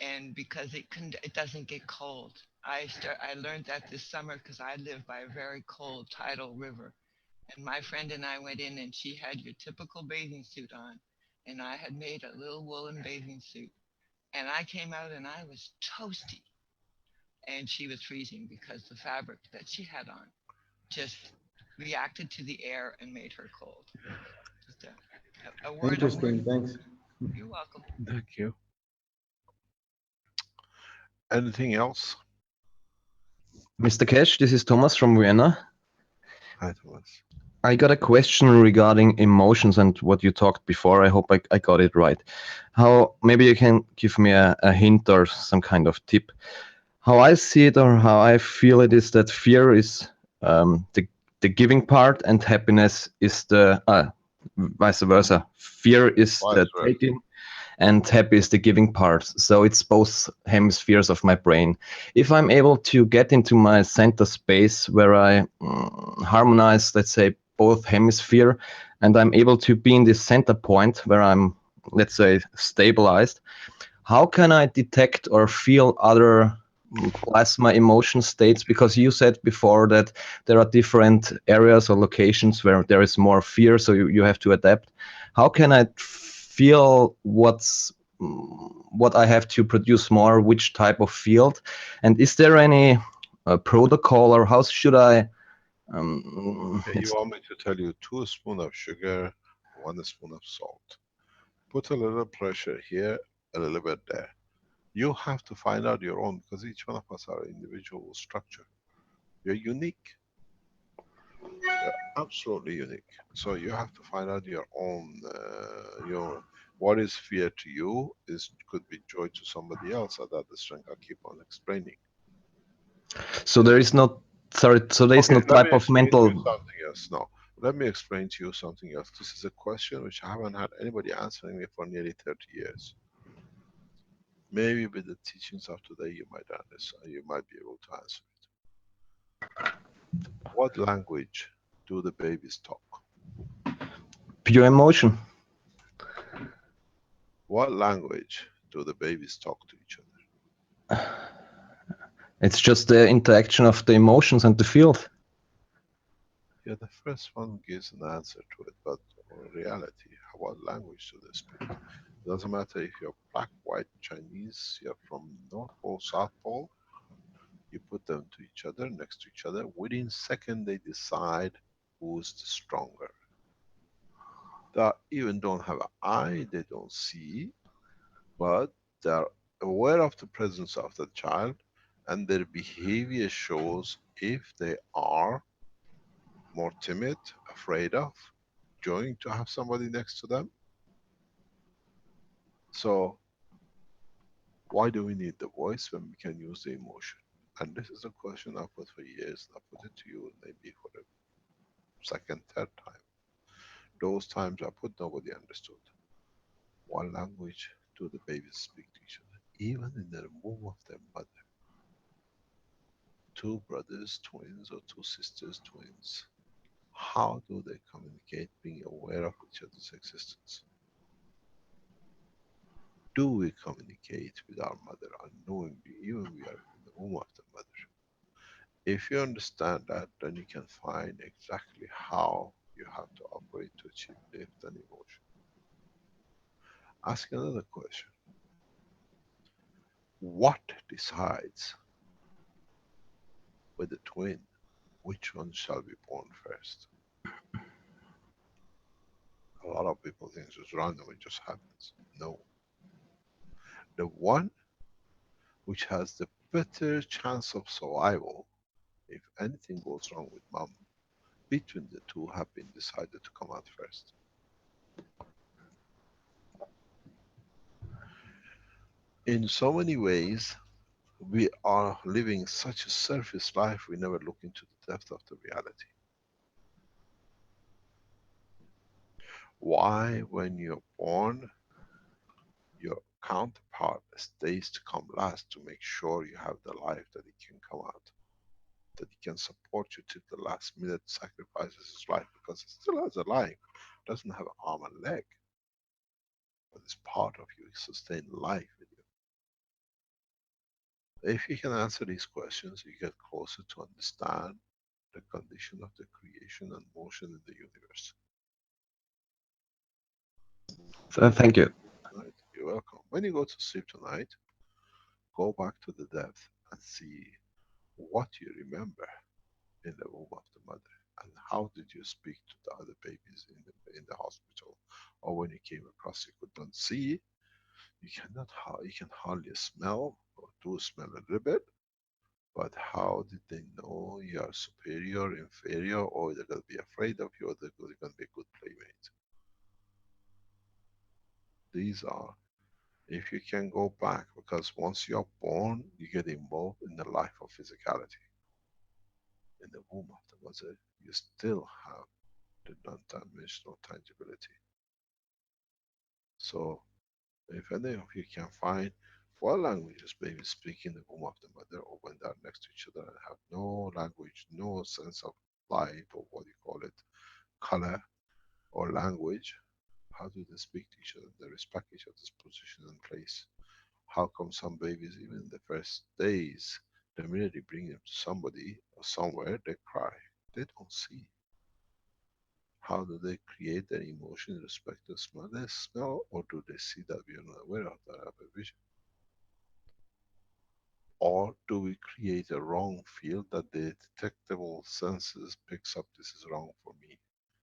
and because it doesn't get cold. I learned that this summer because I live by a very cold tidal river, and my friend and I went in, and she had your typical bathing suit on, and I had made a little woolen bathing suit, and I came out and I was toasty, and she was freezing because the fabric that she had on just reacted to the air and made her cold. Just a word. Interesting. Thanks. You're welcome. Thank you. Anything else? Mr. Keshe, this is Thomas from Vienna. Hi, Thomas. I got a question regarding emotions and what you talked before. I hope I got it right. How maybe you can give me a hint or some kind of tip. How I see it or how I feel it is that fear is the giving part and happiness is the vice versa. Fear is Vice the versa. taking and happy is the giving part. So it's both hemispheres of my brain. If I'm able to get into my center space where I harmonize, let's say, both hemisphere, and I'm able to be in this center point where I'm, let's say, stabilized, how can I detect or feel other plasma emotion states? Because you said before that there are different areas or locations where there is more fear, so you have to adapt. How can I feel what I have to produce more, which type of field, and is there any protocol, or how should I Okay, you want me to tell you 2 spoons of sugar, 1 spoon of salt. Put a little pressure here, a little bit there. You have to find out your own, because each one of us are individual structure. You're unique. You're absolutely unique. So you have to find out your own, what is fear to you could be joy to somebody else. At that strength, I keep on explaining. So there is not, sorry, so there is Okay, no let type me of explain to you mental. something else. No, let me explain to you something else. This is a question which I haven't had anybody answering me for nearly 30 years. Maybe with the teachings of today, you might understand. You might be able to answer it. What language do the babies talk? Pure emotion. What language do the babies talk to each other? It's just the interaction of the emotions and the field. Yeah, the first one gives an answer to it, but in reality, what language do they speak? It doesn't matter if you're black, white, Chinese, you're from North Pole, South Pole, you put them to each other, next to each other, within second they decide who's the stronger. They even don't have an eye, they don't see, but they're aware of the presence of the child, and their behavior shows if they are more timid, afraid of, enjoying to have somebody next to them. So why do we need the voice when we can use the emotion? And this is a question I've put for years, and I put it to you maybe for the second, third time. Those times I put, nobody understood. What language do the babies speak to each other? Even in the womb of their mother. 2 brothers, twins, or 2 sisters, twins. How do they communicate being aware of each other's existence? Do we communicate with our mother unknowingly, even we are in the womb of the mother? If you understand that, then you can find exactly how you have to operate to achieve lift and emotion. Ask another question. What decides with the twin which one shall be born first? A lot of people think it's just random, it just happens. No. The one which has the better chance of survival, if anything goes wrong with mom, between the two have been decided to come out first. In so many ways, we are living such a surface life, we never look into the depth of the reality. Why, when you're born, your counterpart stays to come last to make sure you have the life that it can come out, that it can support you to the last minute, sacrifices his life because it still has a life, doesn't have an arm and leg, but it's part of you, it sustains life with you. If you can answer these questions, you get closer to understand the condition of the creation and motion in the universe. Thank you. Right? You're welcome. When you go to sleep tonight, go back to the depth and see what you remember in the womb of the mother, and how did you speak to the other babies in the hospital, or when you came across, you could not see, you can hardly smell, or do smell a little bit, But how did they know you are superior, inferior, or they're going to be afraid of you, or they're going to be a good playmate? These are, if you can go back, because once you are born, you get involved in the life of physicality. In the womb of the mother, you still have the non-dimensional tangibility. So, if any of you can find what languages babies speak in the womb of the mother, or when they are next to each other and have no language, no sense of light, or what you call it, color or language, how do they speak to each other? They respect each other's position and place. How come some babies, even in the first days, the minute you bring them to somebody or somewhere, they cry? They don't see. How do they create their emotion in respect to smell? They smell, or do they see that we are not aware of that, have a vision? Or do we create a wrong field that the detectable senses picks up this is wrong for me?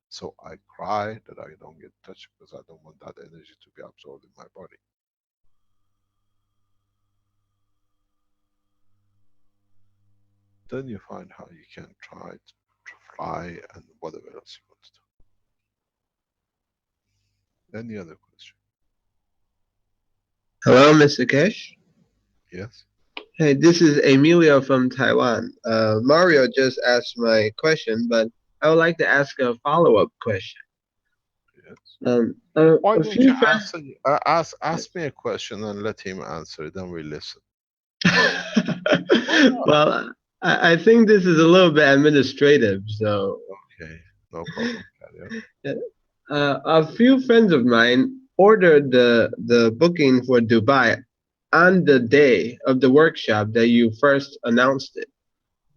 So I cry that I don't get touched because I don't want that energy to be absorbed in my body. Then you find how you can try to fly and whatever else you want to do. Any other question? Hello, Mr. Kesh. Yes? Hey, this is Emilio from Taiwan. Mario just asked my question, but I would like to ask a follow-up question. Yes. Why A don't few you friends. ask me a question and let him answer it, then we listen. Well, I think this is a little bit administrative, so. Okay, no problem. Carry on. A few friends of mine ordered the booking for Dubai on the day of the workshop that you first announced it.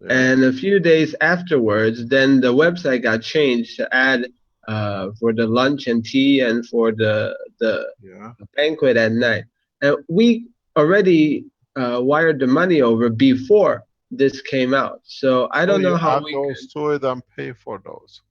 Yeah. And a few days afterwards, then the website got changed to add for the lunch and tea and for the Yeah. banquet at night. And we already wired the money over before this came out. So I don't you know how add we those to it and pay for those.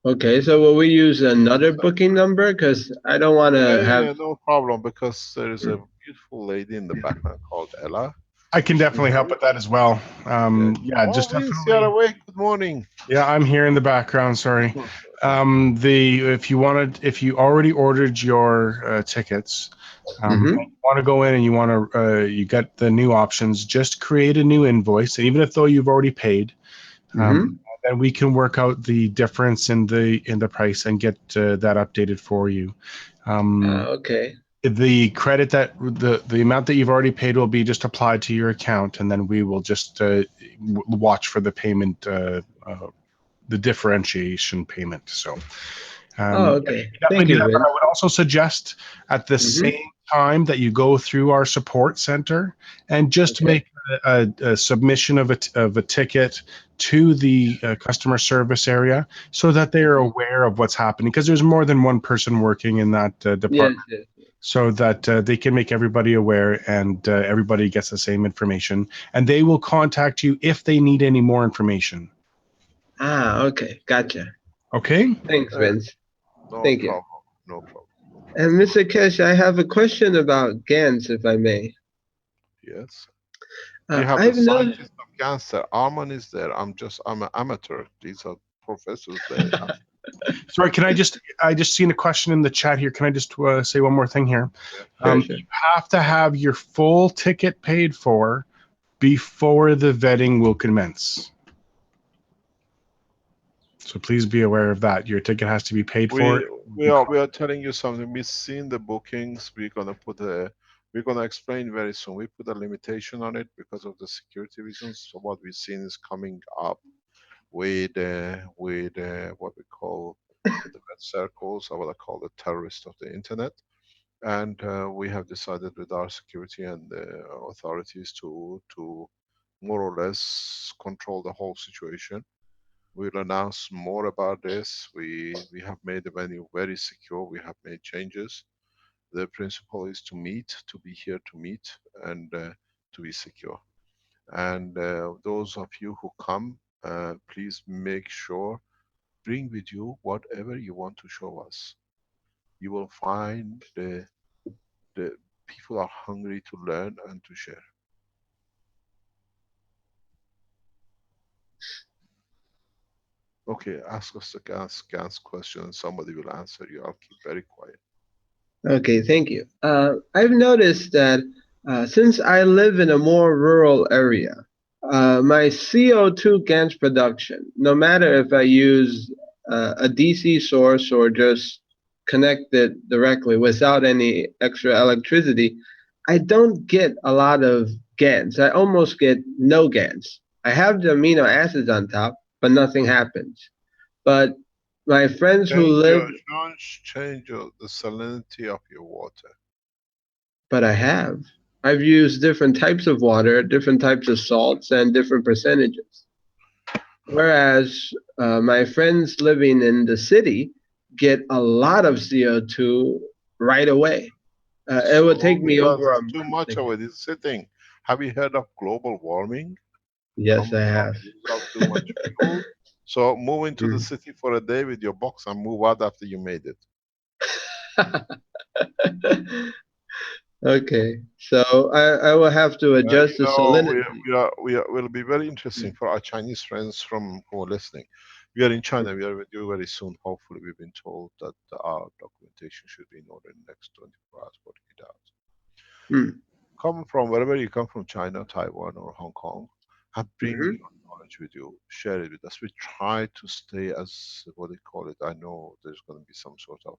Okay, so will we use another booking number? Because I don't want to have. Yeah, no problem, because there is a beautiful lady in the background called Ella. I can definitely help with that as well. Yeah, Oh, just Vince, you're definitely. awake. Good morning. Yeah, I'm here in the background. Sorry. If you already ordered your tickets, and you want to go in and you want to, you got the new options. Just create a new invoice, and even if though you've already paid, then we can work out the difference in the price and get that updated for you. Okay. The credit that the amount that you've already paid will be just applied to your account, and then we will just watch for the payment, the differentiation payment. So, Okay. definitely Thank do you, that. But Vin. I would also suggest at the same time that you go through our support center and just make a submission of a ticket to the customer service area so that they are aware of what's happening, because there's more than one person working in that department. Yes. So that they can make everybody aware, and everybody gets the same information, and they will contact you if they need any more information. Okay. Gotcha. Okay. Thanks, Vince. No Thank you. problem. No problem. And Mr. Kesh, I have a question about GANs, if I may. Yes. You have the I've known. scientist of cancer. Arman is there. I'm an amateur. These are professors there. Sorry, I just seen a question in the chat here. Can I just say one more thing here? Sure. You have to have your full ticket paid for before the vetting will commence. So please be aware of that. Your ticket has to be paid for. We are telling you something. We've seen the bookings. We're gonna explain very soon. We put a limitation on it because of the security reasons. So what we've seen is coming up with what we call the red circles, or what I call the terrorists of the internet. And we have decided with our security and the authorities to more or less control the whole situation. We'll announce more about this. We have made the venue very secure. We have made changes. The principle is to meet, to be here to meet, and to be secure. And those of you who come, please make sure, bring with you whatever you want to show us. You will find the people are hungry to learn and to share. Okay, ask us the GAN's question and somebody will answer you. I'll keep very quiet. Okay, thank you. I've noticed that since I live in a more rural area, my CO2 GANs production, no matter if I use a DC source or just connect it directly without any extra electricity, I don't get a lot of GANs. I almost get no GANs. I have the amino acids on top, but nothing happens. But my friends who live, Change the salinity of your water. but I have. I've used different types of water, different types of salts, and different percentages. Whereas my friends living in the city get a lot of CO2 right away. It would take me Because over a too month much to of get. it is sitting. Have you heard of global warming? Yes, Comes I from have. use of too much fuel. So move into the Mm. city for a day with your box and move out after you made it. Okay, so I will have to adjust the salinity. Will be very interesting for our Chinese friends from who are listening. We are in China. We are with you very soon. Hopefully, we've been told that our documentation should be in order in the next 24 hours, 48 hours. Mm. Come from wherever you come from, China, Taiwan, or Hong Kong, and bring Hmm. your knowledge with you. Share it with us. We try to stay as what they call it. I know there's going to be some sort of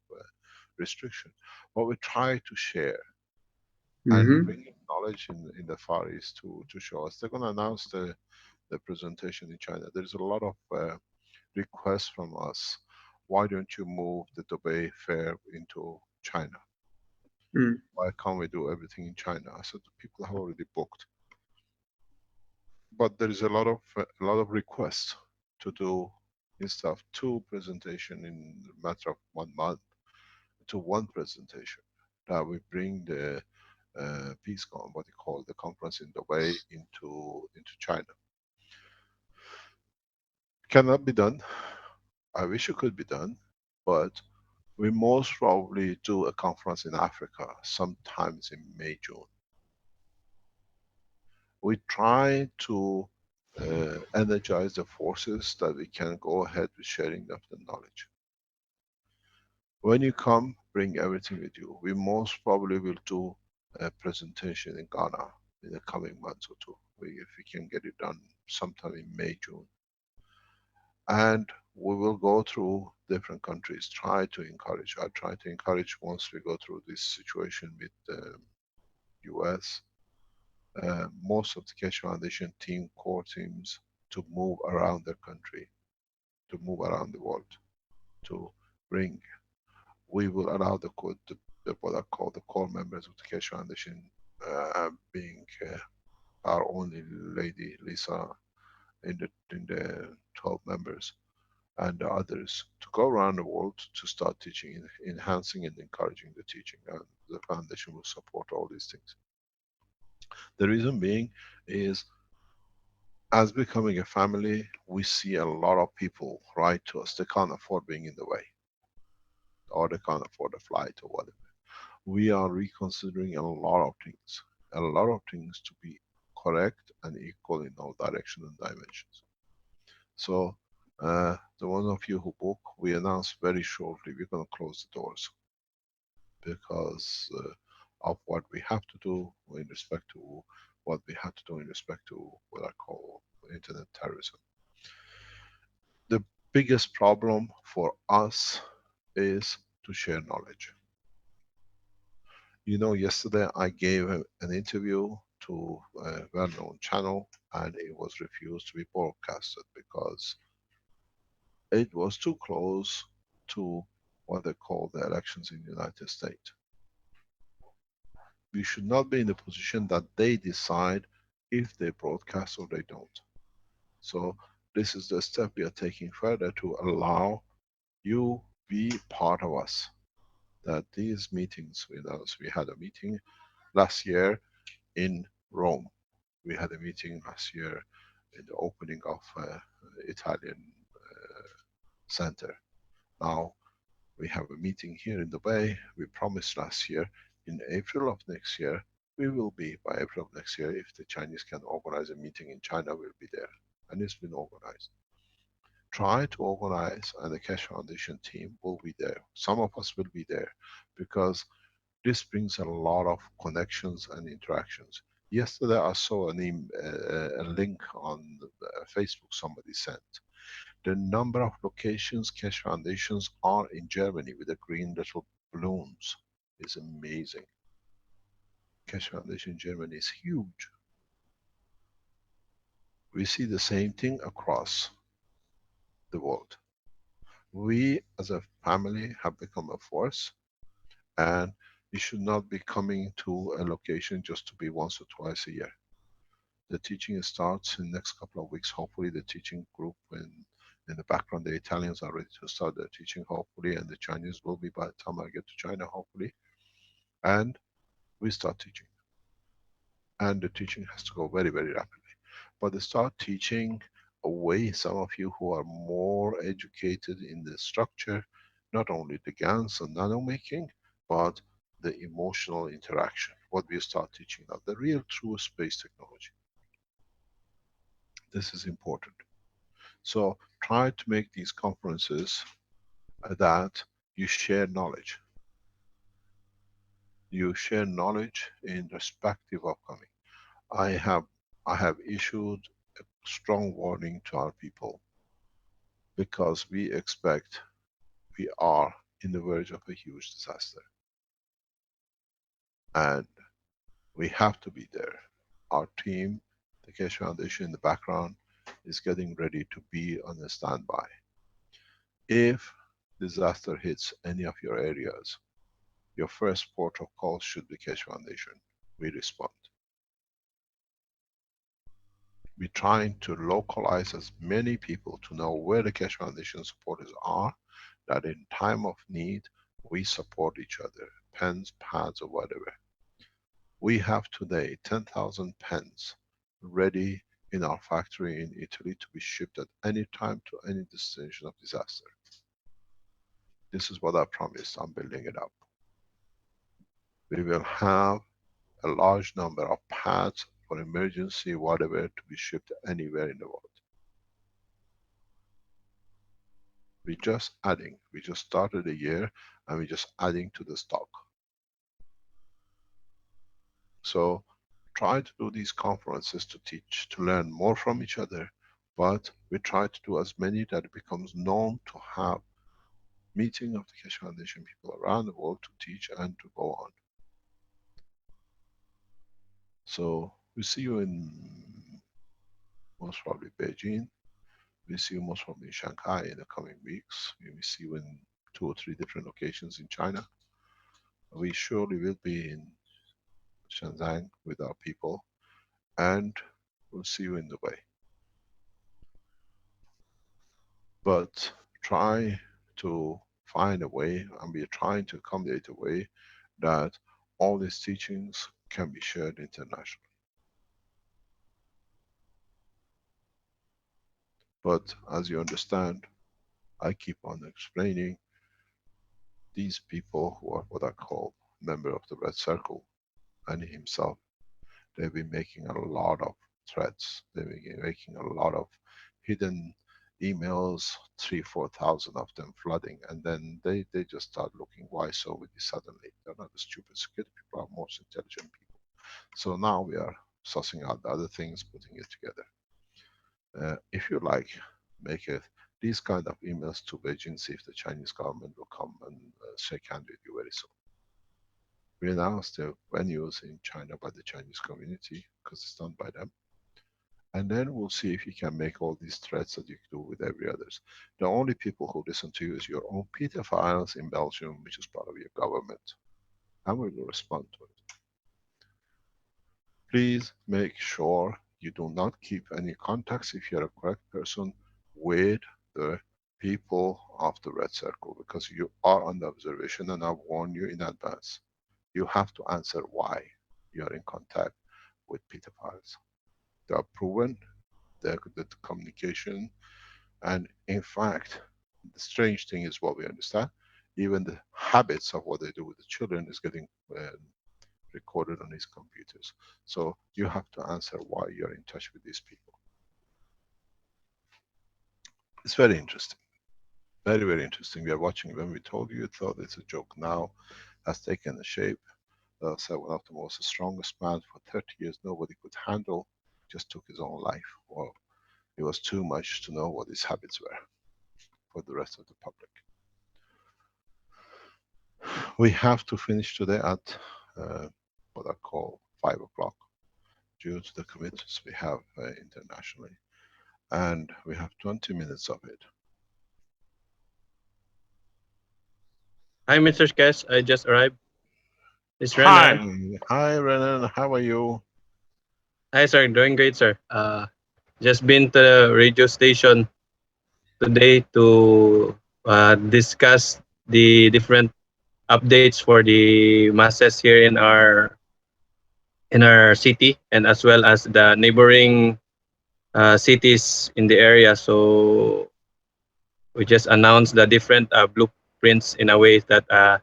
restriction, but we try to share and Hmm. bring knowledge in the Far East to show us. They're going to announce the presentation in China. There's a lot of requests from us. Why don't you move the Dubai Fair into China? Mm. Why can't we do everything in China? I said the people have already booked, but there is a lot of requests to do instead of two presentation in a matter of 1 month to one presentation. That we bring the PeaceCon, what they call the conference in Dubai, into China. Cannot be done. I wish it could be done, but we most probably do a conference in Africa sometimes in May, June. We try to energize the forces that we can go ahead with sharing of the knowledge. When you come, bring everything with you. We most probably will do a presentation in Ghana in the coming months or two. If we can get it done sometime in May, June. And we will go through different countries, try to encourage. I try to encourage once we go through this situation with the US, most of the Keshe Foundation team, core teams, to move around the country, to move around the world, to bring. We will allow the what I call the core members of the Keshe Foundation, being our only lady Lisa in the 12 members, and the others, to go around the world to start teaching, enhancing and encouraging the teaching, and the foundation will support all these things. The reason being is, as becoming a family, we see a lot of people write to us, they can't afford being in the way, or they can't afford a flight or whatever. We are reconsidering a lot of things to be correct and equal in all directions and dimensions. So the ones of you who book, we announce very shortly we're going to close the doors because of what we have to do in respect to what we have to do in respect to what I call internet terrorism. The biggest problem for us is to share knowledge. You know, yesterday I gave an interview to a well-known channel and it was refused to be broadcasted because it was too close to what they call the elections in the United States. We should not be in the position that they decide if they broadcast or they don't. So this is the step we are taking further to allow you be part of us. That these meetings with us, we had a meeting last year in Rome. We had a meeting last year in the opening of Italian center. Now we have a meeting here in Dubai. We promised last year in April of next year, we will be, by April of next year, if the Chinese can organize a meeting in China, we'll be there. And it's been organized. try to organize, and the Keshe Foundation team will be there. Some of us will be there because this brings a lot of connections and interactions. Yesterday I saw a link on Facebook somebody sent. The number of locations Keshe Foundations are in Germany with the green little balloons is amazing. Keshe Foundation in Germany is huge. We see the same thing across the world. We as a family have become a force, and you should not be coming to a location just to be once or twice a year. The teaching starts in the next couple of weeks. Hopefully the teaching group, in the background the Italians are ready to start their teaching, hopefully, and the Chinese will be by the time I get to China, hopefully. And we start teaching. And the teaching has to go very, very rapidly. But they start teaching away some of you who are more educated in the structure, not only the GANs and nano making, but the emotional interaction. What we start teaching now, the real true space technology. This is important. So try to make these conferences that you share knowledge. You share knowledge in respective of coming. I have issued a strong warning to our people because we are in the verge of a huge disaster. And we have to be there. Our team, the Keshe Foundation in the background, is getting ready to be on a standby. If disaster hits any of your areas, your first port of call should be Keshe Foundation. We respond. We're trying to localize as many people to know where the Keshe Foundation supporters are, that in time of need, we support each other, pens, pads, or whatever. We have today 10,000 pens ready in our factory in Italy to be shipped at any time to any destination of disaster. This is what I promised. I'm building it up. We will have a large number of pads for emergency, whatever, to be shipped anywhere in the world. We're just adding. We just started a year and we're just adding to the stock. So try to do these conferences to teach, to learn more from each other, but we try to do as many that it becomes known, to have meeting of the Keshe Foundation people around the world to teach and to go on. So we see you in most probably Beijing. We see you most probably in Shanghai in the coming weeks. We see you in 2 or 3 different locations in China. We surely will be in Shenzhen with our people, and we'll see you in Dubai. But try to find a way, and we are trying to accommodate a way that all these teachings can be shared internationally. But as you understand, I keep on explaining, these people who are what I call member of the Red Circle, and himself, they've been making a lot of threats. They've been making a lot of hidden emails, 3,000-4,000 of them flooding, and then they just start looking, why so with this suddenly? They're not the stupid security people, are most intelligent people. So now we are sussing out the other things, putting it together. If you like, make these kind of emails to Beijing, see if the Chinese government will come and shake hands with you very soon. We announced the venues in China by the Chinese community, because it's done by them. And then we'll see if you can make all these threats that you do with every others. The only people who listen to you is your own pedophiles in Belgium, which is part of your government. And we will respond to it. Please make sure you do not keep any contacts, if you're a correct person, with the people of the Red Circle, because you are under observation, and I've warned you in advance. You have to answer why you are in contact with pedophiles. They are proven, the communication, and in fact, the strange thing is what we understand, even the habits of what they do with the children is getting recorded on these computers. So you have to answer why you're in touch with these people. It's very interesting. Very, very interesting. We are watching. When we told you, thought it's a joke. Now has taken a shape. So one of the most strongest man for 30 years nobody could handle, just took his own life. Well, it was too much to know what his habits were for the rest of the public. We have to finish today at what I call 5 o'clock due to the commitments we have internationally. And we have 20 minutes of it. Hi, Mr. Keshe. I just arrived. It's Hi. Renan. Hi, Renan. How are you? Hi, sir. Doing great, sir. Just been to the radio station today to discuss the different updates for the masses here in our city and as well as the neighboring cities in the area. So we just announced the different blueprints in a way that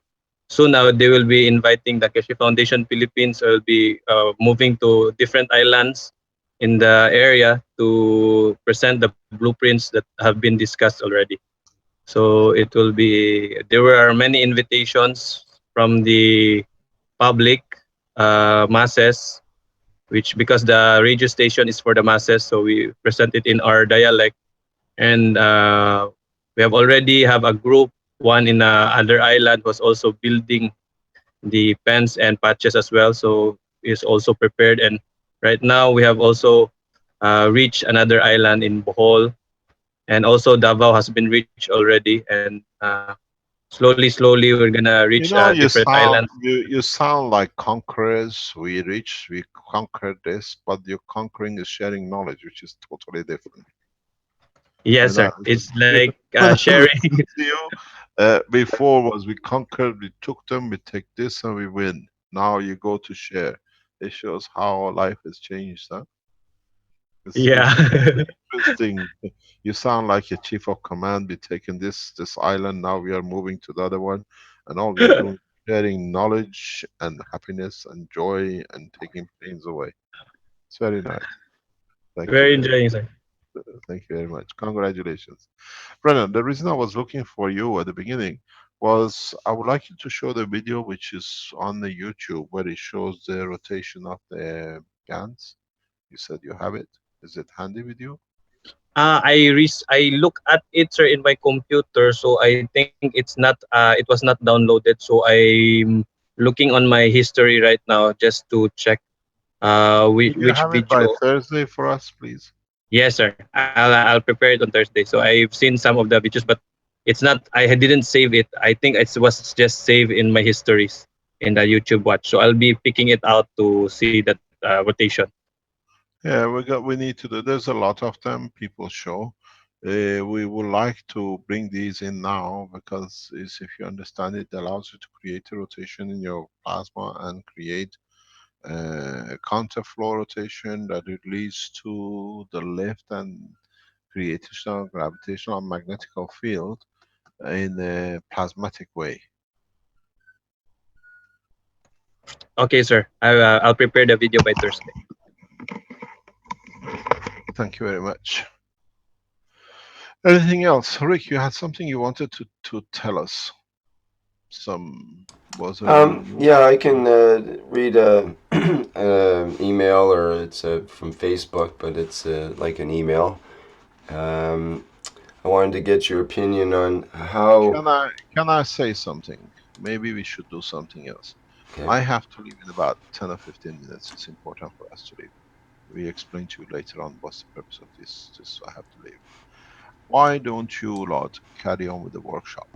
soon they will be inviting the Keshe Foundation Philippines will be moving to different islands in the area to present the blueprints that have been discussed already. So it will be, there were many invitations from the public masses, which because the radio station is for the masses, so we present it in our dialect. And we have already have a group, one in other island was also building the pens and patches as well, so is also prepared. And right now we have also reached another island in Bohol, and also Davao has been reached already. And slowly we're gonna reach You know, different islands. you sound like conquerors. We reached, we conquered this, but your conquering is sharing knowledge, which is totally different. Yes, sir. It's like sharing. You, before was we conquered, we took them, we take this and we win. Now you go to share. It shows how life has changed, huh? Yeah. It's interesting. You sound like a chief of command. We're taking this island, now we are moving to the other one, and all we are doing is sharing knowledge and happiness and joy and taking pains away. It's very nice. Thank Very you. enjoying, sir. Thank you very much. Congratulations. Brennan, the reason I was looking for you at the beginning was I would like you to show the video which is on the YouTube where it shows the rotation of the GANs. You said you have it. Is it handy with you? I look at it, sir, in my computer, so I think it's not it was not downloaded. So I'm looking on my history right now just to check Will you which have it by video. Thursday for us, please? Yes, sir. I'll prepare it on Thursday. So I've seen some of the videos, but it's not. I didn't save it. I think it was just saved in my histories in the YouTube watch. So I'll be picking it out to see that rotation. Yeah, we need to do. There's a lot of them people show. We would like to bring these in now because if you understand it, allows you to create a rotation in your plasma and create a counterflow rotation that it leads to the left and gravitational, gravitational and magnetical field in a plasmatic way. Okay, sir. I'll prepare the video by Thursday. Thank you very much. Anything else? Rick, you had something you wanted to tell us. Yeah, I can read a email, or it's from Facebook, but it's like an email. I wanted to get your opinion on how. Can I say something? Maybe we should do something else. Okay. I have to leave in about 10 or 15 minutes. It's important for us to leave. We explain to you later on what's the purpose of this. Just I have to leave. Why don't you lot carry on with the workshop?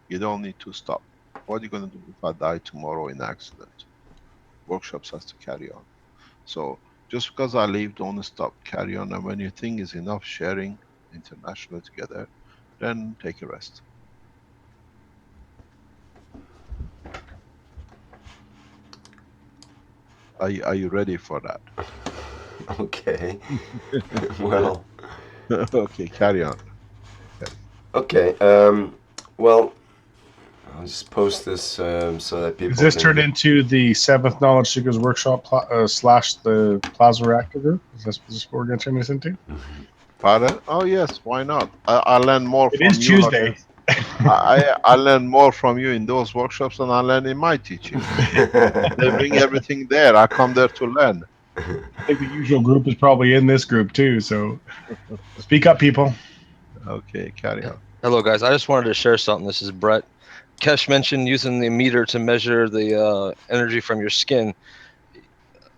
You don't need to stop. What are you going to do if I die tomorrow in an accident? Workshops has to carry on. So just because I leave, don't stop, carry on. And when you think is enough sharing internationally together, then take a rest. Are you ready for that? Okay. Well. Okay, carry on. Okay. Well, I'll just post this so that people. Is this turned into the 7th Knowledge Seekers Workshop / the Plasma Reactor Group? Is this what we're going to turn this into? Pardon? Oh yes, why not? I learn more It from is you. Tuesday. I learn more from you in those workshops than I learn in my teachings. They bring everything there. I come there to learn. I think the usual group is probably in this group too. So speak up, people. Okay, carry on. Hello, guys. I just wanted to share something. This is Brett. Kesh mentioned using the meter to measure the energy from your skin.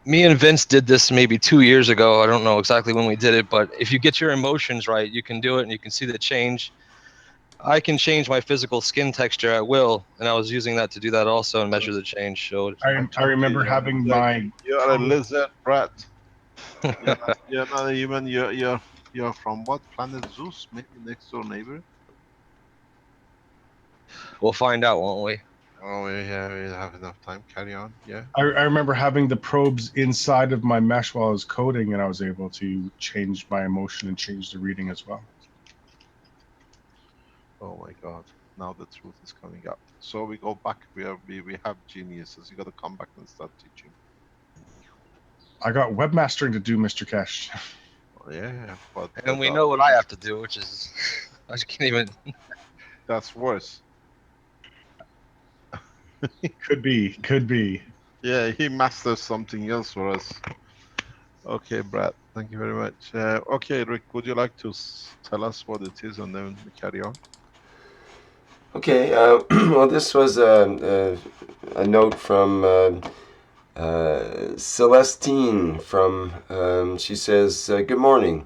Me and Vince did this maybe 2 years ago. I don't know exactly when we did it, but if you get your emotions right, you can do it and you can see the change. I can change my physical skin texture at will, and I was using that to do that also and measure the change. So I remember having my You're a lizard rat. You're not even you're from what planet? Zeus? Maybe next door neighbor. we'll find out, won't we? Oh yeah, we have enough time. Carry on. Yeah. I remember having the probes inside of my mesh while I was coding, and I was able to change my emotion and change the reading as well. Oh my God! Now the truth is coming up. So we go back. We have geniuses. You got to come back and start teaching. I got webmastering to do, Mr. Kesh. Oh, yeah, but And we know what I have to do, which is I just can't even. That's worse. Could be. Yeah, he masters something else for us. Okay, Brad. Thank you very much. Okay, Rick, would you like to tell us what it is, and then we carry on? Okay, well, this was a note from Celestine from, she says, good morning.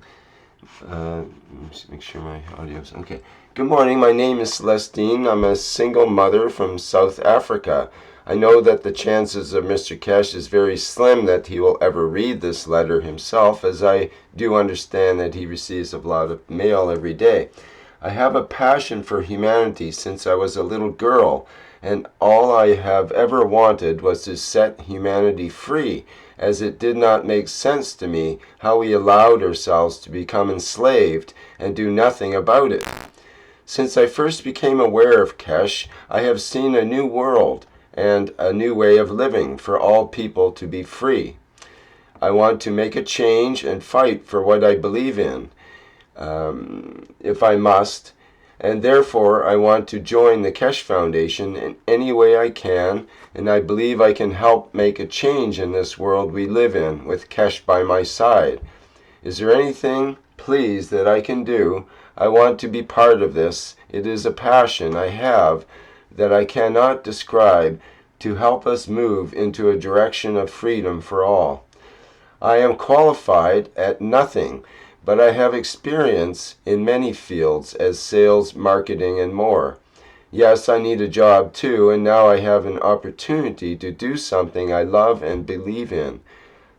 Let me just make sure my audio's okay. Good morning, my name is Celestine. I'm a single mother from South Africa. I know that the chances of Mr. Keshe is very slim that he will ever read this letter himself, as I do understand that he receives a lot of mail every day. I have a passion for humanity since I was a little girl, and all I have ever wanted was to set humanity free, as it did not make sense to me how we allowed ourselves to become enslaved and do nothing about it. Since I first became aware of Keshe, I have seen a new world and a new way of living for all people to be free. I want to make a change and fight for what I believe in, if I must, and therefore I want to join the Keshe Foundation in any way I can, and I believe I can help make a change in this world we live in with Keshe by my side. Is there anything, please, that I can do? I want to be part of this. It is a passion I have that I cannot describe to help us move into a direction of freedom for all. I am qualified at nothing, but I have experience in many fields as sales, marketing, and more. Yes, I need a job too, and now I have an opportunity to do something I love and believe in.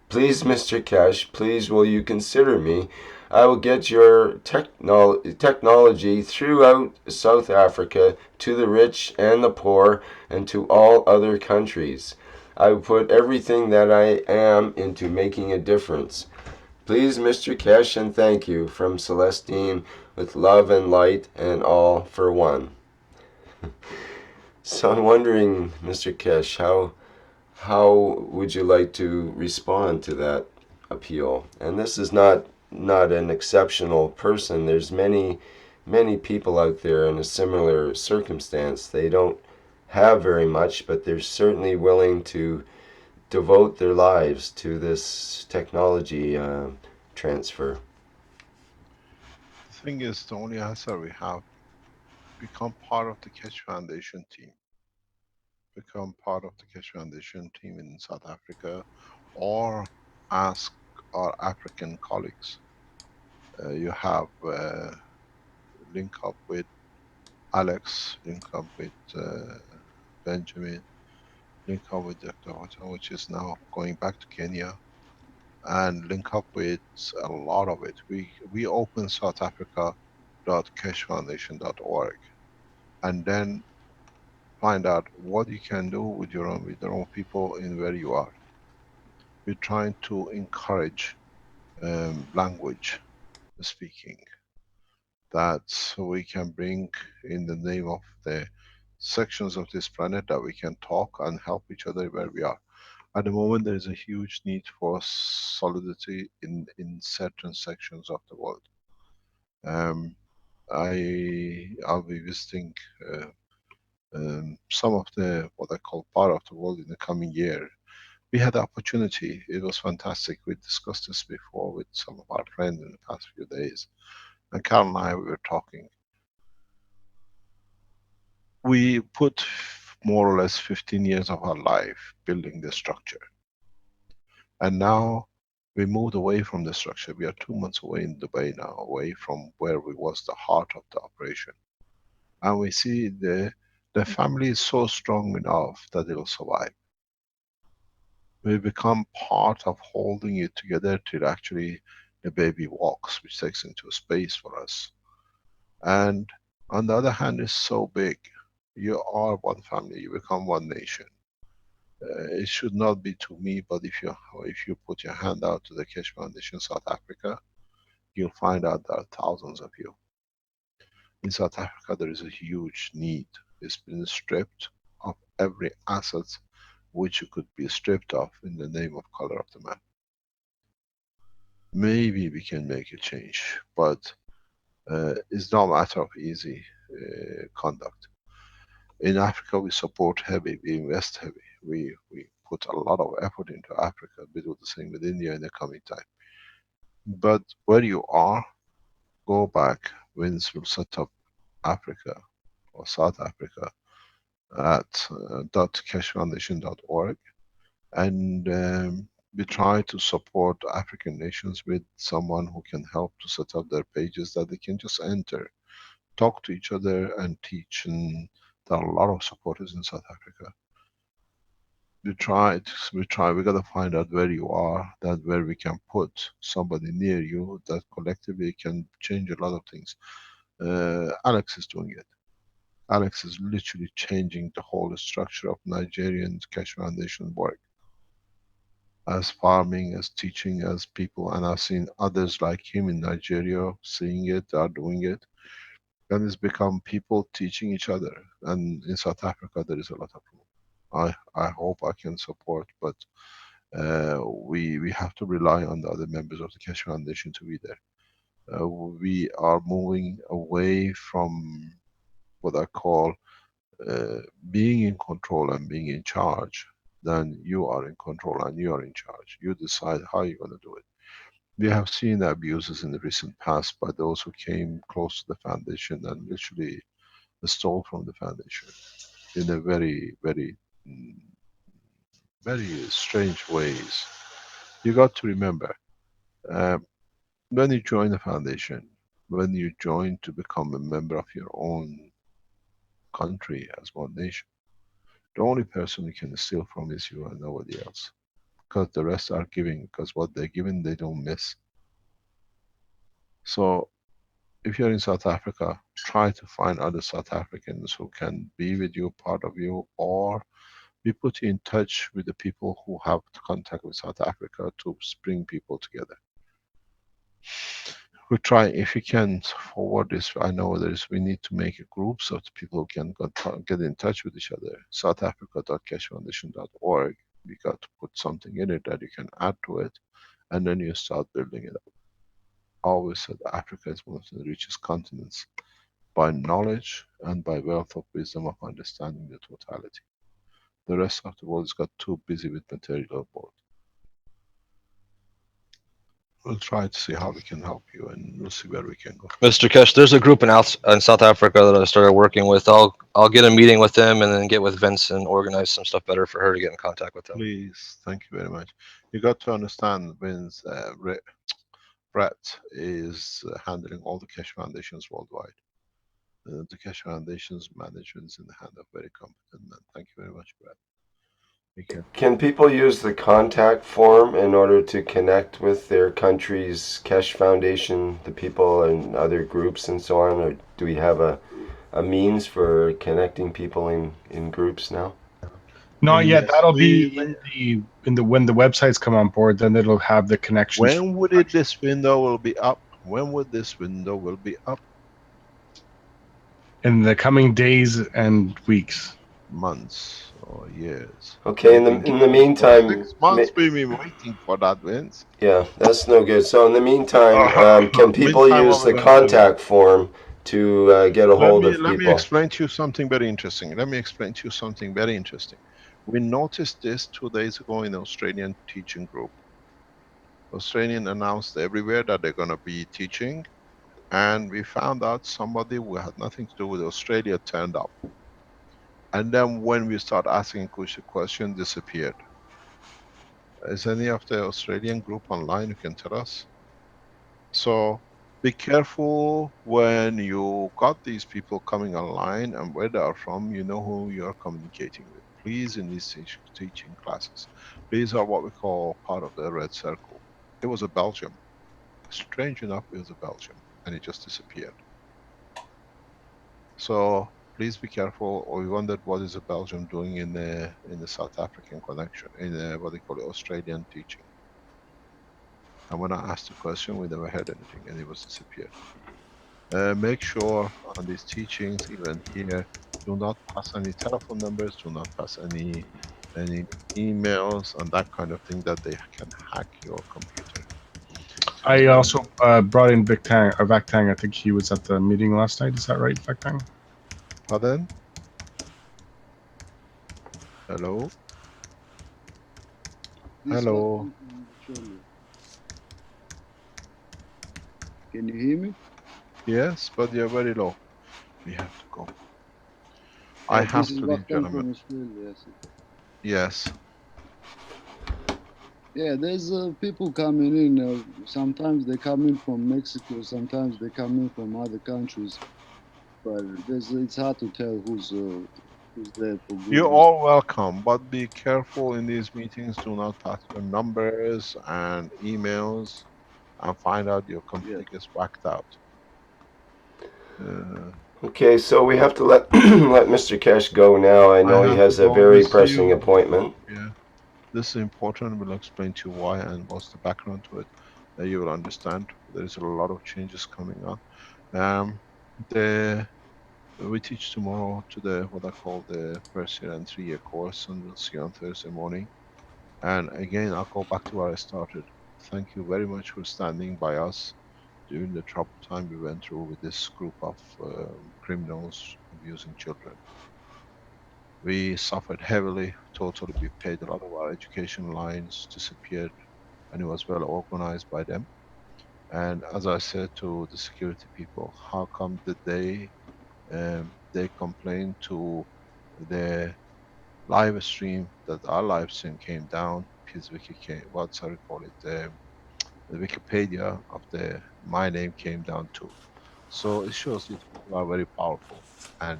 Please, Mr. Keshe, please will you consider me? I will get your technology throughout South Africa to the rich and the poor and to all other countries. I will put everything that I am into making a difference. Please, Mr. Keshe, and thank you from Celestine with love and light and all for one. So I'm wondering, Mr. Keshe, how would you like to respond to that appeal? And this is not an exceptional person. There's many people out there in a similar circumstance. They don't have very much, but they're certainly willing to devote their lives to this technology transfer. The thing is, the only answer we have: become part of the Keshe Foundation team. Become part of the Keshe Foundation team in South Africa, or ask our African colleagues. You have link up with Alex, link up with Benjamin, link up with Dr. Houghton, which is now going back to Kenya, and link up with a lot of it. We open South Africa.keshefoundation.org, and then find out what you can do with your own people in where you are. We're trying to encourage language speaking, that so we can bring in the name of the sections of this planet that we can talk and help each other where we are. At the moment, there is a huge need for solidity in certain sections of the world. I'll be visiting some of the what I call part of the world in the coming year. We had the opportunity. It was fantastic. We discussed this before with some of our friends in the past few days. And Carl and I, we were talking. We put more or less 15 years of our life building the structure. And now we moved away from the structure. We are 2 months away in Dubai now, away from where we was the heart of the operation. And we see the family is so strong enough that it will survive. We become part of holding it together till actually the baby walks, which takes into space for us. And on the other hand, it's so big. You are one family, you become one nation. It should not be to me, but if you put your hand out to the Keshe Foundation South Africa, you'll find out there are thousands of you. In South Africa, there is a huge need. It's been stripped of every asset which you could be stripped of in the name of color of the man. Maybe we can make a change, but it's not a matter of easy conduct. In Africa, we support heavy, we invest heavy. We put a lot of effort into Africa. We do the same with India in the coming time. But where you are, go back. Vince will set up Africa or South Africa at .keshefoundation.org, and we try to support African nations with someone who can help to set up their pages that they can just enter, talk to each other and teach. And there are a lot of supporters in South Africa. We gotta find out where you are, that where we can put somebody near you that collectively can change a lot of things. Alex is doing it. Alex is literally changing the whole structure of Nigerian Keshe Foundation work. As farming, as teaching, as people, and I've seen others like him in Nigeria seeing it, are doing it. And it's become people teaching each other. And in South Africa, there is a lot of room. I hope I can support, but we have to rely on the other members of the Keshe Foundation to be there. We are moving away from what I call being in control and being in charge. Then you are in control and you are in charge. You decide how you're going to do it. We have seen abuses in the recent past by those who came close to the foundation and literally stole from the foundation in a very, very, very strange ways. You got to remember, when you join the foundation, when you join to become a member of your own country as one nation, the only person you can steal from is you and nobody else. Because the rest are giving, because what they're giving they don't miss. So if you're in South Africa, try to find other South Africans who can be with you, part of you, or we put you in touch with the people who have contact with South Africa to bring people together. We try, if you can forward this, I know we need to make a group so that people can get in touch with each other. southafrica.keshefoundation.org. We got to put something in it that you can add to it, and then you start building it up. I always said Africa is one of the richest continents by knowledge and by wealth of wisdom of understanding the totality. The rest of the world has got too busy with material board. We'll try to see how we can help you, and we'll see where we can go. Mr. Keshe, there's a group in South Africa that I started working with. I'll get a meeting with them and then get with Vince and organize some stuff better for her to get in contact with them. Please, thank you very much. You got to understand, Vince, Brett is handling all the Keshe Foundations worldwide. The Keshe Foundation's management is in the hand of very competent men. Thank you very much, Brett. Can people use the contact form in order to connect with their country's Keshe Foundation, the people and other groups and so on? Or do we have a means for connecting people in groups now? Not yet. That'll be when the websites come on board. Then it'll have the connections. When would this window will be up? When would this window will be up? In the coming days and weeks. months or years. Okay, We've been in the giving you for meantime, 6 months. We've been waiting for that, Vince. yeah, that's no good. So in the meantime, can people Meantime, what use we're the gonna do? contact form to get a hold of Let me people? explain to you something very interesting. Let me explain to you something very interesting. We noticed this 2 days ago in the Australian teaching group. Australian announced everywhere that they're going to be teaching, and we found out somebody who had nothing to do with Australia turned up. And then when we start asking question, disappeared. Is any of the Australian group online who can tell us? So be careful when you got these people coming online and where they are from, you know who you are communicating with. Please, in these teaching classes, these are what we call part of the red circle. It was a Belgium. Strange enough, it was a Belgium, and it just disappeared. So please be careful. Or we wondered what is a Belgium doing in the South African connection, in what they call it, Australian teaching. And when I asked the question, we never heard anything, and it was disappeared. Make sure on these teachings, even here, do not pass any telephone numbers, do not pass any emails and that kind of thing that they can hack your computer. I also brought in Vic Tang, or Vac Tang. I think he was at the meeting last night. Is that right, Vac Tang? Pardon? Hello? Hello? Can you hear me? Yes, but you're very low. We have to go. I have This is to leave, Vakhtang gentlemen. from Australia. Yes. Yeah, there's people coming in. Sometimes they come in from Mexico. Sometimes they come in from other countries. But it's hard to tell who's there for good You're reason. all welcome, but be careful in these meetings. Do not pass your numbers and emails and find out your computer gets whacked out. Okay, so we have to let let Mr. Keshe go now. I know he have to has a go. very We'll see pressing you. appointment. Yeah, this is important. We'll explain to you why and what's the background to it. You will understand. There is a lot of changes coming on. The we teach tomorrow to the what I call the first year and 3-year course, and we'll see you on Thursday morning. And again, I'll go back to where I started. Thank you very much for standing by us during the troubled time we went through with this group of criminals abusing children. We suffered heavily, totally. We paid a lot of our education lines, disappeared, and it was well organized by them. And as I said to the security people, how come the day they complained to the live stream that our live stream came down, PeaceWiki came, what sorry call it, the Wikipedia of my name came down too. So it shows these people are very powerful, and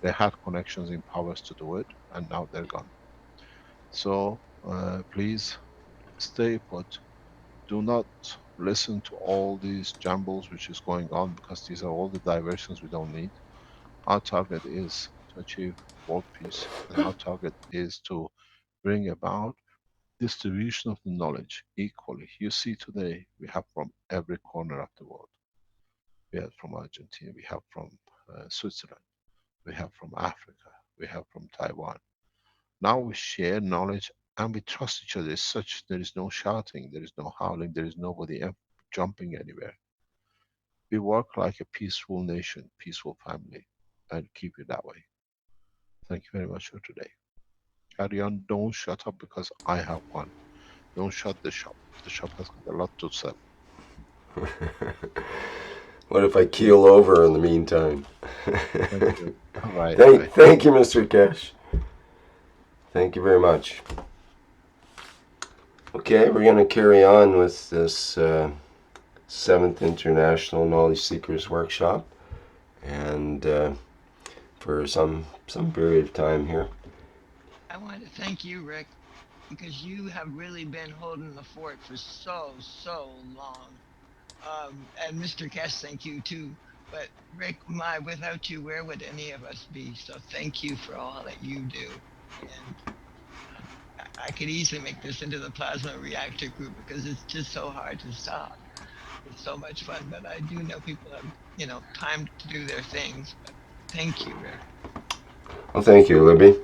they had connections in powers to do it, and now they're gone. So please stay put. Do not listen to all these jumbles which is going on, because these are all the diversions we don't need. Our target is to achieve world peace, and our target is to bring about distribution of the knowledge equally. You see today we have from every corner of the world. We have from Argentina, we have from Switzerland, we have from Africa, we have from Taiwan. Now we share knowledge and we trust each other. As such, there is no shouting, there is no howling, there is nobody jumping anywhere. We work like a peaceful nation, peaceful family, and keep it that way. Thank you very much for today. Carry on, don't shut up, because I have one. Don't shut the shop. The shop has got a lot to sell. What if I keel over in the meantime? Thank you. All right. Thank you, Mr. Keshe. Thank you very much. Okay, we're going to carry on with this 7th International Knowledge Seekers Workshop, and for some period of time here. I want to thank you, Rick, because you have really been holding the fort for so long. And Mr. Keshe, thank you too. But Rick, without you, where would any of us be? So thank you for all that you do. And I could easily make this into the plasma reactor group, because it's just so hard to stop. It's so much fun, but I do know people have, time to do their things. But thank you, Rick. Well, thank you, Libby.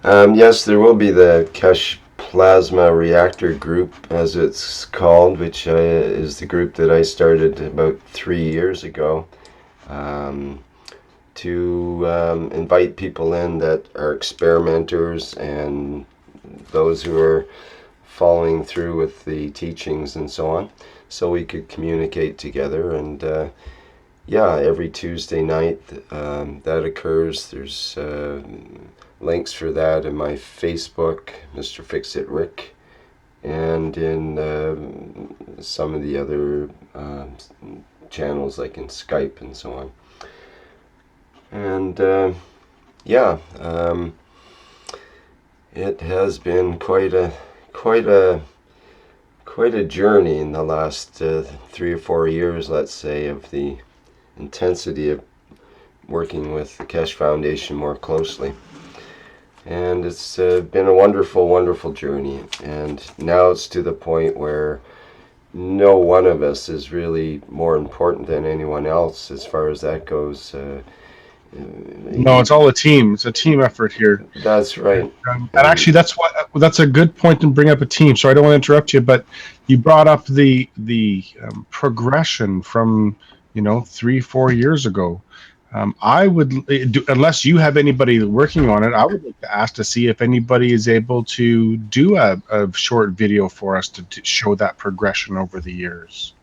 Yes, there will be the Keshe Plasma Reactor Group, as it's called, which is the group that I started about 3 years ago, to invite people in that are experimenters and those who are following through with the teachings and so on, so we could communicate together. And yeah, every Tuesday night that occurs. There's links for that in my Facebook, Mr. Fix-It Rick, and in some of the other channels like in Skype and so on. And yeah, it has been quite a journey in the last 3 or 4 years, let's say, of the intensity of working with the Keshe Foundation more closely. And it's been a wonderful journey. And now it's to the point where no one of us is really more important than anyone else as far as that goes. No, it's all a team. It's a team effort here. That's right. And actually, that's a good point to bring up a team. So I don't want to interrupt you, but you brought up the progression from 3-4 years ago. I would, unless you have anybody working on it, I would like to ask to see if anybody is able to do a short video for us to show that progression over the years.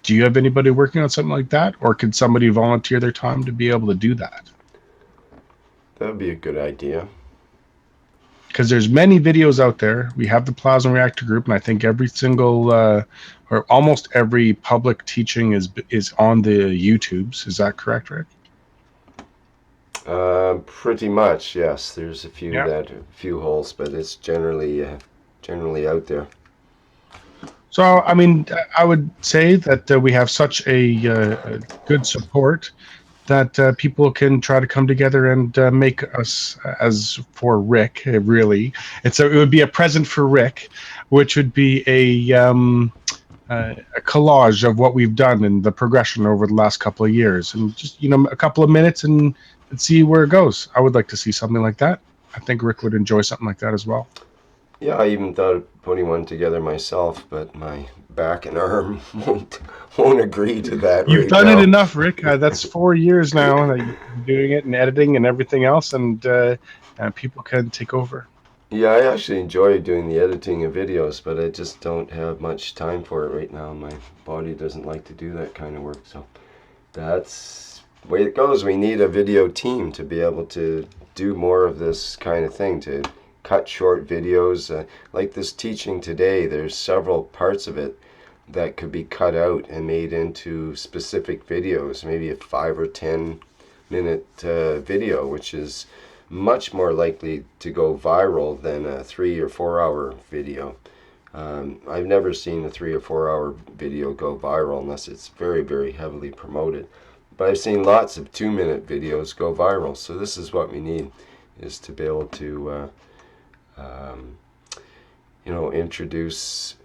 Do you have anybody working on something like that, or could somebody volunteer their time to be able to do that? That would be a good idea. Because there's many videos out there. We have the Plasma Reactor Group, and I think every single or almost every public teaching is on the YouTubes. Is that correct, Rick? Pretty much, yes. There's a few holes, but it's generally out there. So, I mean, I would say that we have such a good support that people can try to come together and make us, as for Rick, really, it would be a present for Rick, which would be a collage of what we've done and the progression over the last couple of years, and just a couple of minutes and see where it goes. I would like to see something like that. I think Rick would enjoy something like that as well. Yeah, I even thought of putting one together myself, but my back and arm won't agree to that. You've done it enough, Rick. That's 4 years now that you've been doing it and editing and everything else, and people can take over. Yeah, I actually enjoy doing the editing of videos, but I just don't have much time for it right now. My body doesn't like to do that kind of work, so that's the way it goes. We need a video team to be able to do more of this kind of thing, to cut short videos. Like this teaching today, there's several parts of it that could be cut out and made into specific videos, maybe a 5 or 10 minute video, which is much more likely to go viral than a 3 or 4 hour video. I've never seen a 3 or 4 hour video go viral unless it's very heavily promoted. But I've seen lots of 2-minute videos go viral. So this is what we need, is to be able to introduce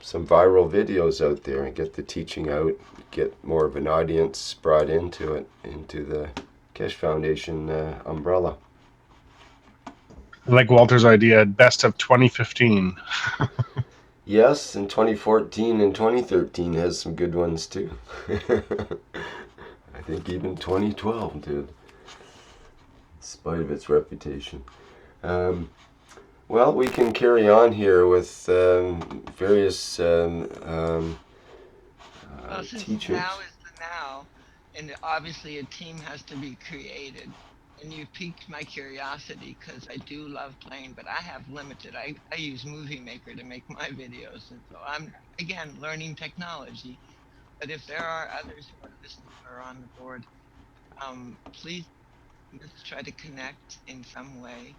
some viral videos out there and get the teaching out, get more of an audience brought into it, into the Keshe Foundation umbrella. Like Walter's idea, best of 2015. Yes, and 2014 and 2013 has some good ones too. I think even 2012 did, in spite of its reputation. Well, we can carry on here with various since teachers. now is the now, and obviously a team has to be created. And you piqued my curiosity because I do love playing, but I have limited. I use Movie Maker to make my videos, and so I'm again learning technology. But if there are others who are listening or on the board, please let's try to connect in some way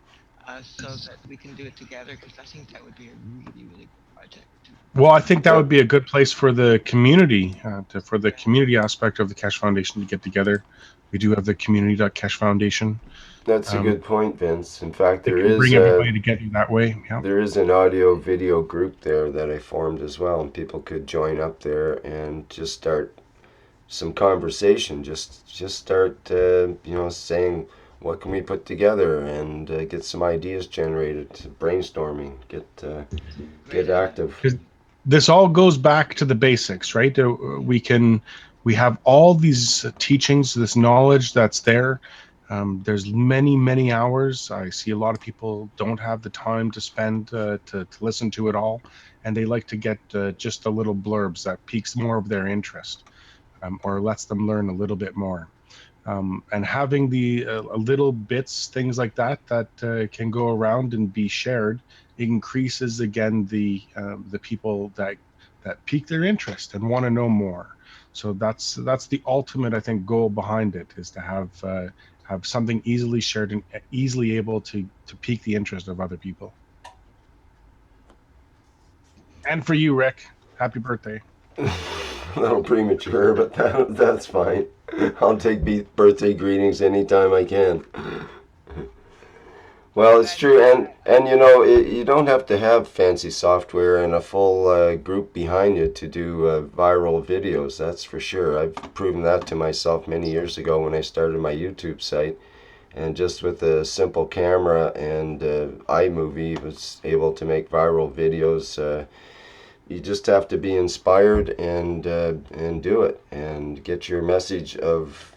so that we can do it together, because I think that would be a really good project. Well, I think that would be a good place for the community, for the community aspect of the Keshe Foundation to get together. We do have the community.keshe Foundation. That's a good point, Vince. In fact, there is bring everybody together that way. Yeah. There is an audio video group there that I formed as well, and people could join up there and just start some conversation. Just start saying what can we put together, and get some ideas generated, brainstorming, get active. 'Cause this all goes back to the basics, right? We have all these teachings, this knowledge that's there. There's many hours. I see a lot of people don't have the time to spend to listen to it all, and they like to get just the little blurbs that piques more of their interest, or lets them learn a little bit more. And having the little bits, things like that, can go around and be shared, increases again the people that pique their interest and want to know more. So that's the ultimate, I think, goal behind it, is to have something easily shared and easily able to pique the interest of other people. And for you, Rick, happy birthday. A little premature, but that's fine. I'll take birthday greetings anytime I can. Well, it's true, and you know, you don't have to have fancy software and a full group behind you to do viral videos, that's for sure. I've proven that to myself many years ago when I started my YouTube site, and just with a simple camera and iMovie was able to make viral videos. You just have to be inspired and do it, and get your message of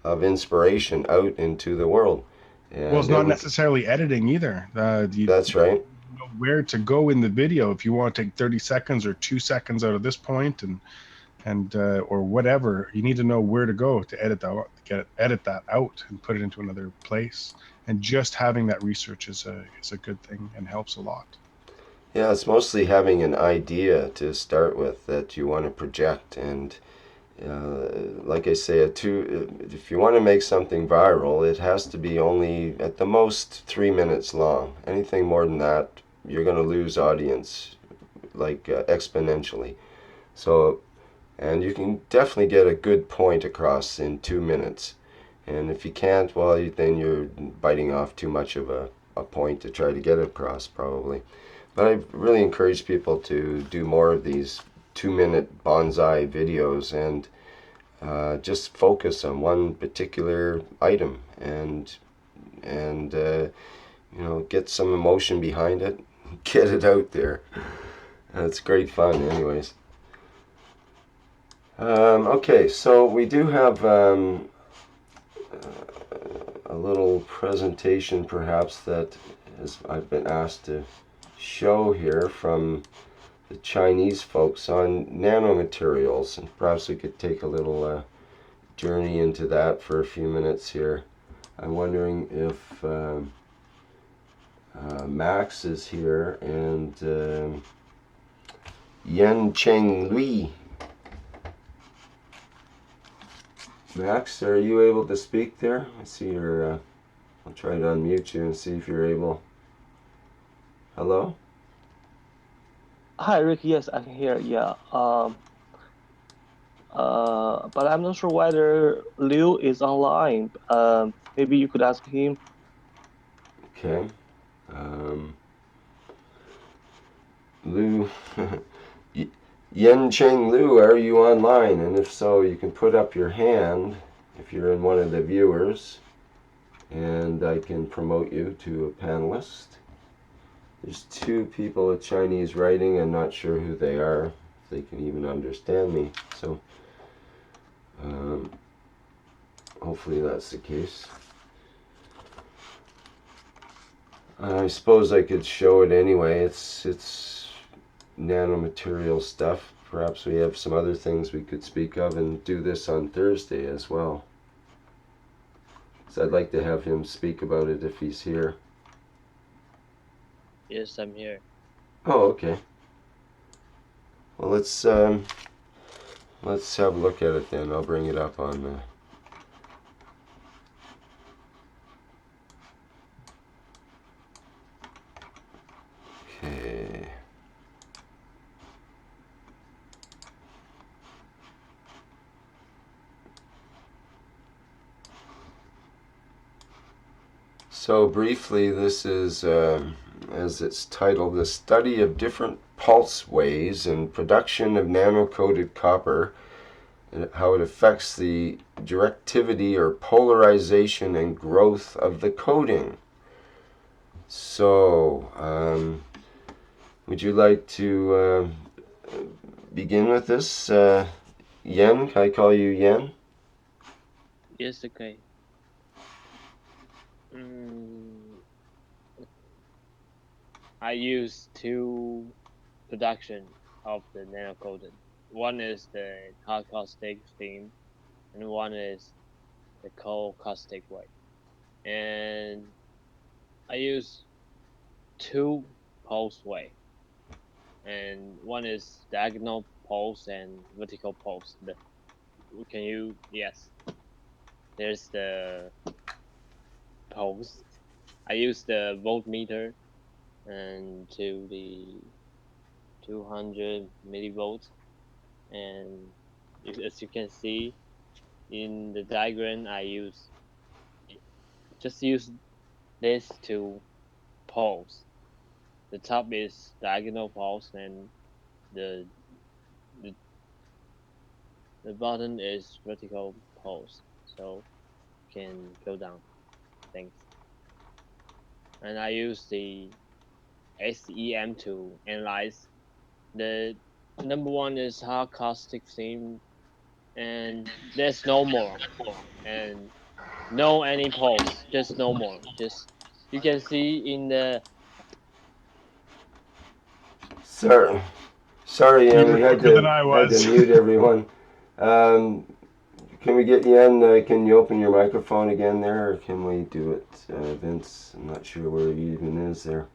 inspiration out into the world. And well, it's not necessarily editing either. That's right. You know where to go in the video if you want to take 30 seconds or 2 seconds out of this point, and or whatever. You need to know where to go to edit that out and put it into another place. And just having that research is a good thing and helps a lot. Yeah, it's mostly having an idea to start with that you want to project, and like I say, if you want to make something viral, it has to be only at the most 3 minutes long. Anything more than that, you're going to lose audience, like exponentially. So, and you can definitely get a good point across in 2 minutes. And if you can't, well, then you're biting off too much of a point to try to get across, probably. But I really encourage people to do more of these 2-minute bonsai videos, and just focus on one particular item, and you know, get some emotion behind it, get it out there. It's great fun, anyways. Okay, so we do have a little presentation, perhaps, that I've been asked to show here from the Chinese folks on nanomaterials, and perhaps we could take a little journey into that for a few minutes here. I'm wondering if Max is here, and Yen Cheng Lui. Max, are you able to speak there? I see your, I'll try to unmute you and see if you're able. Hello? Hi, Rick. Yes, I can hear. Yeah. But I'm not sure whether Liu is online. Maybe you could ask him. Okay. Liu. Yen Cheng Liu, are you online? And if so, you can put up your hand if you're in one of the viewers, and I can promote you to a panelist. There's 2 people with Chinese writing. I'm not sure who they are, if they can even understand me. So hopefully that's the case. I suppose I could show it anyway. It's nanomaterial stuff. Perhaps we have some other things we could speak of, and do this on Thursday as well. So I'd like to have him speak about it if he's here. Yes, I'm here. Oh, okay. Well, let's have a look at it then. I'll bring it up on the... Okay. So briefly, this is, as it's titled, the study of different pulse waves and production of nano-coated copper and how it affects the directivity or polarization and growth of the coating. So, would you like to begin with this? Yen, can I call you Yen? Yes, okay. Mm, I use two production of the nanocoated. One is the hard caustic film, and one is the cold caustic way. And I use two pulse way, and one is diagonal pulse and vertical pulse. Can you? Yes, there's the pulse. I use the voltmeter and to the 200 millivolts, and as you can see in the diagram, I just use this to pulse. The top is diagonal pulse, and the the, the bottom is vertical pulse, so can go down. Thanks. And I use the SEM to analyze. The number one is hard caustic film, and there's no more, and no any pulse, just no more. Just you can see in the Sorry, You Yen, were we quicker than I had to was. mute everyone. Can we get Yen? Can you open your microphone again there, or can we do it, Vince? I'm not sure where he even is there.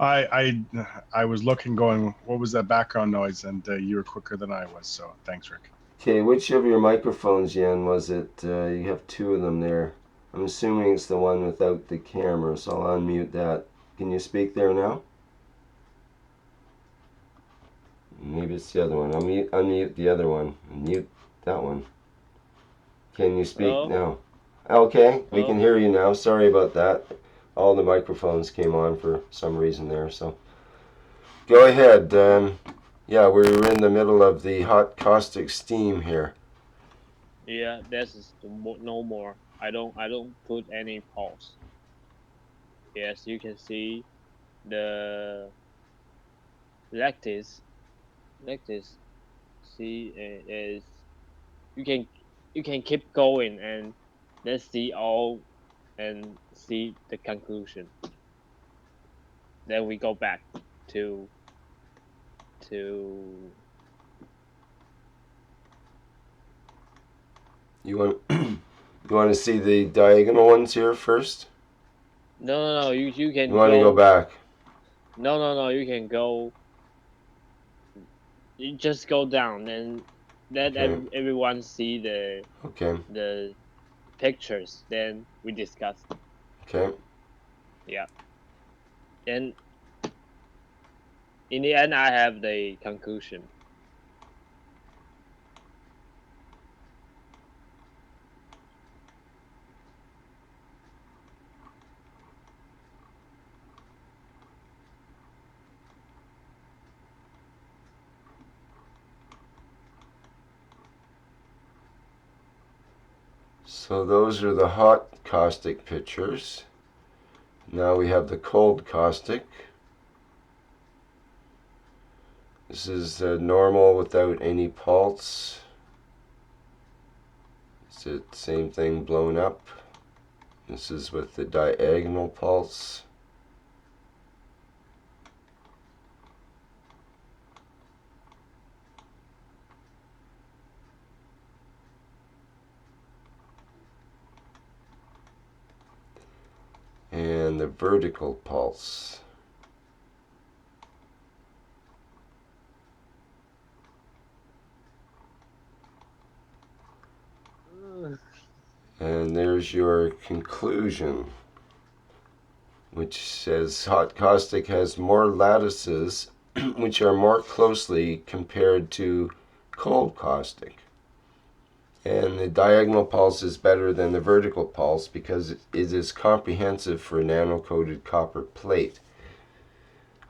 I was looking, going, what was that background noise? And you were quicker than I was. So thanks, Rick. Okay, which of your microphones, Yen, was it? You have two of them there. I'm assuming it's the one without the camera, so I'll unmute that. Can you speak there now? Maybe it's the other one. I'll unmute the other one and mute that one. Can you speak hello, now? Okay, we can hello. hear you now. Sorry about that. All the microphones came on for some reason there, so go ahead. Yeah, we're in the middle of the hot caustic steam here. Yeah, there's no more. I don't put any pulse. Yes, you can see the lattice. Lattice. See is you can keep going and let's see all and see the conclusion. Then we go back to to You want you want to see the diagonal ones here first? no, you can You want to go back? no, you can go, you just go down and let Okay. everyone see Okay. the pictures, then we discuss. Okay. Yeah, and in the end I have the conclusion. So those are the hot caustic pictures. Now we have the cold caustic. This is normal without any pulse. It's the same thing blown up. This is with the diagonal pulse. And the vertical pulse. And there's your conclusion, which says hot caustic has more lattices which are more closely compared to cold caustic. And the diagonal pulse is better than the vertical pulse because it is comprehensive for a nano-coated copper plate.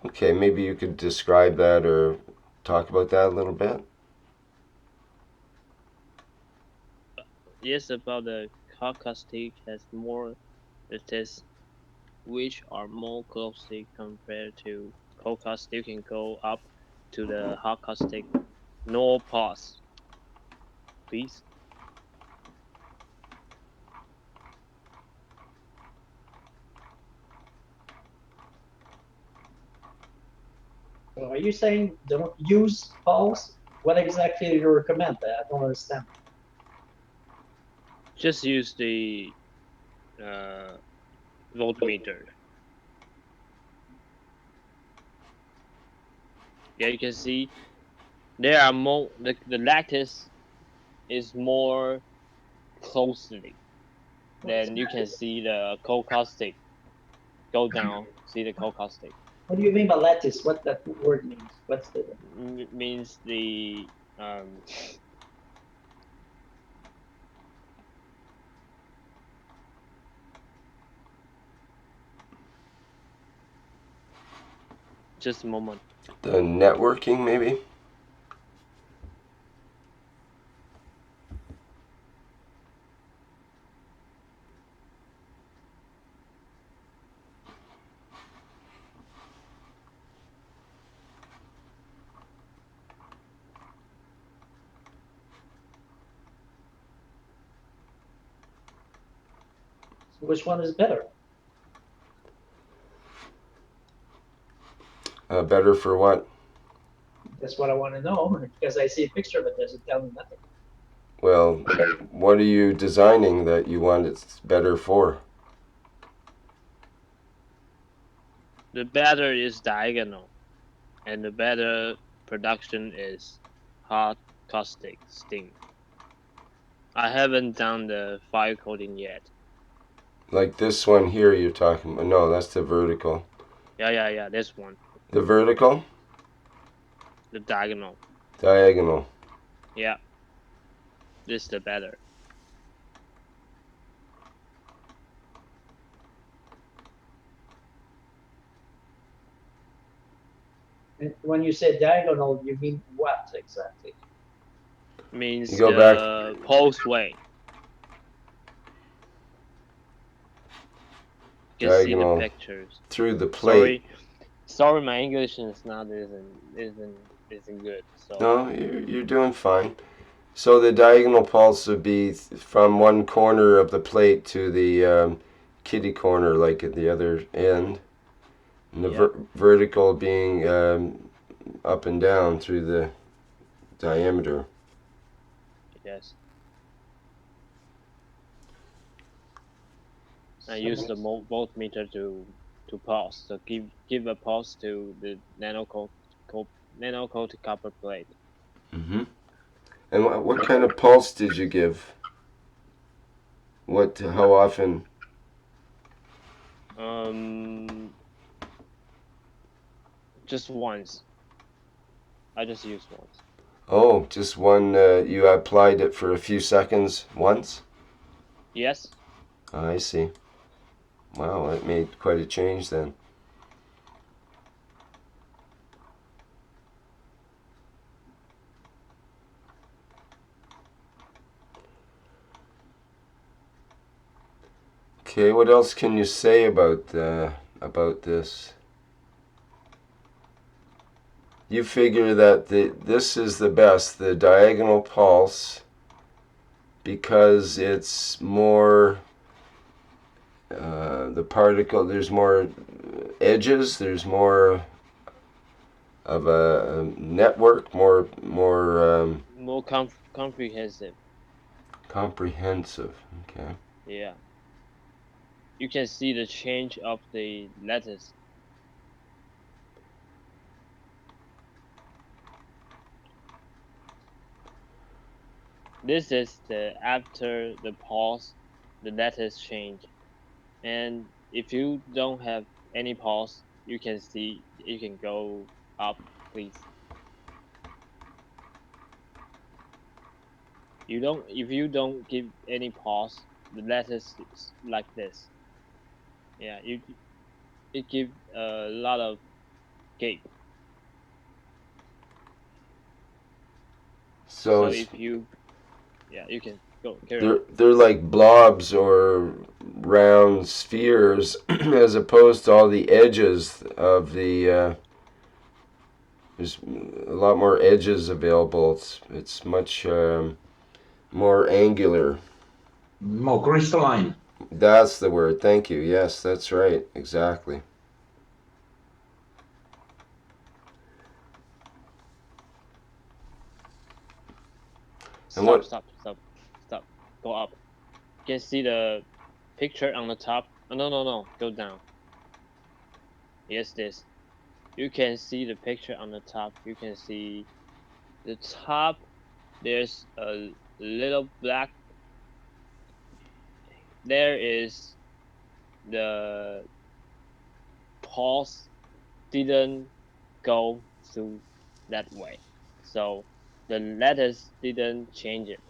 Okay, maybe you could describe that or talk about that a little bit. Yes, about the caustic has more lattice, which are more closely compared to caustic can go up to the hard caustic. No pause, please. So are you saying don't use pulse? What exactly do you recommend? I don't understand. Just use the voltmeter. Yeah, you can see there are more. The lattice is more closely. Then you can see the caustic go down. See the caustic. What do you mean by lattice? What that word means? What's the Means the just a moment. The networking, maybe? which one is better? Better for what? That's what I want to know because I see a picture of it. Doesn't tell me nothing. Well, what are you designing that you want it better for? The better is diagonal, and the better production is hard caustic sting. I haven't done the fire coating yet. Like this one here you're talking about. No, that's the vertical. Yeah, this one. The vertical? The diagonal. Diagonal. Yeah. This is the better. And when you say diagonal, you mean what exactly? Means You go the pulse way. You can see the diagonal pictures. through the plate. Sorry, my English is not isn't good. So No, you're doing fine. So the diagonal pulse would be from one corner of the plate to the kitty corner, like at the other end. And the vertical being up and down through the diameter. yes. I use the voltmeter to pulse. So give a pulse to the nano coated copper plate. Mm-hmm. And what kind of pulse did you give? How often? Just once. I just used once. Oh, just one. You applied it for a few seconds once? Yes. I see. Wow, that made quite a change then. Okay, what else can you say about this? You figure that this is the best, the diagonal pulse, because it's more the particle. There's more edges. There's more of a network. More comprehensive. Comprehensive. Okay. Yeah. You can see the change of the lattice. This is the after the pause, the lattice change. And if you don't have any pause, you can go up, please. If you don't give any pause, the lattice is like this. Yeah, it give a lot of gape. So if you, yeah, you can carry on. They're like blobs or round spheres, as opposed to all the edges of the. There's a lot more edges available. It's much more angular. More crystalline. That's the word. Thank you. Yes, that's right. Exactly. Stop. Go up. You can see the picture on the top. Oh, no. Go down. Yes, this. You can see the picture on the top. You can see the top. There's a little black. There is the pulse didn't go through that way. So the letters didn't change it.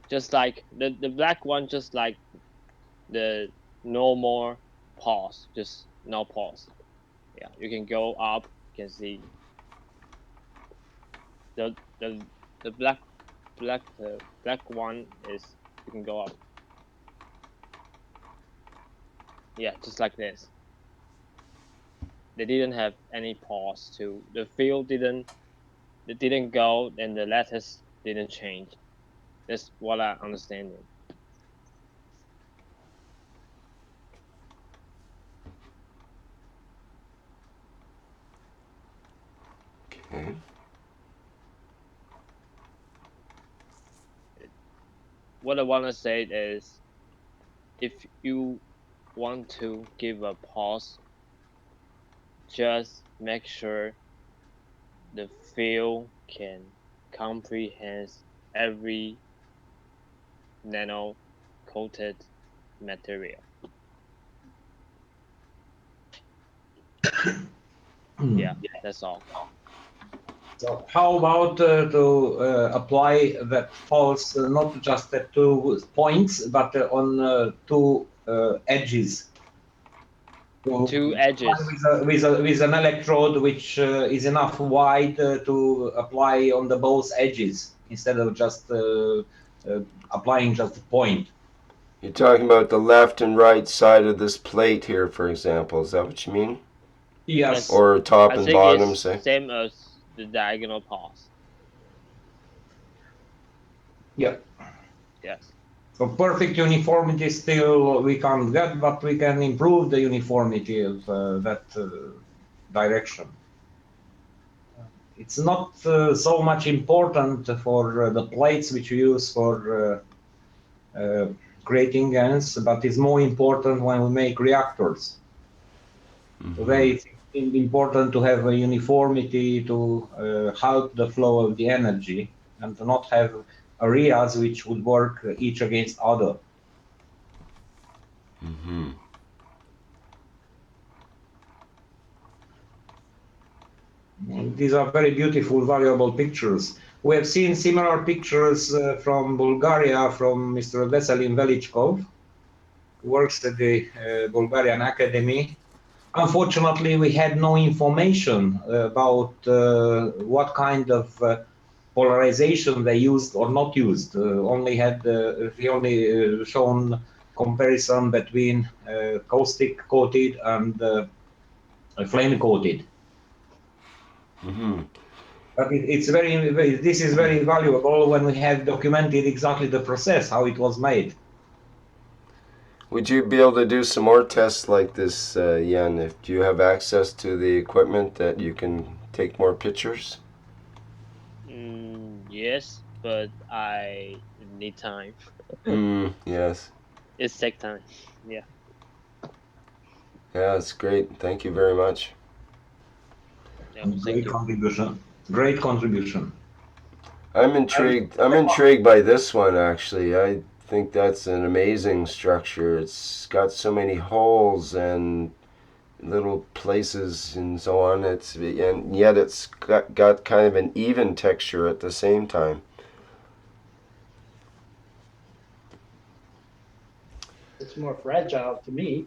Just like the black one, just like the normal pause, just no pause. Yeah, you can go up. You can see the black one is, you can go up. Yeah, just like this. They didn't have any pause to the field didn't go, and the letters didn't change. That's what I understand. Okay. What I want to say is, if you want to give a pause, just make sure the field can comprehend every nano coated material. Yeah, that's all. So how about to apply that false not just at 2 points, but on 2 edges? So 2 edges. with an electrode which is enough wide to apply on the both edges instead of just applying just a point. You're talking about the left and right side of this plate here, for example. Is that what you mean? Yes. Or top and bottom, it's say? same as the diagonal pause. Yeah. Yes. So perfect uniformity still we can't get, but we can improve the uniformity of that direction. It's not so much important for the plates which we use for creating GANs, but it's more important when we make reactors. Today it's important to have a uniformity to help the flow of the energy and to not have areas which would work each against other. These are very beautiful, valuable pictures. We have seen similar pictures from Bulgaria, from Mr. Veselin Velichkov, who works at the Bulgarian Academy. Unfortunately, we had no information about what kind of polarization they used or not used. He only shown comparison between caustic coated and flame coated. But this is very valuable when we have documented exactly the process, how it was made. Would you be able to do some more tests like this, Jan? Do you have access to the equipment that you can take more pictures? Yes, but I need time. Yes. It takes time. Yeah. Yeah, that's great. Thank you very much. Great contribution. Great contribution. I'm intrigued by this one, actually. I think that's an amazing structure. It's got so many holes and little places and so on. And yet it's got kind of an even texture at the same time. It's more fragile to me.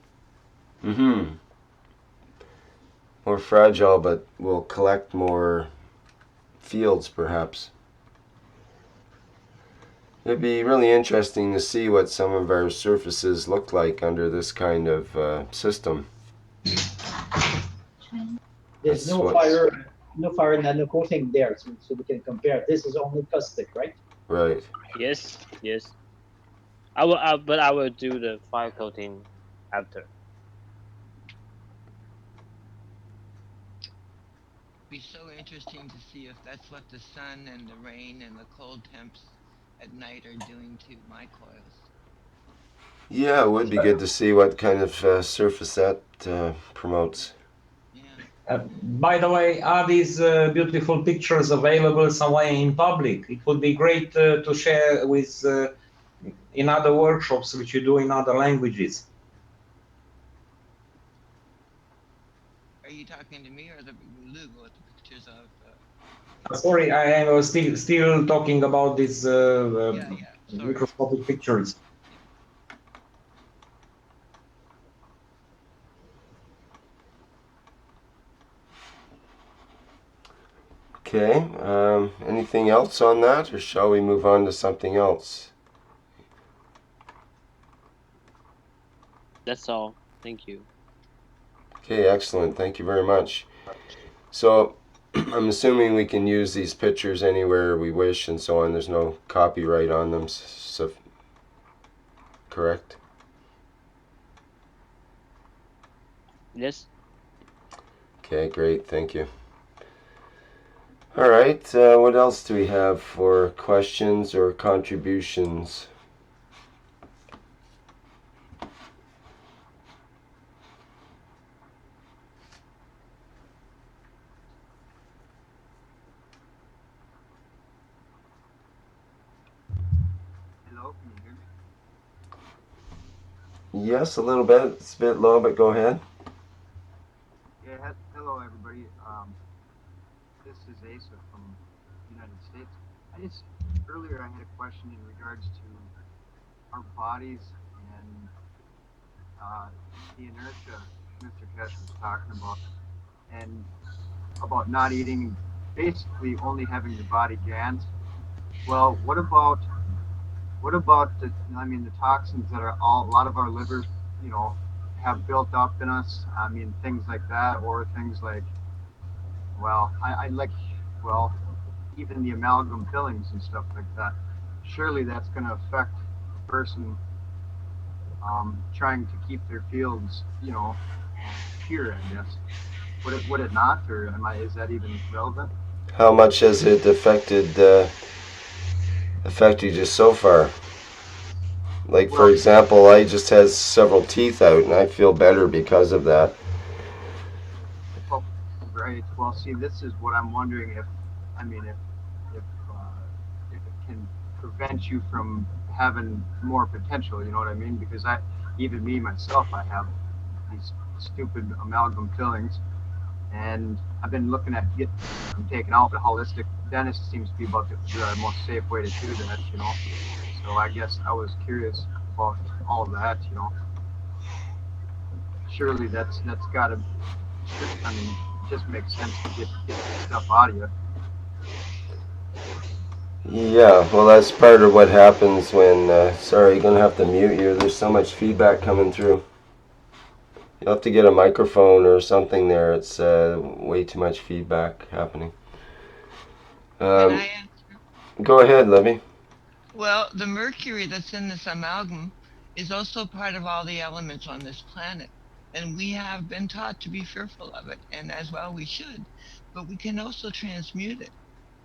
More fragile, but will collect more fields, perhaps. It'd be really interesting to see what some of our surfaces look like under this kind of system. There's no fire nano coating there, so we can compare. This is only caustic, right? Right. Yes, yes. But I will do the fire coating after. Be so interesting to see if that's what the sun and the rain and the cold temps at night are doing to my coils. Yeah, it would be good to see what kind of surface that promotes. By the way, are these beautiful pictures available somewhere in public? It would be great to share with in other workshops which you do in other languages. Are you talking to me or the Lou with the pictures of? Sorry, I am still talking about these microscopic pictures. Okay, anything else on that, or shall we move on to something else? That's all. Thank you. Okay, excellent. Thank you very much. So, I'm assuming we can use these pictures anywhere we wish and so on. There's no copyright on them, so correct? Yes. Okay, great. Thank you. All right, what else do we have for questions or contributions? Hello, can you hear me? Yes, a little bit. It's a bit low, but go ahead. Yeah, hello everybody. This is Asa from the United States. Earlier I had a question in regards to our bodies and the inertia Mr. Keshe was talking about, and about not eating, basically only having your body GANs. Well, what about the toxins that a lot of our livers, have built up in us? I mean, things like that, or things like, well, even the amalgam fillings and stuff like that. Surely that's going to affect a person trying to keep their fields, pure, I guess. Would it not, or is that even relevant? How much has it affected you so far? Like, for example, I just had several teeth out, and I feel better because of that. Well, right. Well, see, this is what I'm wondering if it can prevent you from having more potential. You know what I mean? Because even me myself, I have these stupid amalgam fillings, and I've been looking at getting them taken out. But holistic dentist seems to be about the most safe way to do that. So I guess I was curious about all of that. Surely that's got to. It just makes sense to get stuff out of you. Yeah, well, that's part of what happens when, sorry, you're going to have to mute you. There's so much feedback coming through. You'll have to get a microphone or something there. It's way too much feedback happening. Can I answer? Go ahead, Libby. Well, the mercury that's in this amalgam is also part of all the elements on this planet. And we have been taught to be fearful of it, and as well we should. But we can also transmute it.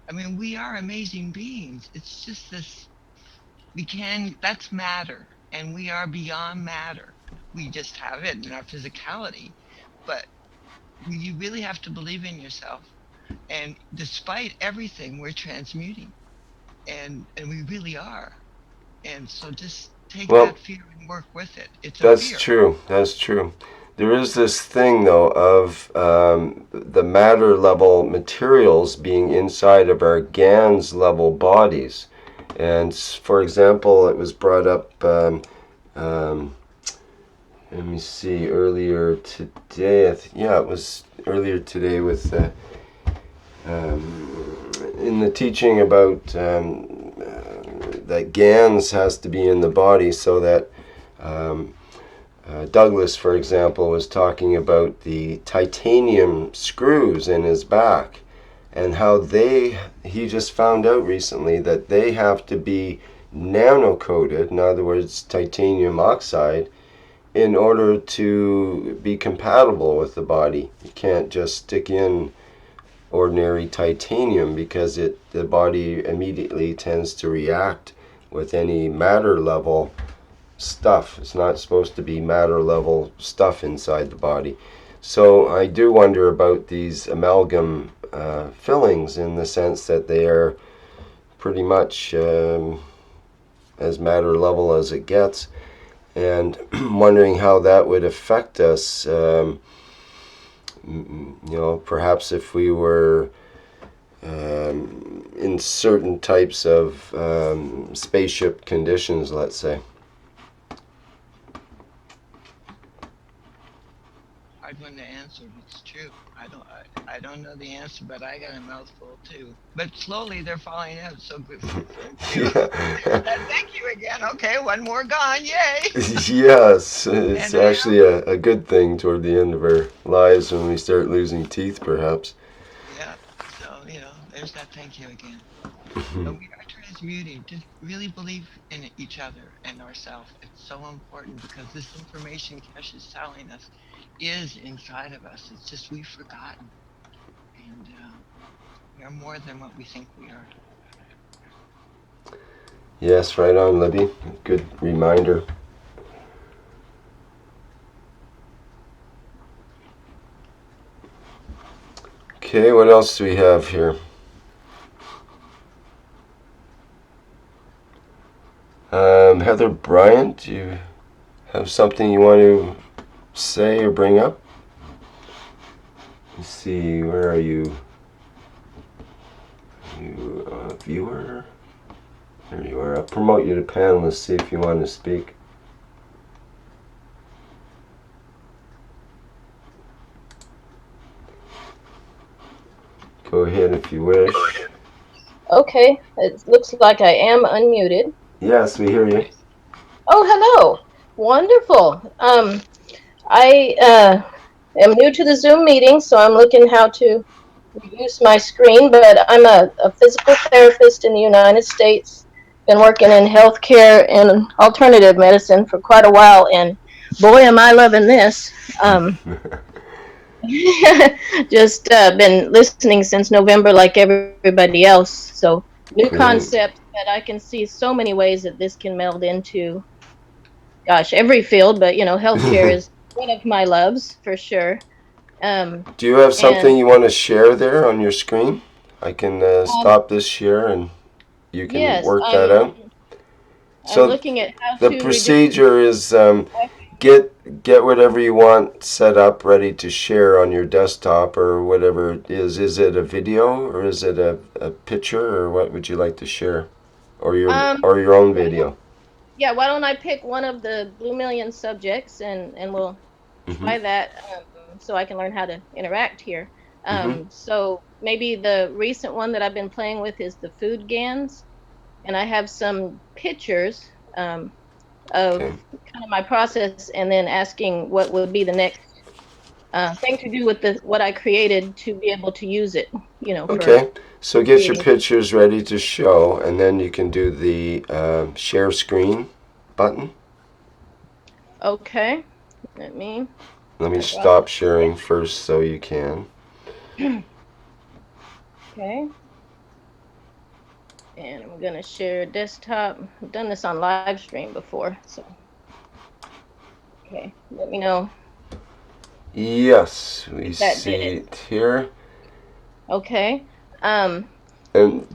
I mean, we are amazing beings. It's just this, that's matter, and we are beyond matter. We just have it in our physicality. But you really have to believe in yourself. And despite everything, we're transmuting. And we really are. And so just take that fear and work with it. It's a fear. That's true. There is this thing, though, of the matter level materials being inside of our GANs level bodies. And for example, it was brought up, let me see, earlier today. It was earlier today with in the teaching about that GANs has to be in the body so that Douglas, for example, was talking about the titanium screws in his back and how he just found out recently that they have to be nano-coated, in other words, titanium oxide, in order to be compatible with the body. You can't just stick in ordinary titanium because the body immediately tends to react with any matter level stuff. It's not supposed to be matter level stuff inside the body. So I do wonder about these amalgam fillings in the sense that they are pretty much as matter level as it gets, and wondering how that would affect us. Perhaps if we were in certain types of spaceship conditions, let's say. Hard one to answer. It's true. I don't know the answer, but I got a mouthful too. But slowly they're falling out. So good for you. Thank you again. Okay, one more gone. Yay! Yes, it's actually a good thing toward the end of our lives when we start losing teeth, perhaps. Yeah. So there's that. Thank you again. But we are transmuting. Just really believe in each other and ourselves. It's so important because this information Keshe is telling us is inside of us. It's just we've forgotten, and we are more than what we think we are. Yes, right on, Libby. Good reminder. Okay, what else do we have here? Heather Bryant, do you have something you want to say or bring up? Let's see, where are you? You viewer? There you are. I'll promote you to panelist, see if you want to speak. Go ahead if you wish. Okay, it looks like I am unmuted. Yes, we hear you. Oh, hello. Wonderful. I am new to the Zoom meeting, so I'm looking how to reduce my screen, but I'm a physical therapist in the United States. Been working in healthcare and alternative medicine for quite a while, and boy, am I loving this. Just been listening since November like everybody else. So new concepts that I can see so many ways that this can meld into, gosh, every field, but healthcare is one of my loves for sure. Do you have something you want to share there on your screen? I can stop this share and you can yes, work that out. I'm looking at how the to procedure is get whatever you want set up ready to share on your desktop or whatever it is. Is it a video or is it a picture, or what would you like to share, or your own video? Yeah, why don't I pick one of the Blue Million subjects and we'll try that so I can learn how to interact here. So maybe the recent one that I've been playing with is the food GANs, and I have some pictures of kind of my process, and then asking what would be the next thing to do with what I created to be able to use it. Okay, so get your pictures ready to show, and then you can do the share screen button. Okay, let me stop sharing first so you can. Okay. And I'm gonna share desktop. I've done this on live stream before, so okay, let me know. Yes, we see it here. Okay. And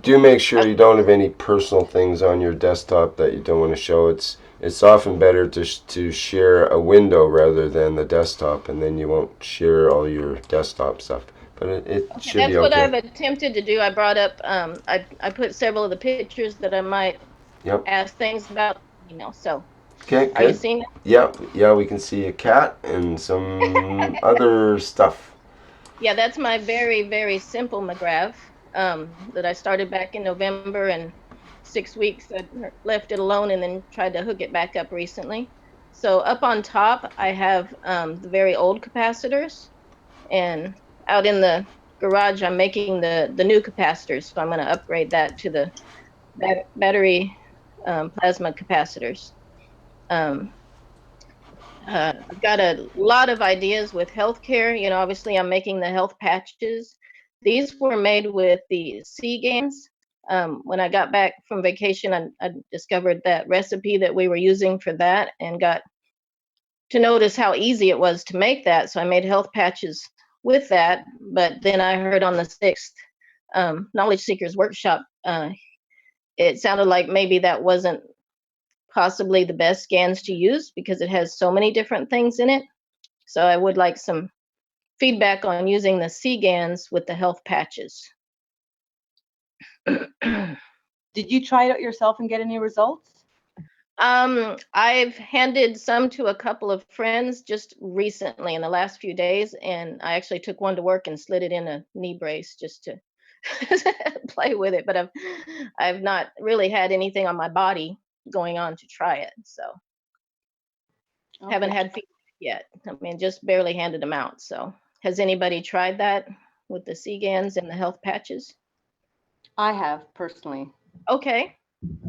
do make sure you don't have any personal things on your desktop that you don't want to show. It's often better to share a window rather than the desktop, and then you won't share all your desktop stuff. But it should be okay. That's what I've attempted to do. I brought up I put several of the pictures that I might ask things about, so okay, good. Are you seeing that? Yeah, we can see a cat and some other stuff. Yeah, that's my very, very simple McGrath that I started back in November, and 6 weeks. I left it alone and then tried to hook it back up recently. So up on top, I have the very old capacitors, and out in the garage, I'm making the new capacitors. So I'm going to upgrade that to the battery plasma capacitors. Um, I've got a lot of ideas with healthcare. You know, obviously, I'm making the health patches. These were made with the C-GANs. When I got back from vacation, I discovered that recipe that we were using for that and got to notice how easy it was to make that. So I made health patches with that. But then I heard on the 6th Knowledge Seekers Workshop, it sounded like maybe that wasn't possibly the best GANs to use because it has so many different things in it. So I would like some feedback on using the C-GANs with the health patches. Did you try it out yourself and get any results? I've handed some to a couple of friends just recently in the last few days, and I actually took one to work and slid it in a knee brace just to play with it. But I've not really had anything on my body going on to try it, so haven't had feedback yet. I mean, just barely handed them out. So has anybody tried that with the C-GANs and the health patches? I have personally. Okay.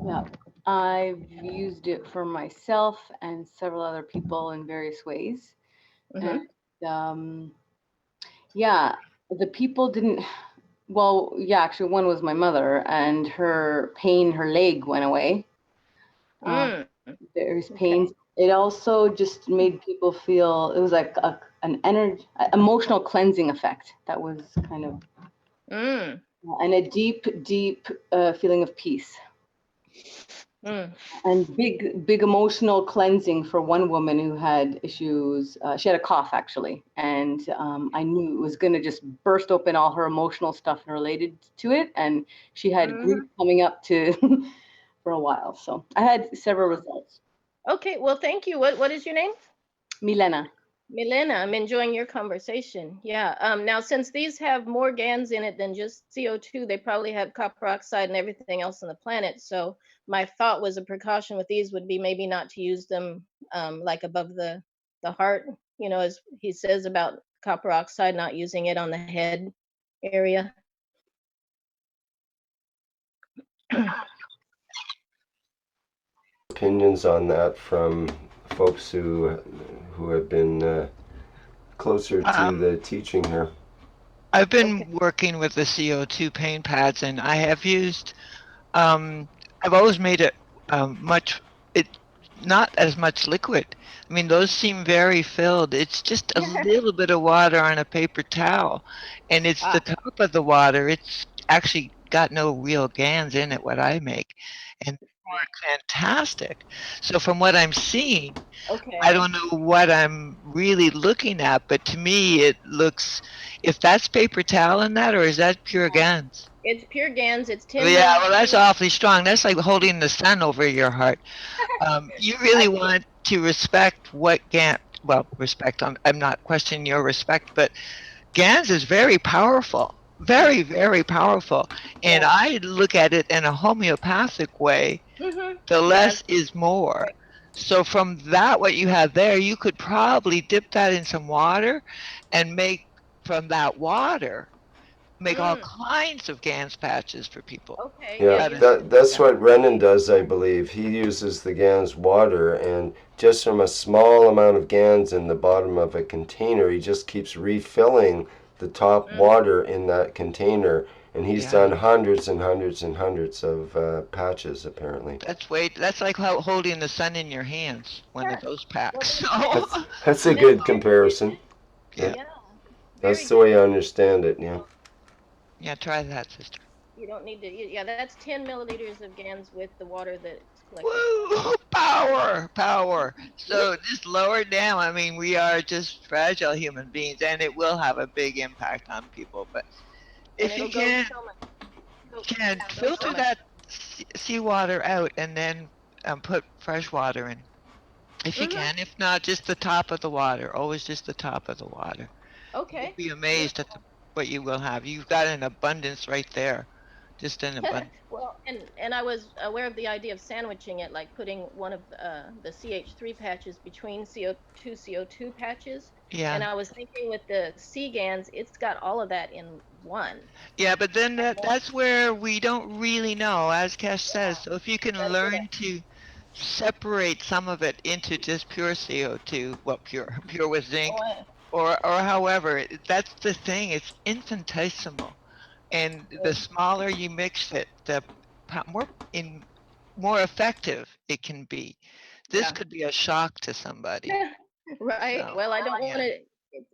Yeah, I've used it for myself and several other people in various ways. And yeah, the people didn't, well, yeah, actually one was my mother, and her pain, her leg went away. There's pains. It also just made people feel, it was like an emotional cleansing effect that was kind of, and a deep feeling of peace. And big emotional cleansing for one woman who had issues. She had a cough actually, and I knew it was going to just burst open all her emotional stuff related to it, and she had grief coming up to for a while. So I had several results. Okay, well, thank you. What is your name? Milena. Milena, I'm enjoying your conversation. Yeah. Now, since these have more GANs in it than just CO2, they probably have copper oxide and everything else on the planet. So my thought was a precaution with these would be maybe not to use them like above the heart, you know, as he says about copper oxide, not using it on the head area. Opinions on that from folks who have been closer to the teaching here. I've been working with the CO2 pain pads, and I have used. I've always made it not as much liquid. I mean, those seem very filled. It's just a little bit of water on a paper towel, and it's the top of the water. It's actually got no real GANs in it, what I make, and they work fantastic. So from what I'm seeing, I don't know what I'm really looking at, but to me it looks, if that's paper towel in that, or is that pure GANs? It's pure GANs. It's 10. Yeah, well, that's awfully strong. That's like holding the sun over your heart. You really want to respect what GAN. Well, respect. I'm not questioning your respect, but GANs is very powerful, very, very powerful. And I look at it in a homeopathic way. The less is more. So from that, what you have there, you could probably dip that in some water, and make from that water. Make all kinds of GANs patches for people. Yeah, that's what Renan does, I believe. He uses the GANs water, and just from a small amount of GANs in the bottom of a container, he just keeps refilling the top water in that container, and he's done hundreds and hundreds and hundreds of patches, apparently. That's like holding the sun in your hands, one of those packs. That's a good comparison. Yeah. That's the way I understand it, yeah. Yeah, try that, sister. You don't need to, yeah, that's 10 milliliters of GANs with the water that's collected. Woo! Power! So just lower down. I mean, we are just fragile human beings, and it will have a big impact on people. But if you can filter that seawater out and then put fresh water in, if you can. If not, just the top of the water. Always just the top of the water. Okay. You'll be amazed at what you will have. You've got an abundance right there just in a bunch. Well, and I was aware of the idea of sandwiching it, like putting one of the CH3 patches between CO2 patches. And Yeah. I was thinking with the C-GANs, it's got all of that in one. Yeah, but then that's where we don't really know, as Kesh says. So if you can That's what learn to separate some of it into just pure CO2, well, pure with zinc, or however, that's the thing. It's infinitesimal, and the smaller you mix it, the more effective it can be. This Yeah. could be a shock to somebody. Right. So, Well, I don't want yeah. to.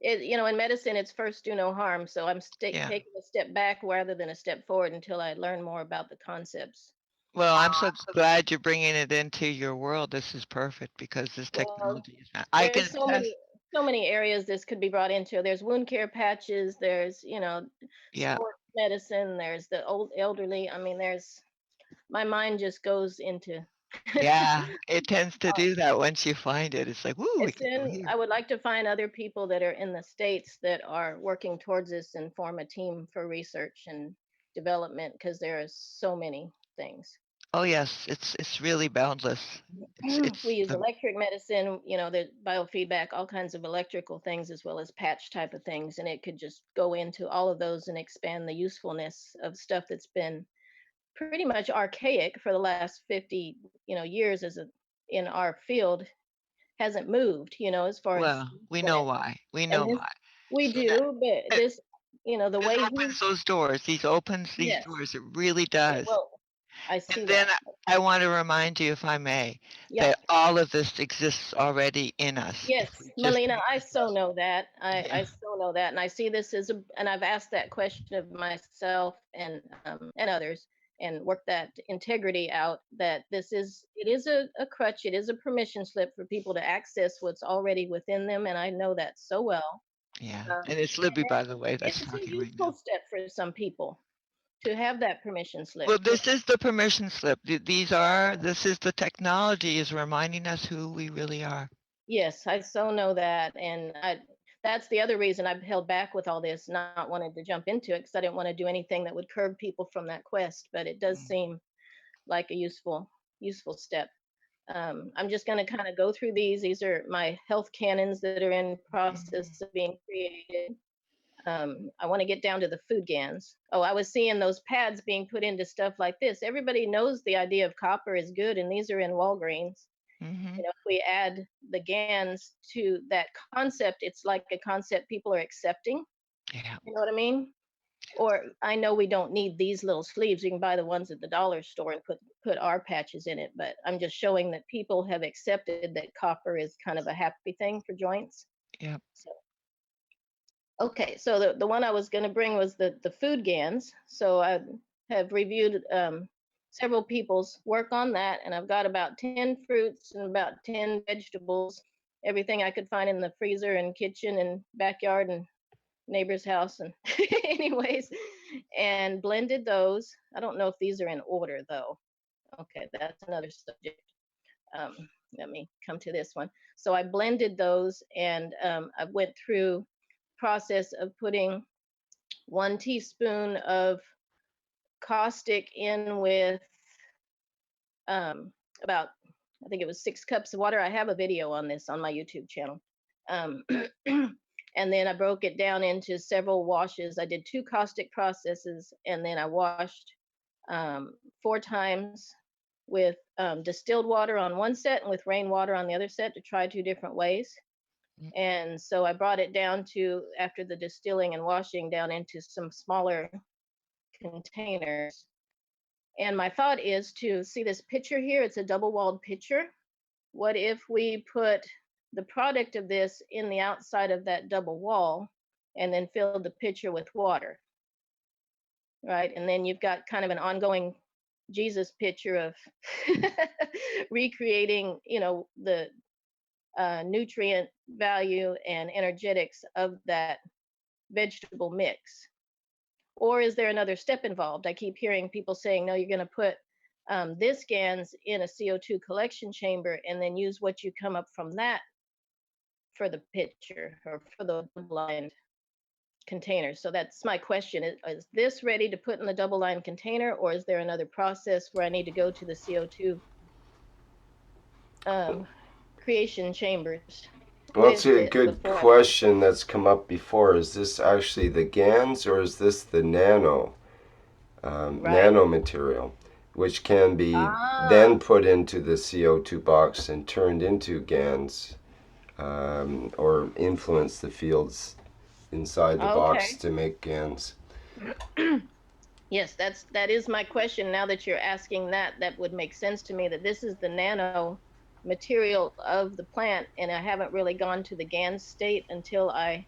In medicine, it's first do no harm. So I'm Yeah. taking a step back rather than a step forward until I learn more about the concepts. Well, I'm so glad you're bringing it into your world. This is perfect because this Well, technology is not. I can there's attest. so many areas this could be brought into. There's wound care patches. There's Yeah. sports medicine. There's the old elderly. I mean, my mind just goes into. Yeah, it tends to do that once you find it. It's like, woo, we It's can go in. here. I would like to find other people that are in the States that are working towards this and form a team for research and development because there are so many things. Oh yes, it's really boundless. It's We use the electric medicine, the biofeedback, all kinds of electrical things as well as patch type of things, and it could just go into all of those and expand the usefulness of stuff that's been pretty much archaic for the last 50, years in our field hasn't moved, as far as well, we know why. We know and this why. we See that do, but this, the this way opens those doors. These opens these yes, doors. It really does. well, I see And then that. I want to remind you, if I may, Yeah. that all of this exists already in us. If Yes, we just Melina, I so know that. I Yeah. so know that, and I see this and I've asked that question of myself and others, and worked that integrity out. That it is a crutch, it is a permission slip for people to access what's already within them, and I know that so well. Yeah. And it's Libby, by the way, that's It's a talking right useful now. step for some people to have that permission slip. Well, this is the permission slip. This is the technology is reminding us who we really are. Yes, I so know that, and that's the other reason I've held back with all this, not wanting to jump into it because I didn't want to do anything that would curb people from that quest. But it does seem like a useful step. I'm just going to kind of go through these. These are my health canons that are in process of being created. I want to get down to the food GANs. Oh, I was seeing those pads being put into stuff like this. Everybody knows the idea of copper is good, and these are in Walgreens. If we add the GANs to that concept, it's like a concept people are accepting. Yeah. You know what I mean? Or I know we don't need these little sleeves. You can buy the ones at the dollar store and put our patches in it. But I'm just showing that people have accepted that copper is kind of a happy thing for joints. Yeah. So, okay, so the one I was going to bring was the food GANs. So I have reviewed several people's work on that, and I've got about 10 fruits and about 10 vegetables, everything I could find in the freezer and kitchen and backyard and neighbor's house, and anyways, and blended those. I don't know if these are in order though. Okay, that's another subject. Let me come to this one. So I blended those, and I went through process of putting 1 teaspoon of caustic in with about, I think it was 6 cups of water. I have a video on this on my YouTube channel. And then I broke it down into several washes. I did 2 caustic processes, and then I washed 4 times with distilled water on one set and with rainwater on the other set to try 2 different ways. And so I brought it down to, after the distilling and washing, down into some smaller containers. And my thought is to see this pitcher here. It's a double-walled pitcher. What if we put the product of this in the outside of that double wall and then filled the pitcher with water, right? And then you've got kind of an ongoing Jesus picture of recreating, the nutrient value and energetics of that vegetable mix. Or is there another step involved? I keep hearing people saying, no, you're going to put this GANs in a CO2 collection chamber and then use what you come up from that for the pitcher or for the blind. containers. So that's my question. Is this ready to put in the double line container, or is there another process where I need to go to the CO2 creation chambers? Well, it's a good question that's come up before. Is this actually the GANs or is this the nano material, which can be then put into the CO2 box and turned into GANs, or influence the fields inside the box to make GANs? Yes, that is my question. Now that you're asking that, that would make sense to me, that this is the nano material of the plant, and I haven't really gone to the GAN state until I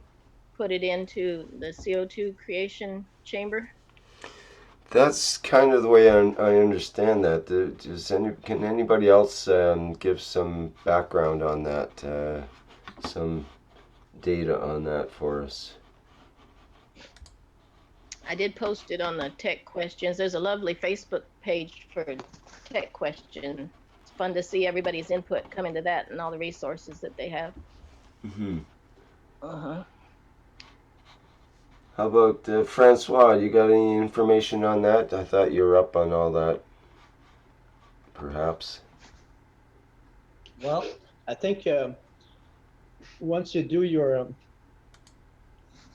put it into the CO2 creation chamber. That's kind of the way I understand that. Can anybody else give some background on that, some data on that for us? I did post it on the tech questions. There's a lovely Facebook page for tech question. It's fun to see everybody's input come into that and all the resources that they have. Mm-hmm. Uh-huh. How about Francois? You got any information on that? I thought you were up on all that. Perhaps. Well, I think once you do your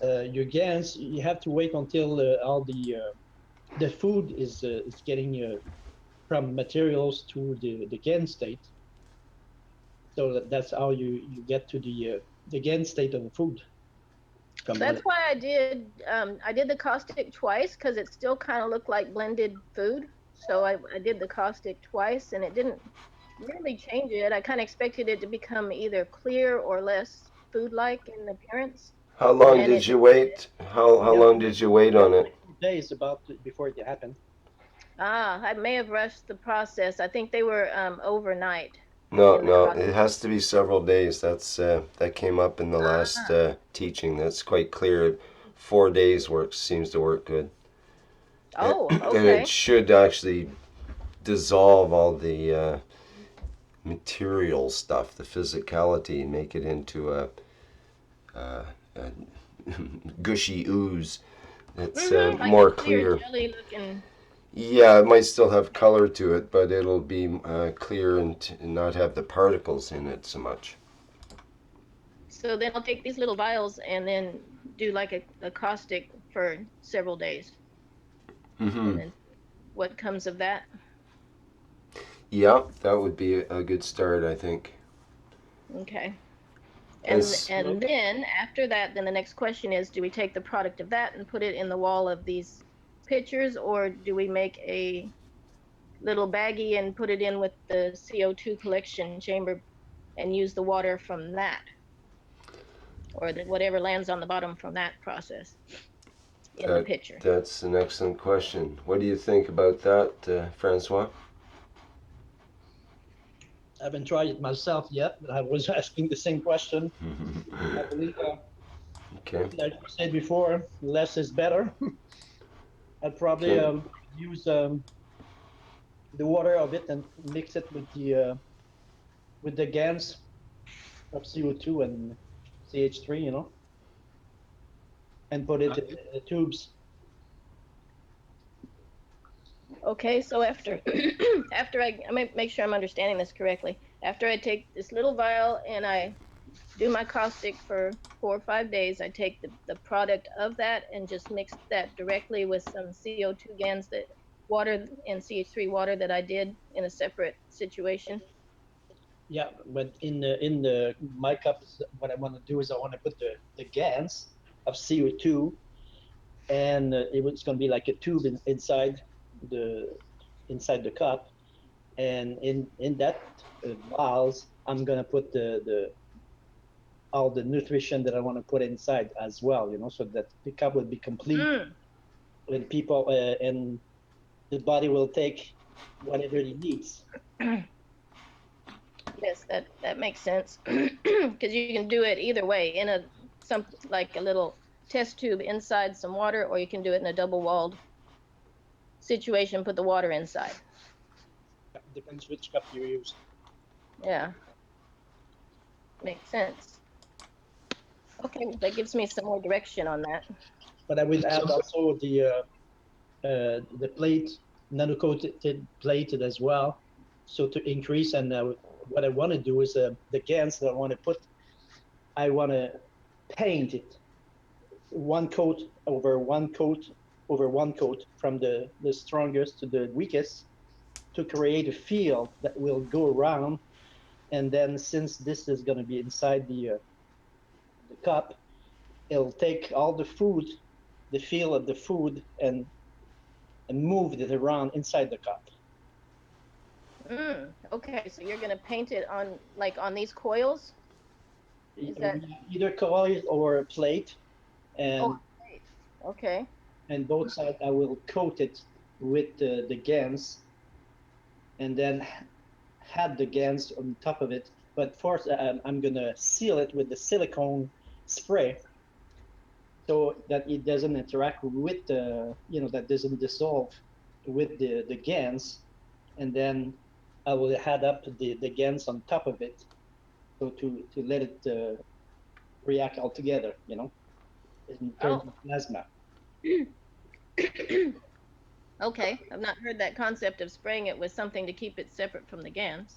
GANs, you have to wait until all the food is getting from materials to the GAN state. So that's how you get to the GAN state of the food. That's why I did the caustic twice, because it still kind of looked like blended food. So I did the caustic twice, and it didn't really change it. I kind of expected it to become either clear or less food-like in appearance. How long did you wait? How long did you wait on it? Days before it happened. I may have rushed the process. I think they were overnight. No, it has to be several days. That came up in the last teaching. That's quite clear. 4 days seems to work good. Oh, okay. And it should actually dissolve all the material stuff, the physicality, and make it into a gushy ooze that's like more a clear. Jelly looking. Yeah, it might still have color to it, but it'll be clear and not have the particles in it so much. So then I'll take these little vials and then do like a caustic for several days. Mm-hmm. And then what comes of that? Yeah, that would be a good start, I think. Okay. And then after that, then the next question is, do we take the product of that and put it in the wall of these pitchers, or do we make a little baggie and put it in with the CO2 collection chamber and use the water from that, or whatever lands on the bottom from that process in the pitcher? That's an excellent question. What do you think about that, Francois? I haven't tried it myself yet, but I was asking the same question. I believe, like you said before, less is better. I'd probably use the water of it and mix it with the GANs of CO2 and CH3, and put it in the tubes. Okay, so after I make sure I'm understanding this correctly. After I take this little vial and I do my caustic for 4 or 5 days, I take the product of that and just mix that directly with some CO2 GANs, that water and CH3 water that I did in a separate situation. Yeah, but in my cup, what I want to do is I want to put the GANs of CO2, and it's going to be like a tube inside the cup, and in that vials, I'm going to put all the nutrition that I want to put inside as well, so that the cup will be complete, and people and the body will take whatever it needs. Yes, that makes sense, because you can do it either way, in like a little test tube inside some water, or you can do it in a double-walled situation, put the water inside. Depends which cup you use. Yeah, makes sense. Okay, that gives me some more direction on that. but I will add also the plate, nano-coated plated as well. So to increase, and what I want to do is the GANs that I want to put, I want to paint it one coat over one coat over one coat from the strongest to the weakest to create a field that will go around. And then since this is going to be inside the cup, it'll take all the food, the feel of the food, and move it around inside the cup. Okay, so you're gonna paint it on on these coils? Is that Either coil or a plate, and okay? And both sides I will coat it with the GANs, and then have the GANs on top of it. But first, I'm gonna seal it with the silicone spray, so that it doesn't interact with the, that doesn't dissolve with the GANs, and then I will add up the GANs on top of it, so to let it react all together, in terms of plasma. Okay, I've not heard that concept of spraying it with something to keep it separate from the GANs.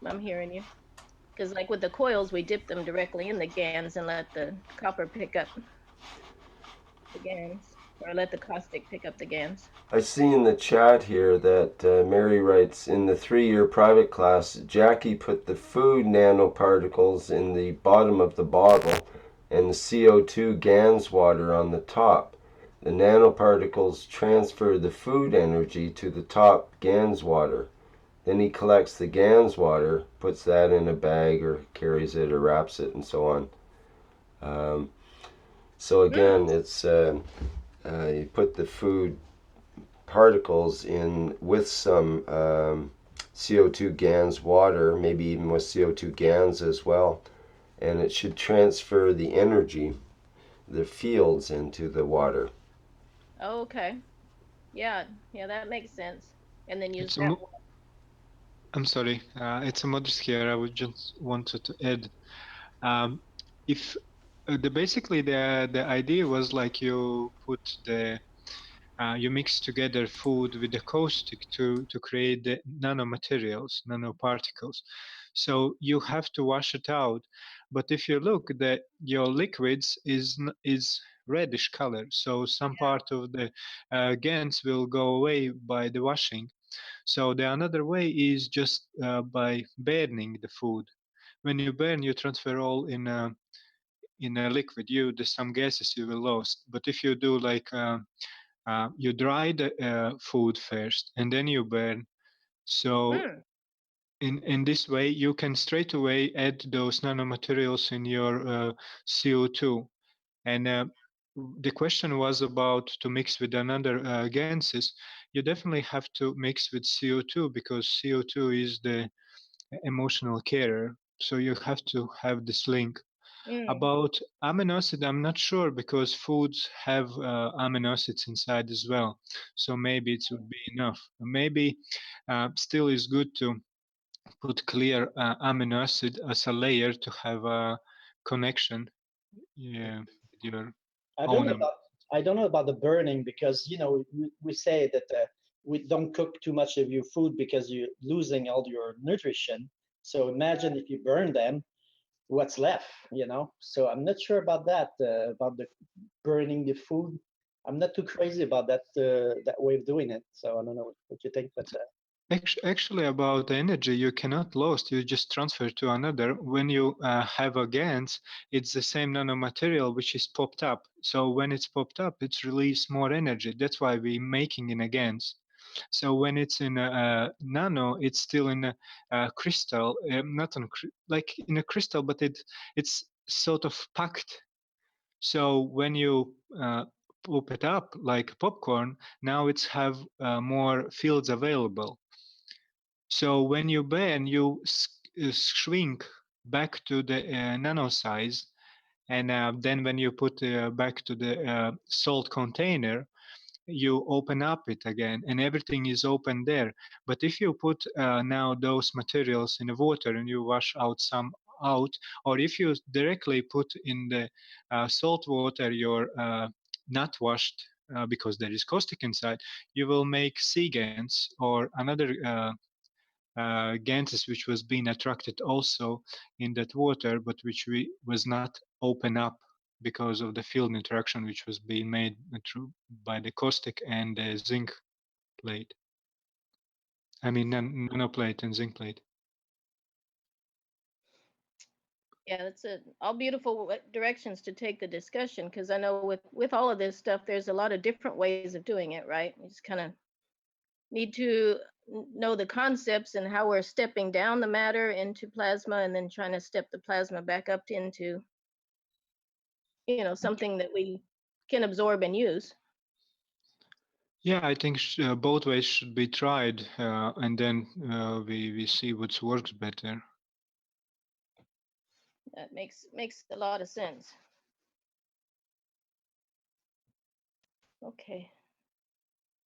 I'm hearing you. Because like with the coils, we dip them directly in the GANs and let the copper pick up the GANs, or let the caustic pick up the GANs. I see in the chat here that Mary writes, in the 3-year private class, Jackie put the food nanoparticles in the bottom of the bottle and the CO2 GANs water on the top. The nanoparticles transfer the food energy to the top GANs water. Then he collects the GANs water, puts that in a bag or carries it or wraps it and so on. So again, it's you put the food particles in with some CO2 GANs water, maybe even with CO2 GANs as well, and it should transfer the energy, the fields, into the water. Oh, okay. Yeah, that makes sense. And then use It's that. I'm sorry, it's a modest here. I would just wanted to add, if basically the idea was like you put you mix together food with the caustic to create the nanomaterials, nanoparticles. So you have to wash it out. But if you look, your liquids is reddish color. So some part of the GANs will go away by the washing. So the another way is just by burning the food. When you burn, you transfer all in a liquid. There's some gases you will lose. But if you do like you dry the food first and then you burn. So in this way, you can straight away add those nanomaterials in your CO2. And the question was about to mix with another gases. You definitely have to mix with CO2 because CO2 is the emotional carer. So you have to have this link. About amino acid, I'm not sure because foods have amino acids inside as well. So maybe it would be enough. Maybe still is good to put clear amino acid as a layer to have a connection. Yeah, with your I don't know about the burning, because we say that we don't cook too much of your food because you're losing all your nutrition. So imagine if you burn them, what's left, So I'm not sure about that, about the burning the food. I'm not too crazy about that way of doing it. So I don't know what you think, but Actually, about the energy, you cannot lose. You just transfer to another. When you have a GANs, it's the same nanomaterial which is popped up. So when it's popped up, it's release more energy. That's why we're making in a GANs. So when it's in a nano, it's still in a crystal, not on like in a crystal, but it's sort of packed. So when you pop it up like popcorn, now it's have more fields available. So when you burn, you shrink back to the nano size, and then when you put back to the salt container, you open up it again, and everything is open there. But if you put now those materials in the water and you wash out some out, or if you directly put in the salt water your not washed because there is caustic inside, you will make sea gans or another ganses which was being attracted also in that water, but which was not open up because of the field interaction which was being made through by the caustic and the zinc plate. I mean nanoplate and zinc plate. Yeah, that's all beautiful directions to take the discussion, because I know with all of this stuff, there's a lot of different ways of doing it, right? You just kind of need to know the concepts and how we're stepping down the matter into plasma and then trying to step the plasma back up into, something that we can absorb and use. Yeah, I think both ways should be tried, and then we see what works better. That makes a lot of sense. Okay,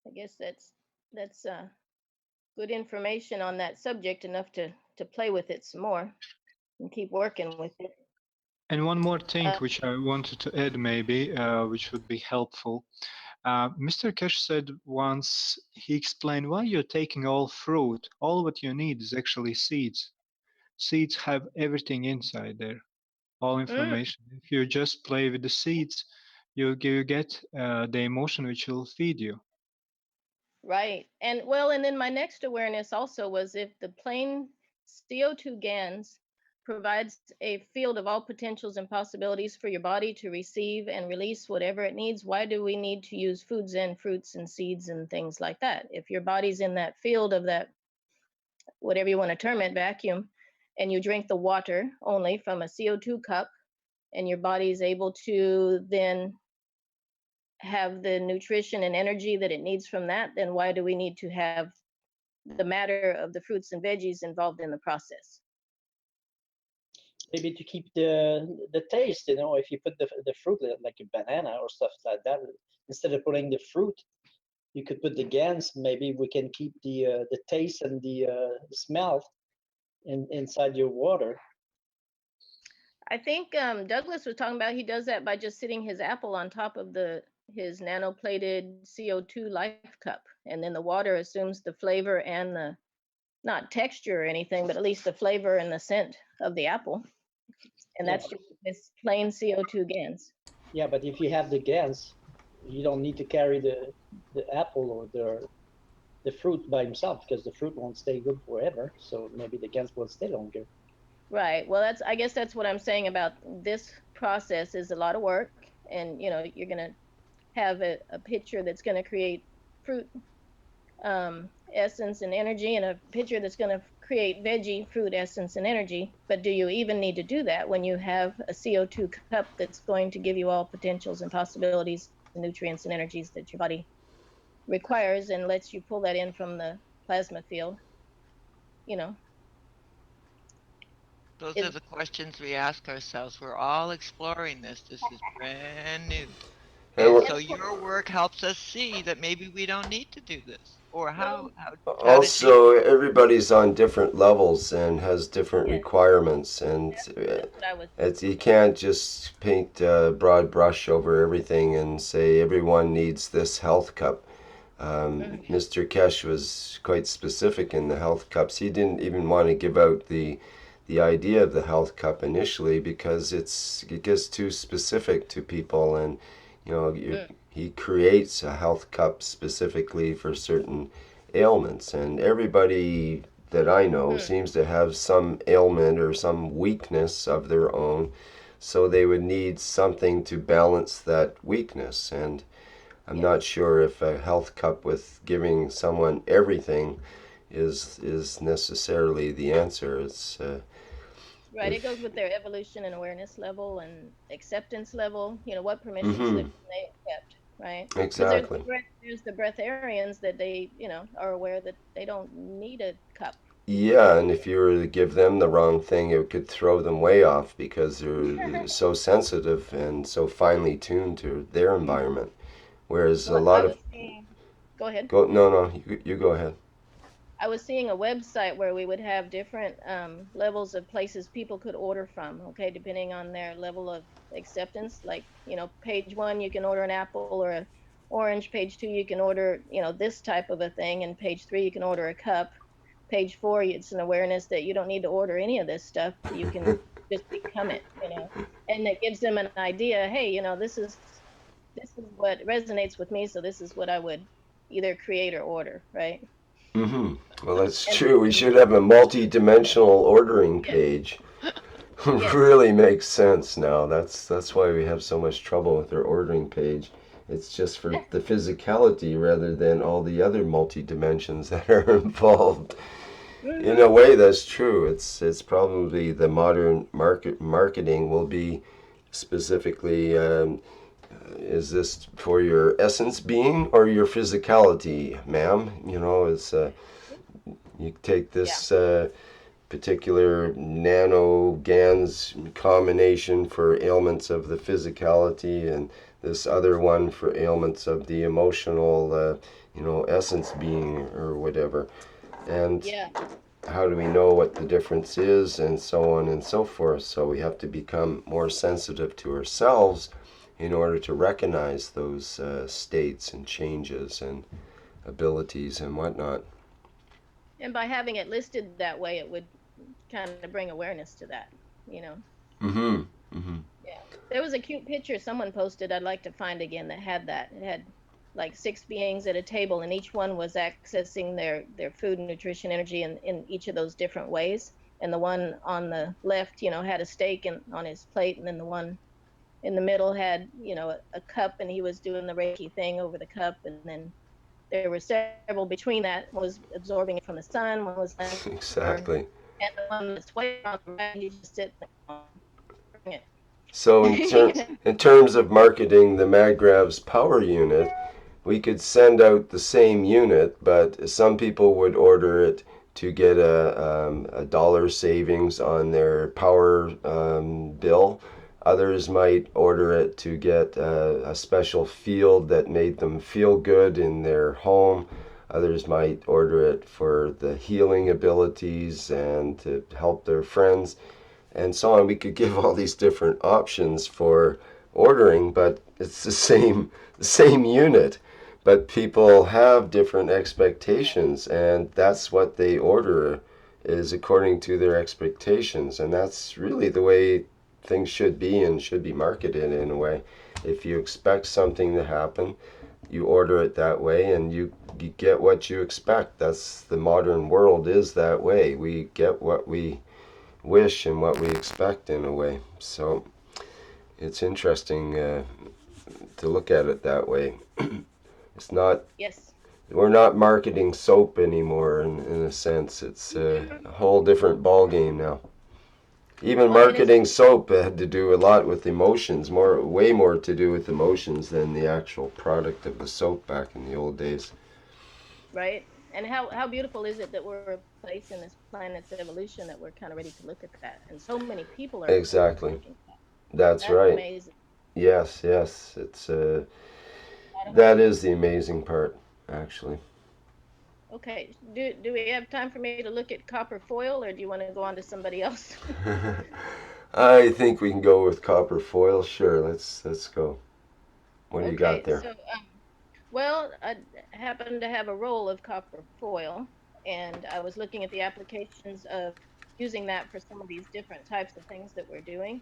I guess that's good information on that subject, enough to play with it some more and keep working with it. And one more thing which I wanted to add, maybe, which would be helpful. Mr. Keshe said once, he explained why you're taking all fruit. All what you need is actually seeds. Seeds have everything inside there, all information. If you just play with the seeds, you get the emotion which will feed you. Right. And well, and then my next awareness also was, if the plain CO2 GANs provides a field of all potentials and possibilities for your body to receive and release whatever it needs, why do we need to use foods and fruits and seeds and things like that? If your body's in that field of that, whatever you want to term it, vacuum, and you drink the water only from a CO2 cup, and your body is able to then have the nutrition and energy that it needs from that, then why do we need to have the matter of the fruits and veggies involved in the process? Maybe to keep the taste, if you put the fruit like a banana or stuff like that, instead of putting the fruit, you could put the GANs. Maybe we can keep the taste and the smell inside your water. I think Douglas was talking about, he does that by just sitting his apple on top of his nanoplated CO2 life cup, and then the water assumes the flavor and the, not texture or anything, but at least the flavor and the scent of the apple, and that's just this plain CO2 GANs. Yeah, but if you have the GANs, you don't need to carry the apple or the fruit by himself, because the fruit won't stay good forever. So maybe the GANs will stay longer. Right. Well, I guess that's what I'm saying about this process is a lot of work, and you're gonna have a picture that's gonna create fruit essence and energy, and a picture that's gonna create veggie fruit essence and energy. But do you even need to do that when you have a CO2 cup that's going to give you all potentials and possibilities, and nutrients and energies that your body requires, and lets you pull that in from the plasma field? Those are the questions we ask ourselves. We're all exploring this. This is brand new. And so your work helps us see that maybe we don't need to do this. Or how did you? Also, everybody's on different levels and has different requirements, and you can't just paint a broad brush over everything and say everyone needs this health cup. Mr. Keshe was quite specific in the health cups. He didn't even want to give out the idea of the health cup initially because it gets too specific to people, and he creates a health cup specifically for certain ailments, and everybody that I know seems to have some ailment or some weakness of their own, so they would need something to balance that weakness. And I'm not sure if a health cup with giving someone everything is necessarily the answer. It's right. It goes with their evolution and awareness level and acceptance level. What permission slip can they accept, right? Exactly. There's the breatharians that they, are aware that they don't need a cup. Yeah, and if you were to give them the wrong thing, it could throw them way off because they're so sensitive and so finely tuned to their environment. Whereas a lot of Go ahead. No, you go ahead. I was seeing a website where we would have different levels of places people could order from, okay, depending on their level of acceptance. Like, page 1, you can order an apple or a orange. Page 2, you can order, this type of a thing. And page 3, you can order a cup. Page 4, it's an awareness that you don't need to order any of this stuff. You can just become it, and it gives them an idea. Hey, this is what resonates with me, so this is what I would either create or order, right? Well, that's true. We should have a multi-dimensional ordering page. Really makes sense now. That's why we have so much trouble with our ordering page. It's just for the physicality rather than all the other multi-dimensions that are involved. In a way, that's true. It's probably the modern marketing will be specifically. Is this for your essence being or your physicality, ma'am? It's you take this particular nano GANs combination for ailments of the physicality, and this other one for ailments of the emotional, essence being or whatever. And how do we know what the difference is, and so on and so forth? So we have to become more sensitive to ourselves in order to recognize those states and changes and abilities and whatnot. And by having it listed that way, it would kind of bring awareness to that, Yeah. There was a cute picture someone posted I'd like to find again that had that. It had like 6 beings at a table, and each one was accessing their food, nutrition, energy in each of those different ways. And the one on the left, had a steak on his plate, and then the one in the middle had, a cup, and he was doing the Reiki thing over the cup. And then there were several between that. One was absorbing it from the sun, one was exactly. And the one that's way on the right, he just sitting it. So in terms of marketing the Magrav's power unit, we could send out the same unit, but some people would order it to get a dollar savings on their power bill. Others might order it to get a special field that made them feel good in their home. Others might order it for the healing abilities and to help their friends, and so on. We could give all these different options for ordering, but it's the same unit. But people have different expectations, and that's what they order is according to their expectations, and that's really the way things should be and should be marketed in a way. If you expect something to happen, you order it that way, and you get what you expect. That's the modern world is that way. We get what we wish and what we expect in a way. So it's interesting to look at it that way. It's not. Yes. We're not marketing soap anymore. In a sense, it's a whole different ball game now. Even marketing soap had to do a lot with emotions, way more to do with emotions than the actual product of the soap back in the old days. Right. And how beautiful is it that we're a place in this planet's evolution that we're kind of ready to look at that, and so many people are Exactly. looking at that. That's right. Amazing. Yes, it's that is the amazing part, actually. Okay. Do we have time for me to look at copper foil, or do you want to go on to somebody else? I think we can go with copper foil. Sure, let's go. What do you got there? So, well, I happen to have a roll of copper foil, and I was looking at the applications of using that for some of these different types of things that we're doing.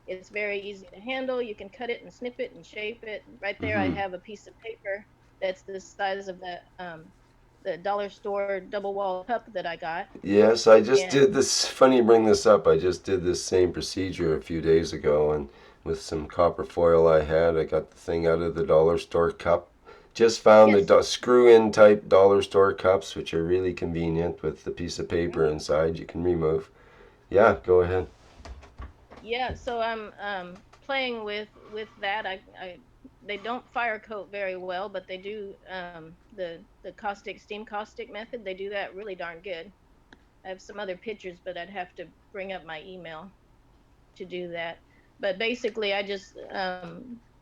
It's very easy to handle. You can cut it and snip it and shape it. Right there, I have a piece of paper that's the size of the dollar store double wall cup that I got. Yes, I just did this. Funny you bring this up. I just did this same procedure a few days ago, and with some copper foil I got the thing out of the dollar store cup. Just found the screw-in type dollar store cups, which are really convenient with the piece of paper inside you can remove. Yeah, go ahead. Yeah, so I'm playing with that. They don't fire coat very well, but they do the steam caustic method. They do that really darn good. I have some other pictures, but I'd have to bring up my email to do that. But basically, I just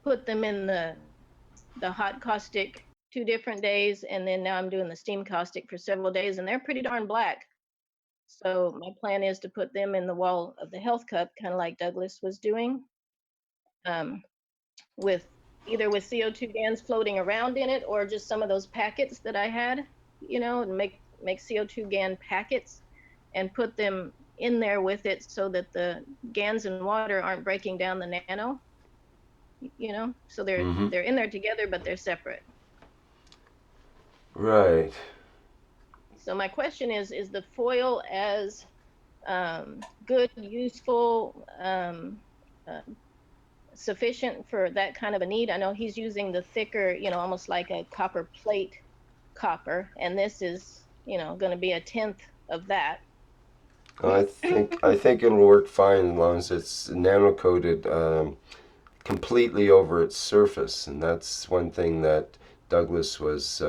put them in the hot caustic 2 different days, and then now I'm doing the steam caustic for several days, and they're pretty darn black. So my plan is to put them in the wall of the health cup, kind of like Douglas was doing, with either with CO2 GANs floating around in it, or just some of those packets that I had, and make CO2 GAN packets and put them in there with it, so that the GANs and water aren't breaking down the nano, so they're in there together, but they're separate. Right. So my question is the foil as good, useful, sufficient for that kind of a need? I know he's using the thicker, almost like a copper plate copper, and this is, going to be a 1/10 of that. I think it'll work fine as long as it's nano-coated completely over its surface, and that's one thing that Douglas was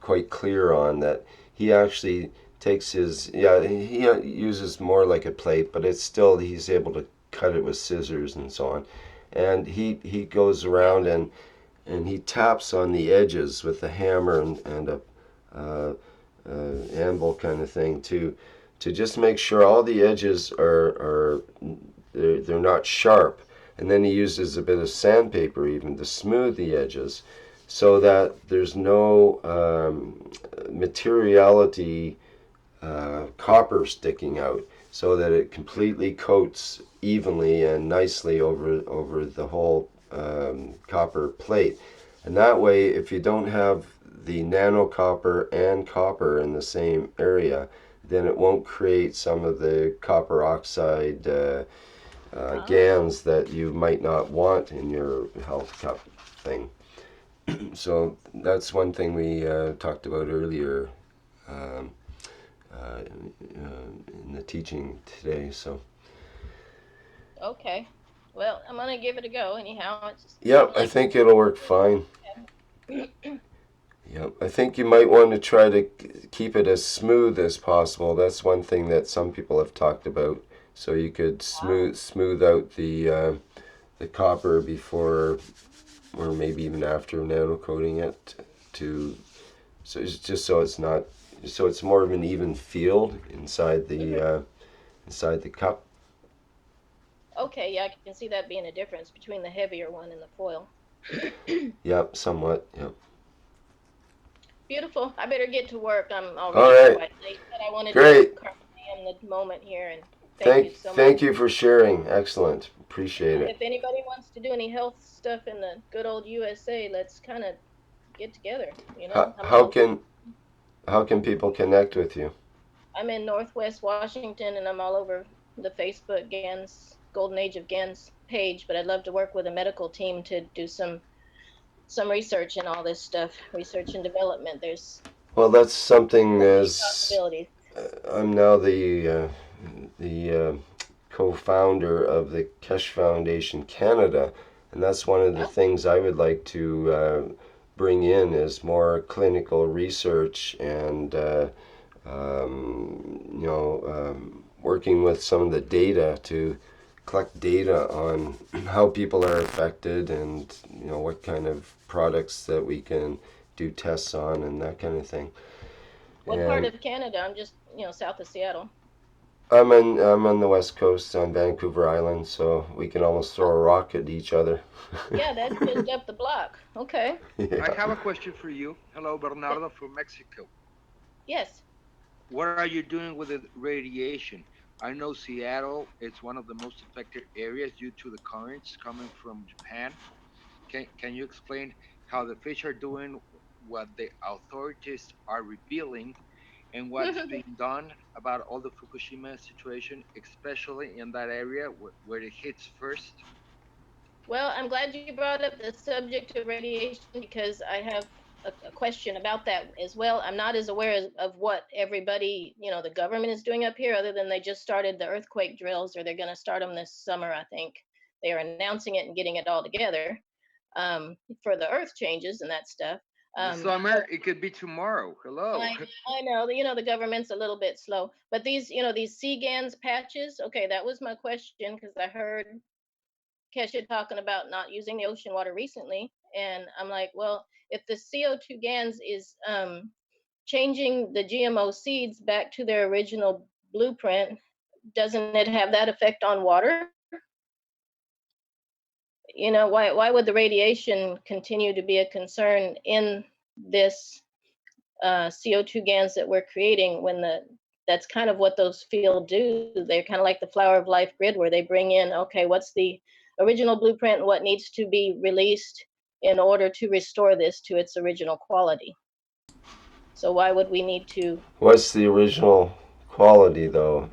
quite clear on, that he actually takes his, he uses more like a plate, but it's still, he's able to cut it with scissors and so on, and he goes around and he taps on the edges with a hammer and a anvil kind of thing to just make sure all the edges are they're not sharp, and then he uses a bit of sandpaper even to smooth the edges, so that there's no materiality copper sticking out, so that it completely coats evenly and nicely over the whole copper plate. And that way, if you don't have the nano copper and copper in the same area, then it won't create some of the copper oxide GANs that you might not want in your health cup thing. So that's one thing we talked about earlier in the teaching today. So. Okay. Well, I'm going to give it a go anyhow. Yep, I think it'll work fine. Yep, I think you might want to try to keep it as smooth as possible. That's one thing that some people have talked about. So you could smooth out the copper before, or maybe even after nano coating it, so it's just so it's more of an even field inside the cup. Okay, yeah, I can see that being a difference between the heavier one and the foil. Yep, somewhat. Yep. Beautiful. I better get to work. I'm All already right. quite late, but I wanted Great. to carpe the moment here, and thank you so much. Thank you for sharing. Excellent. Appreciate it. If anybody wants to do any health stuff in the good old USA, let's kind of get together. How can people connect with you? I'm in Northwest Washington, and I'm all over the Facebook GANs Golden Age of GANs page. But I'd love to work with a medical team to do some research and all this stuff, research and development. Well, that's something as possibilities. I'm now the co-founder of the Keshe Foundation Canada, and that's one of the things I would like to bring in is more clinical research and working with some of the data to collect data on how people are affected, and what kind of products that we can do tests on and that kind of thing. What part of Canada? I'm just south of Seattle. I'm on the west coast on Vancouver Island, so we can almost throw a rock at each other. Yeah, that's just up the block. Okay. Yeah. I have a question for you. Hello, Bernardo from Mexico. Yes. What are you doing with the radiation? I know Seattle is one of the most affected areas due to the currents coming from Japan. Can you explain how the fish are doing, what the authorities are revealing, and what's being done about all the Fukushima situation, especially in that area where it hits first? Well, I'm glad you brought up the subject of radiation, because I have a question about that as well. I'm not as aware of what everybody, the government is doing up here, other than they just started the earthquake drills, or they're going to start them this summer, I think. They are announcing it and getting it all together for the earth changes and that stuff. This summer, it could be tomorrow. Hello. I know, the government's a little bit slow, but these CGANs patches, okay, that was my question, because I heard Keshe talking about not using the ocean water recently, And I'm like, well, if the CO2 GANs is changing the GMO seeds back to their original blueprint, doesn't it have that effect on water? You know, why would the radiation continue to be a concern in this CO2 GANs that we're creating when that's kind of what those fields do. They're kind of like the flower of life grid, where they bring in, okay, what's the original blueprint and what needs to be released in order to restore this to its original quality. So why would we need to? What's the original quality, though?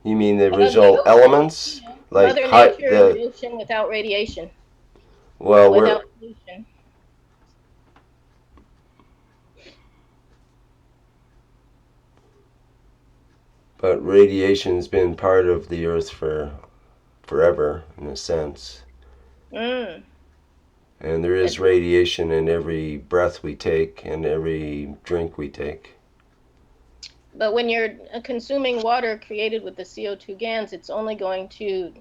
You mean the original elements, like Mother Nature and the ocean without radiation. Well, without pollution. But radiation's been part of the Earth for forever, in a sense. Mm. And there is radiation in every breath we take and every drink we take. But when you're consuming water created with the CO2 GANs, it's only going to,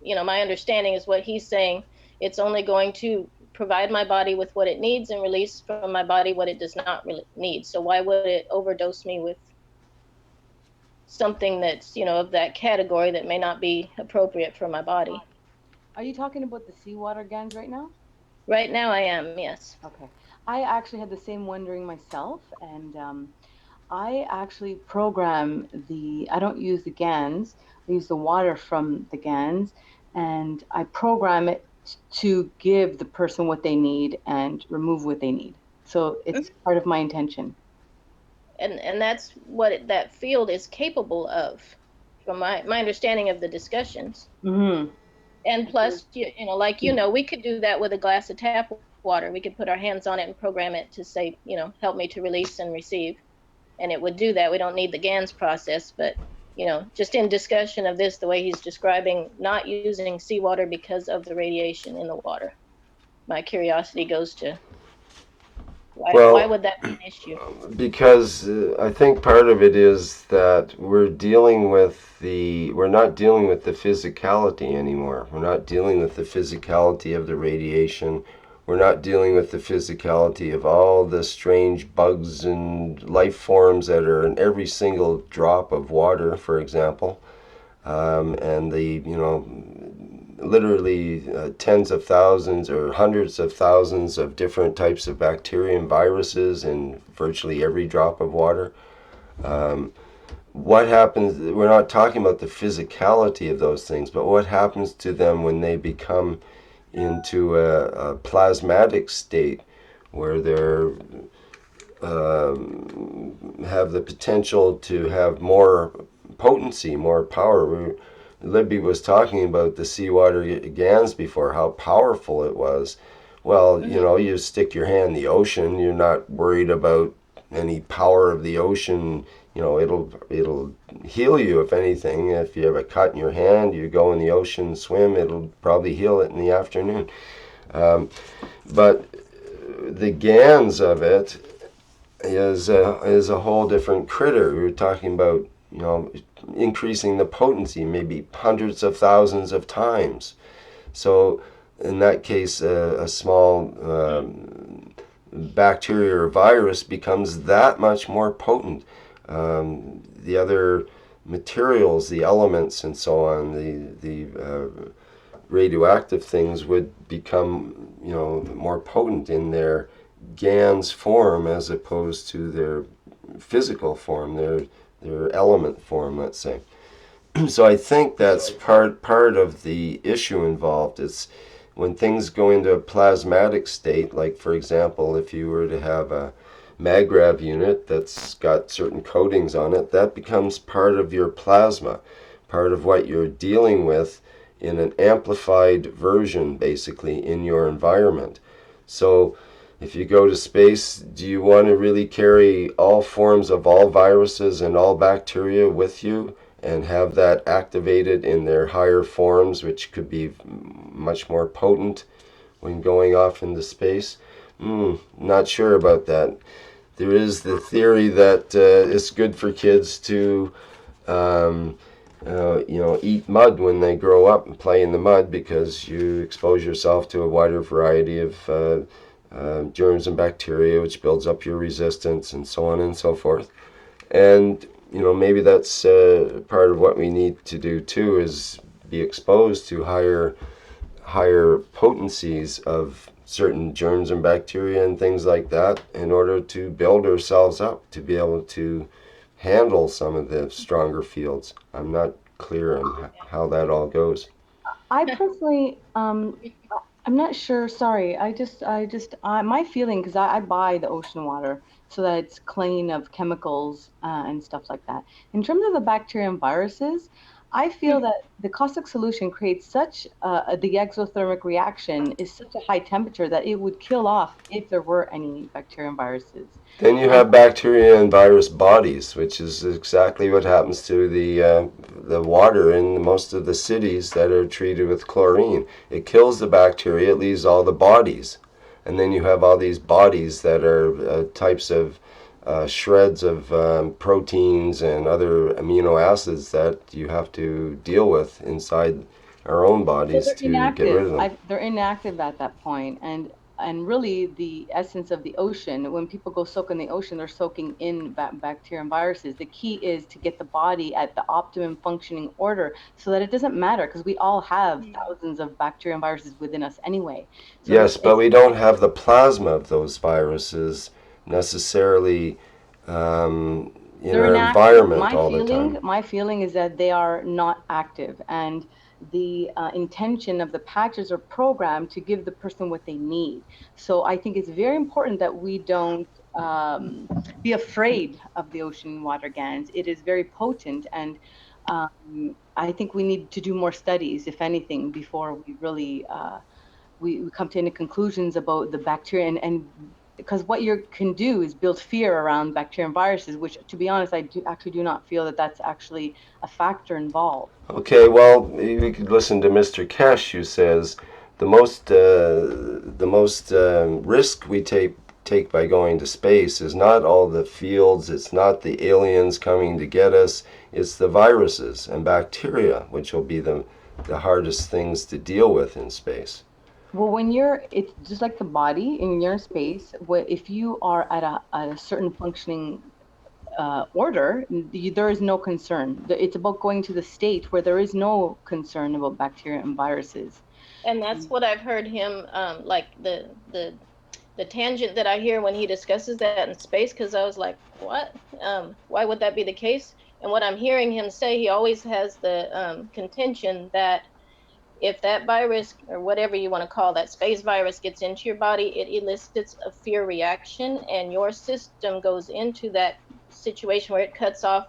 you know, my understanding is what he's saying, it's only going to provide my body with what it needs and release from my body what it does not really need. So why would it overdose me with something that's, you know, of that category that may not be appropriate for my body? Are you talking about the seawater GANs right now? Right now I am, yes. Okay. I actually had the same wondering myself, and I actually program I don't use the GANs, I use the water from the GANs, and I program it to give the person what they need and remove what they need. So it's part of my intention. And that's what that field is capable of, from my understanding of the discussions. Mm-hmm. And plus, you know, like, you know, we could do that with a glass of tap water. We could put our hands on it and program it to say, you know, help me to release and receive. And it would do that. We don't need the GANs process, but, you know, just in discussion of this, the way he's describing not using seawater because of the radiation in the water, my curiosity goes to why would that be an issue? Because I think part of it is that we're not dealing with the physicality anymore. We're not dealing with the physicality of the radiation. We're not dealing with the physicality of all the strange bugs and life forms that are in every single drop of water, for example. And the, you know, literally tens of thousands or hundreds of thousands of different types of bacteria and viruses in virtually every drop of water. What happens, we're not talking about the physicality of those things, but what happens to them when they become into a plasmatic state where they're have the potential to have more potency, more power. Libby was talking about the seawater GANs before, how powerful it was. Well, you know, you stick your hand in the ocean, you're not worried about any power of the ocean. You know, it'll heal you, if anything. If you have a cut in your hand, you go in the ocean, swim, it'll probably heal it in the afternoon. But the GANs of it is a whole different critter. We were talking about, you know, increasing the potency maybe hundreds of thousands of times. So in that case, a small bacteria or virus becomes that much more potent. The other materials, the elements and so on, the radioactive things would become, you know, more potent in their GANs form as opposed to their physical form, their element form, let's say. So I think that's part of the issue involved. It's when things go into a plasmatic state, like for example, if you were to have a MagRav unit that's got certain coatings on it, that becomes part of your plasma, part of what you're dealing with in an amplified version, basically, in your environment. So if you go to space, do you want to really carry all forms of all viruses and all bacteria with you and have that activated in their higher forms, which could be much more potent when going off into space? Not sure about that. There is the theory that it's good for kids to you know, eat mud when they grow up and play in the mud, because you expose yourself to a wider variety of germs and bacteria, which builds up your resistance and so on and so forth. And, you know, maybe that's part of what we need to do too, is be exposed to higher potencies of certain germs and bacteria and things like that in order to build ourselves up to be able to handle some of the stronger fields. I'm not clear on how that all goes. I personally, I'm not sure. Sorry, my feeling, because I buy the ocean water so that it's clean of chemicals and stuff like that. In terms of the bacteria and viruses, I feel that the caustic solution creates such the exothermic reaction is such a high temperature that it would kill off if there were any bacteria and viruses. Then you have bacteria and virus bodies, which is exactly what happens to the water in most of the cities that are treated with chlorine. It kills the bacteria, it leaves all the bodies. And then you have all these bodies that are types of shreds of proteins and other amino acids that you have to deal with inside our own bodies to get rid of them. They're inactive at that point, and really the essence of the ocean. When people go soak in the ocean, they're soaking in bacteria and viruses. The key is to get the body at the optimum functioning order, so that it doesn't matter, because we all have thousands of bacteria and viruses within us anyway. So yes, but we don't have the plasma of those viruses necessarily in our environment all the time. My feeling is that they are not active, and the intention of the patches are programmed to give the person what they need. So I think it's very important that we don't be afraid of the ocean water GANs. It is very potent, and I think we need to do more studies, if anything, before we really we come to any conclusions about the bacteria, and because what you can do is build fear around bacteria and viruses, which, to be honest, I do not feel that that's actually a factor involved. Okay, well, we could listen to Mr. Keshe, who says the most risk we take by going to space is not all the fields, it's not the aliens coming to get us, it's the viruses and bacteria, which will be the hardest things to deal with in space. Well, it's just like the body, and you're in space. If you are at a certain functioning order, there is no concern. It's about going to the state where there is no concern about bacteria and viruses. And that's what I've heard him, like the tangent that I hear when he discusses that in space, because I was like, what? Why would that be the case? And what I'm hearing him say, he always has the contention that if that virus, or whatever you want to call that space virus, gets into your body, it elicits a fear reaction, and your system goes into that situation where it cuts off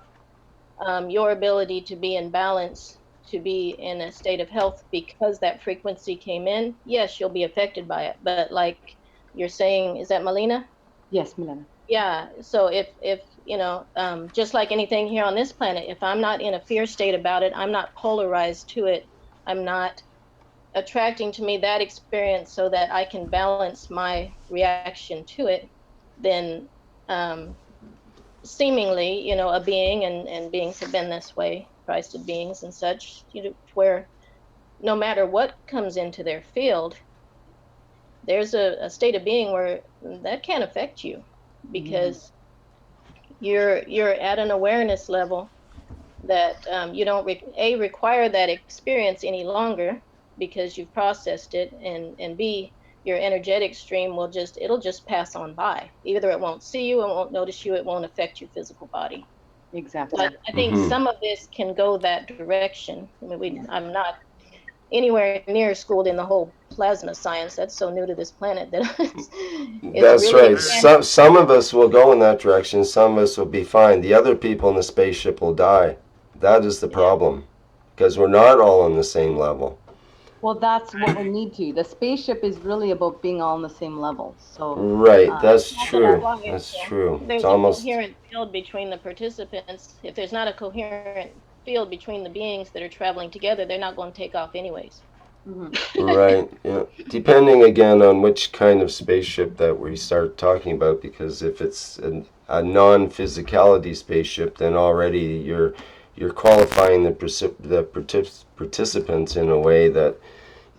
your ability to be in balance, to be in a state of health, because that frequency came in. Yes, you'll be affected by it, but like you're saying, is that Melina? Yes, Melina. Yeah, so if you know, just like anything here on this planet, if I'm not in a fear state about it, I'm not polarized to it, I'm not attracting to me that experience so that I can balance my reaction to it, then seemingly, you know, a being, and beings have been this way, Christed beings and such, you know, where no matter what comes into their field, there's a state of being where that can't affect you, because you're at an awareness level that you don't require that experience any longer, because you've processed it, and B, your energetic stream it'll just pass on by. Either it won't see you, it won't notice you, it won't affect your physical body. Exactly. But I think some of this can go that direction. I mean, I'm not anywhere near schooled in the whole plasma science. That's so new to this planet that it's That's really right. Some of us will go in that direction, some of us will be fine. The other people in the spaceship will die. That is the problem, because we're not all on the same level. Well, that's what we need to. The spaceship is really about being all on the same level. So right, that's true. That's true. There's It's a almost coherent field between the participants. If there's not a coherent field between the beings that are traveling together, they're not going to take off anyways. right. Yeah. Depending again on which kind of spaceship that we start talking about, because if it's a non-physicality spaceship, then already you're qualifying the participants in a way that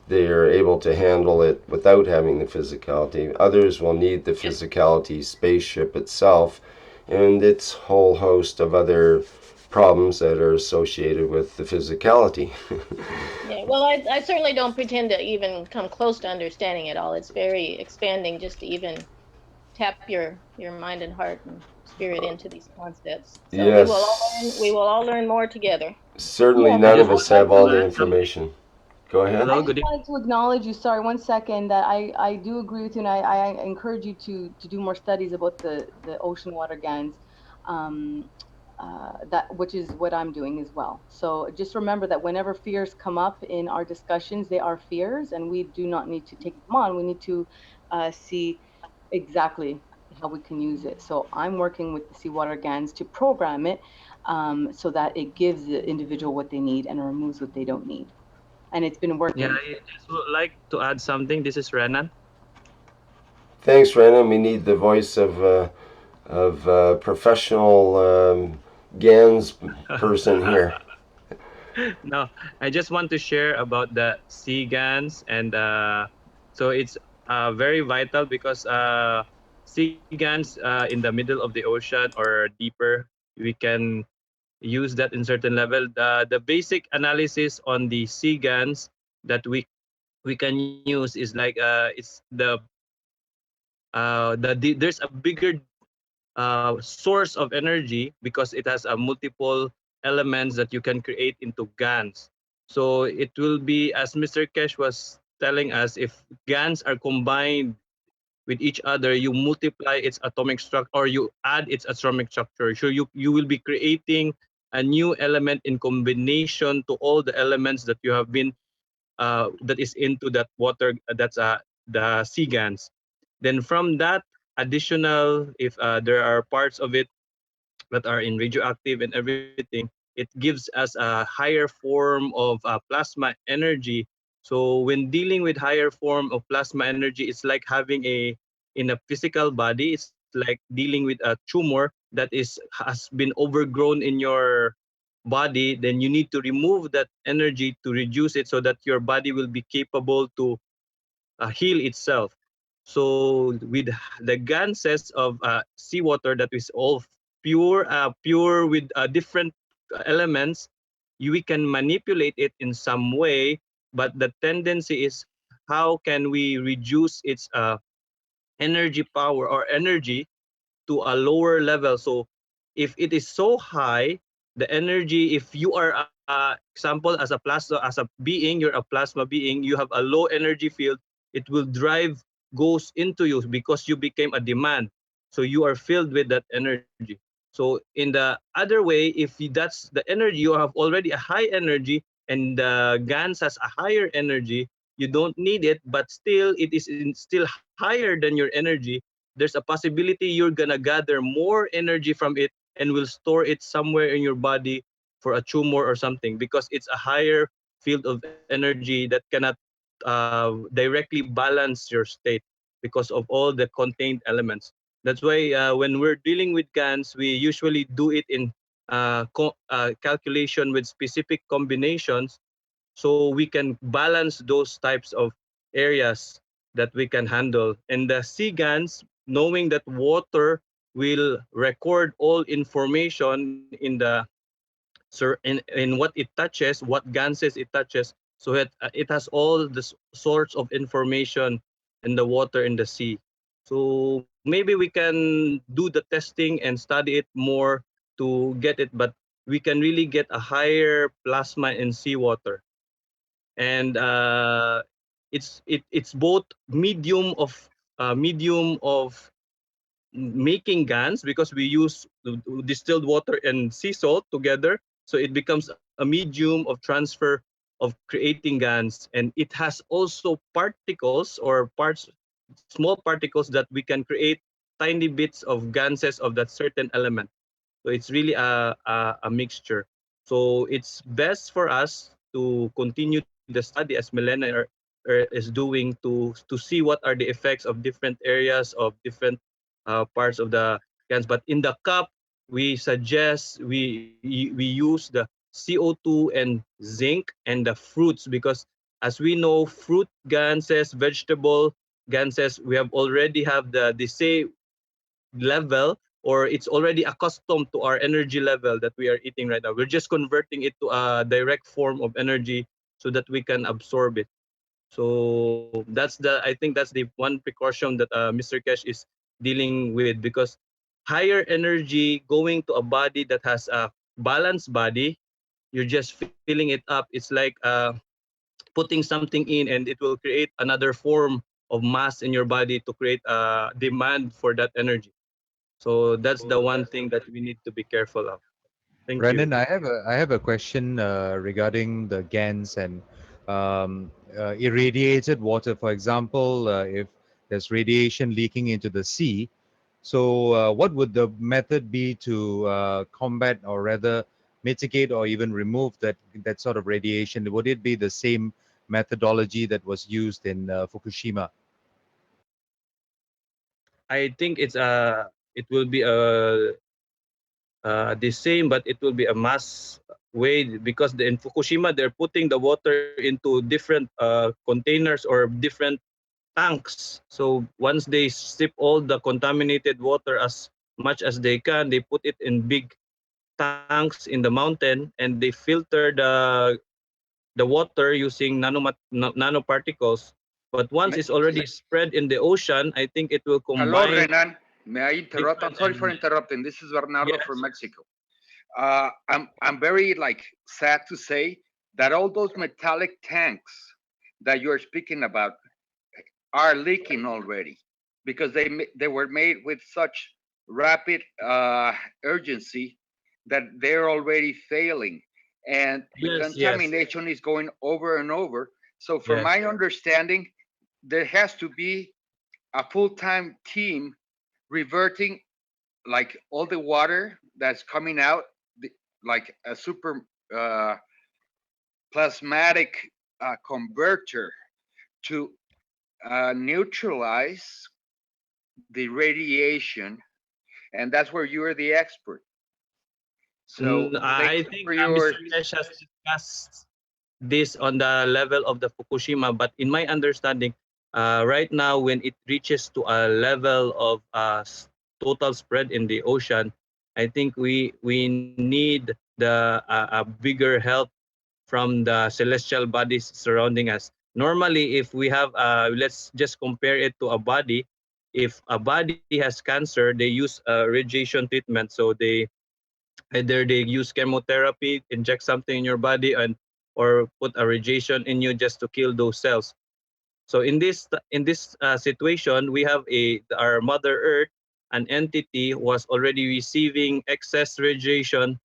they are able to handle it without having the physicality. Others will need the physicality, spaceship itself, and its whole host of other problems that are associated with the physicality. Yeah, well, I certainly don't pretend to even come close to understanding it all. It's very expanding just to even tap your mind and heart and spirit into these concepts. So we Yes, will all learn more together. certainly Yes, I none and of just I'd us wanted have like to all the add to. something. information. Go ahead. Hello, I good just evening. wanted to acknowledge you. Sorry, one second. That I do agree with you, and I encourage you to do more studies about the ocean water GANs, um, that which is what I'm doing as well. So just remember that whenever fears come up in our discussions, they are fears, and we do not need to take them on. We need to see exactly how we can use it. So I'm working with the seawater GANs to program it, so that it gives the individual what they need and removes what they don't need, and it's been Yeah, working. I just would like to add something. This is Renan. Thanks, Renan. We need the voice of professional GANs person here. No, I just want to share about the sea gans, and so it's very vital because sea gans in the middle of the ocean or deeper, we can use that in certain level. The basic analysis on the sea gans that we can use is like it's there's a bigger source of energy because it has a multiple elements that you can create into GANs. So it will be, as Mr. Kesh was telling us, if GANs are combined with each other, you multiply its atomic structure or you add its atomic structure. So you will be creating a new element in combination to all the elements that you have been that is into that water. That's the sea GANs. Then from that additional, if there are parts of it that are in radioactive and everything, it gives us a higher form of plasma energy. So when dealing with higher form of plasma energy, it's like having in a physical body, it's like dealing with a tumor that has been overgrown in your body. Then you need to remove that energy to reduce it so that your body will be capable to heal itself. So with the ganses of seawater that is all pure with different elements, we can manipulate it in some way. But the tendency is how can we reduce its energy power or energy to a lower level. So if it is so high, the energy, if you are example as a plasma, as a being, you're a plasma being, you have a low energy field, it will drive goes into you because you became a demand. So you are filled with that energy. So in the other way, if that's the energy, you have already a high energy and the GANS has a higher energy, you don't need it, but still it is still higher than your energy. There's a possibility you're gonna gather more energy from it and will store it somewhere in your body for a tumor or something because it's a higher field of energy that cannot directly balance your state because of all the contained elements. That's why when we're dealing with GANs, we usually do it in calculation with specific combinations so we can balance those types of areas that we can handle. And the SIGANs, knowing that water will record all information in the in what it touches, what ganses it touches, so it has all the sorts of information in the water in the sea. So maybe we can do the testing and study it more to get it, but we can really get a higher plasma in seawater. And it's both medium of making GANs because we use distilled water and sea salt together, so it becomes a medium of transfer of creating GANs. And it has also particles or parts, small particles that we can create tiny bits of ganses of that certain element. So it's really a mixture. So it's best for us to continue the study as Milena is doing to see what are the effects of different areas of different parts of the cans. But in the cup, we suggest we use the CO2 and zinc and the fruits because as we know, fruit ganses, vegetable ganses, we have already have the same level, or it's already accustomed to our energy level that we are eating right now. We're just converting it to a direct form of energy so that we can absorb it. So I think that's the one precaution that Mr. Kesh is dealing with, because higher energy going to a body that has a balanced body, you're just filling it up. It's like putting something in, and it will create another form of mass in your body to create a demand for that energy. So that's the one thing that we need to be careful of. Thank you. Brennan, I have a question regarding the GANs and irradiated water. For example, if there's radiation leaking into the sea, so what would the method be to combat, or rather mitigate, or even remove that sort of radiation? Would it be the same methodology that was used in Fukushima? I think it will be the same, but it will be a mass way, because in Fukushima they're putting the water into different containers or different tanks. So once they sip all the contaminated water as much as they can, they put it in big tanks in the mountain, and they filter the water using nanoparticles. But once it's already spread in the ocean, I think it will Hello, combine Renan. May I interrupt? I'm sorry for interrupting. This is Bernardo from Mexico. I'm very sad to say that all those metallic tanks that you're speaking about are leaking already, because they were made with such rapid urgency that they're already failing, and the Yes, yes, contamination is going over and over. So, from my yes. understanding, there has to be a full-time team reverting all the water that's coming out, like a super plasmatic converter to neutralize the radiation, and that's where you are the expert. So thank I you think for your. Mr. Kesh has discussed this on the level of the Fukushima, but in my understanding, right now when it reaches to a level of total spread in the ocean, I think we need a bigger help from the celestial bodies surrounding us. Normally, if we have, let's just compare it to a body. If a body has cancer, they use radiation treatment. So either they use chemotherapy, inject something in your body, and or put a radiation in you just to kill those cells. So in this situation, we have our Mother Earth, an entity, was already receiving excess radiation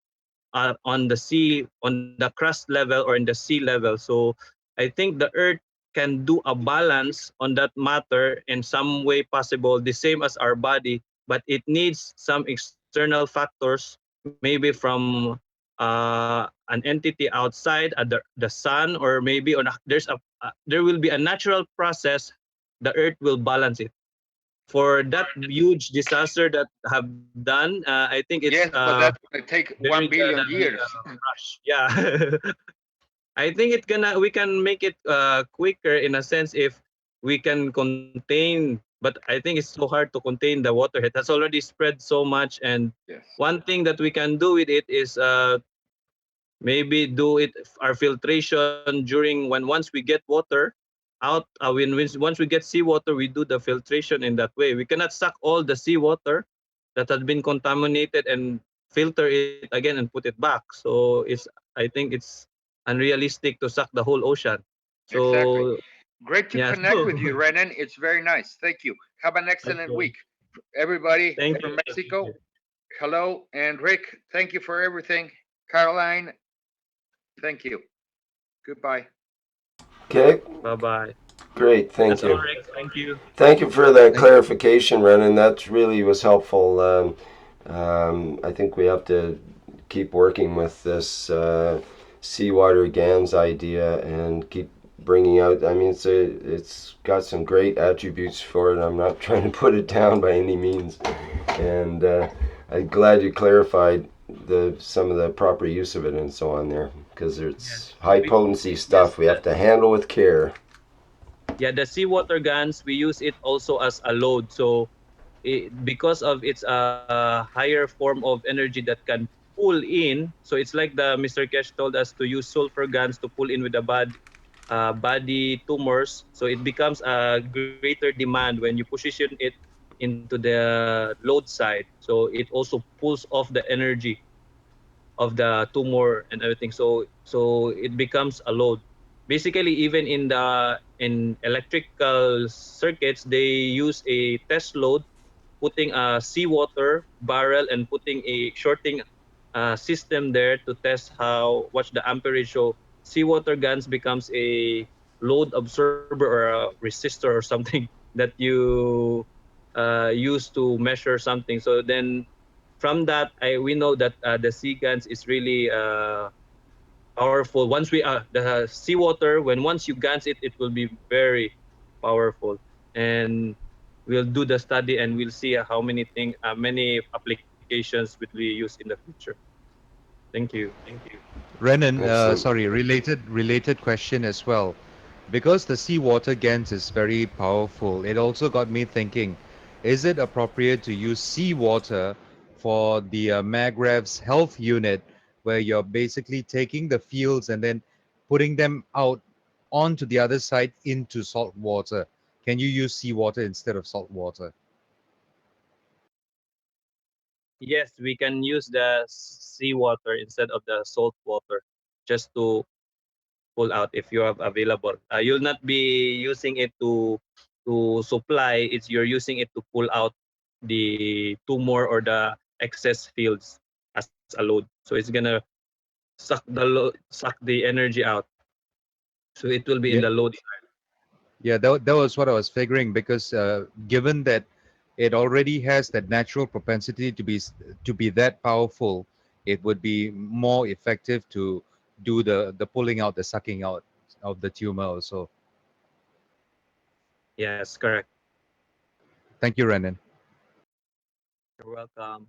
on the sea, on the crust level or in the sea level. So I think the Earth can do a balance on that matter in some way possible, the same as our body, but it needs some external factors, maybe from an entity outside, the sun, or maybe there will be a natural process. The Earth will balance it. For that huge disaster that have done, I think it's Yes, but that's going to take very 1 billion gonna be years. a rush. Yeah. I think we can make it quicker in a sense if we can contain, but I think it's so hard to contain the water. It has already spread so much, and Yes. one thing that we can do with it is maybe do it our filtration during when once we get water out once we get seawater, we do the filtration in that way. We cannot suck all the seawater that has been contaminated and filter it again and put it back. So I think it's unrealistic to suck the whole ocean. Exactly. So Great to yeah. connect with you, Renan. It's very nice. Thank you. Have an excellent Okay. week. Everybody Thank from you. Mexico, hello. And Rick, thank you for everything. Caroline, thank you. Goodbye. Okay, Bye bye. great. Thank That's all, you. Rick. Thank you. Thank you for that Thank you. clarification, Renan. That really was helpful. I think we have to keep working with this seawater GANs idea and keep bringing out. I mean, it's got some great attributes for it. I'm not trying to put it down by any means, and I'm glad you clarified some of the proper use of it and so on there, because it's high potency stuff. We have to handle with care. Yeah, the seawater guns, we use it also as a load. So because of its higher form of energy that can pull in, so it's like the Mr. Kesh told us to use sulfur guns to pull in with the body tumors. So it becomes a greater demand when you position it into the load side. So it also pulls off the energy of the tumor and everything. So it becomes a load. Basically, even in electrical circuits, they use a test load, putting a seawater barrel and putting a shorting system there to test how what's the amperage. So seawater guns becomes a load absorber or a resistor or something that you use to measure something. So then from that, we know that the sea guns is really powerful. Once the seawater, once you guns it, it will be very powerful. And we'll do the study and we'll see how many applications would we use in the future. Thank you. Renan, Excellent. sorry, related question as well. Because the seawater GANs is very powerful, it also got me thinking, is it appropriate to use seawater for the MAGREV's health unit, where you're basically taking the fields and then putting them out onto the other side into salt water? Can you use seawater instead of salt water? Yes, we can use the seawater instead of the salt water just to pull out if you have available. You'll not be using it to supply. It's you're using it to pull out the tumor or the excess fields as a load. So it's gonna suck the energy out. So it will be in Yeah, the load. yeah, that was what I was figuring, because given that it already has that natural propensity to be that powerful, it would be more effective to do the pulling out, the sucking out of the tumor also. Yes, correct. Thank you, Renan. You're welcome.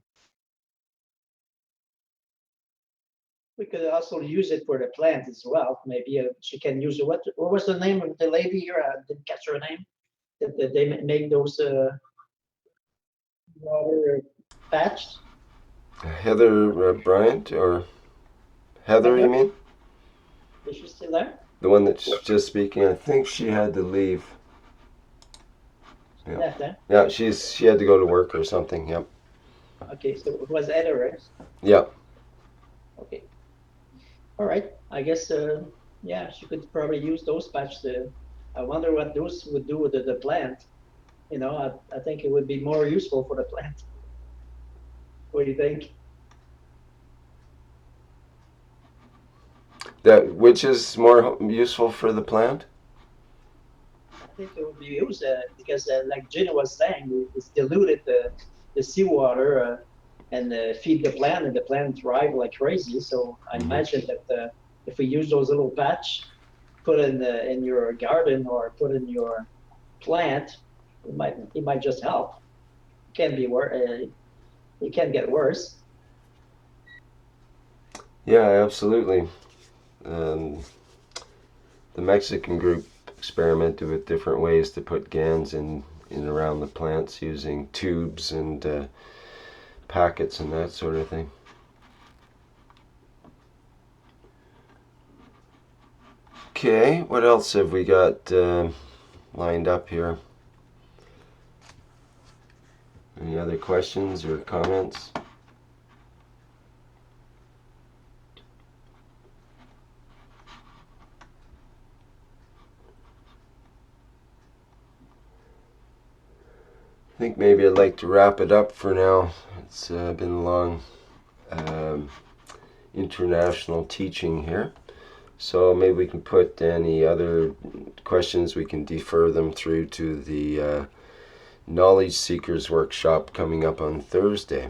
We could also use it for the plant as well. Maybe she can use it. What was the name of the lady here? I didn't catch her name. That they make those water patch. Heather Bryant, or Heather, you Heather, mean? is she still there? The one that's just speaking. I think she had to leave. She Yeah. left, eh? Yeah, she had to go to work or something. Yep. Okay, so it was Heather, right? Yep. Okay. All right. I guess yeah, she could probably use those patches. I wonder what those would do with the plant. You know, I think it would be more useful for the plant. What do you think? That which is more useful for the plant? I think it would be used because, like Gina was saying, it's diluted the seawater and feed the plant, and the plant thrive like crazy. So I imagine that if we use those little patch, put in your garden or put in your plant, it might just help. It can be worse. It can get worse. Yeah, absolutely. Um, the Mexican group experimented with different ways to put GANs in around the plants using tubes and packets and that sort of thing. Okay, what else have we got lined up here? Any other questions or comments? I think maybe I'd like to wrap it up for now. It's been a long international teaching here. So maybe we can put any other questions, we can defer them through to the Knowledge Seekers Workshop coming up on Thursday.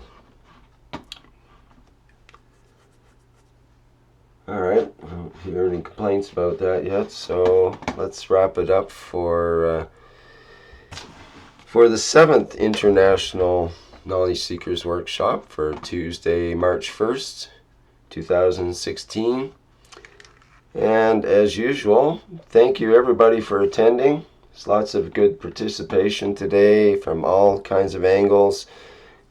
Alright, I don't hear any complaints about that yet, so let's wrap it up for the 7th International Knowledge Seekers Workshop for Tuesday, March 1st, 2016. And as usual, thank you everybody for attending. There's lots of good participation today from all kinds of angles.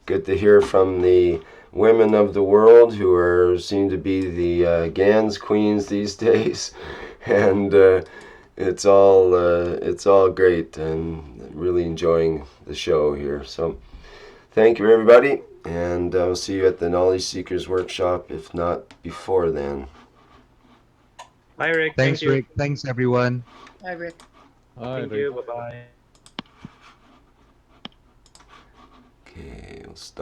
Good to hear from the women of the world who seem to be the GANS queens these days. And it's all great, and really enjoying the show here. So thank you everybody, and I'll see you at the Knowledge Seekers Workshop, if not before then. Bye, Rick. Thanks, Thank you. Rick. Thanks, everyone. Hi, Rick. Thank you. Bye-bye. Okay, we'll stop.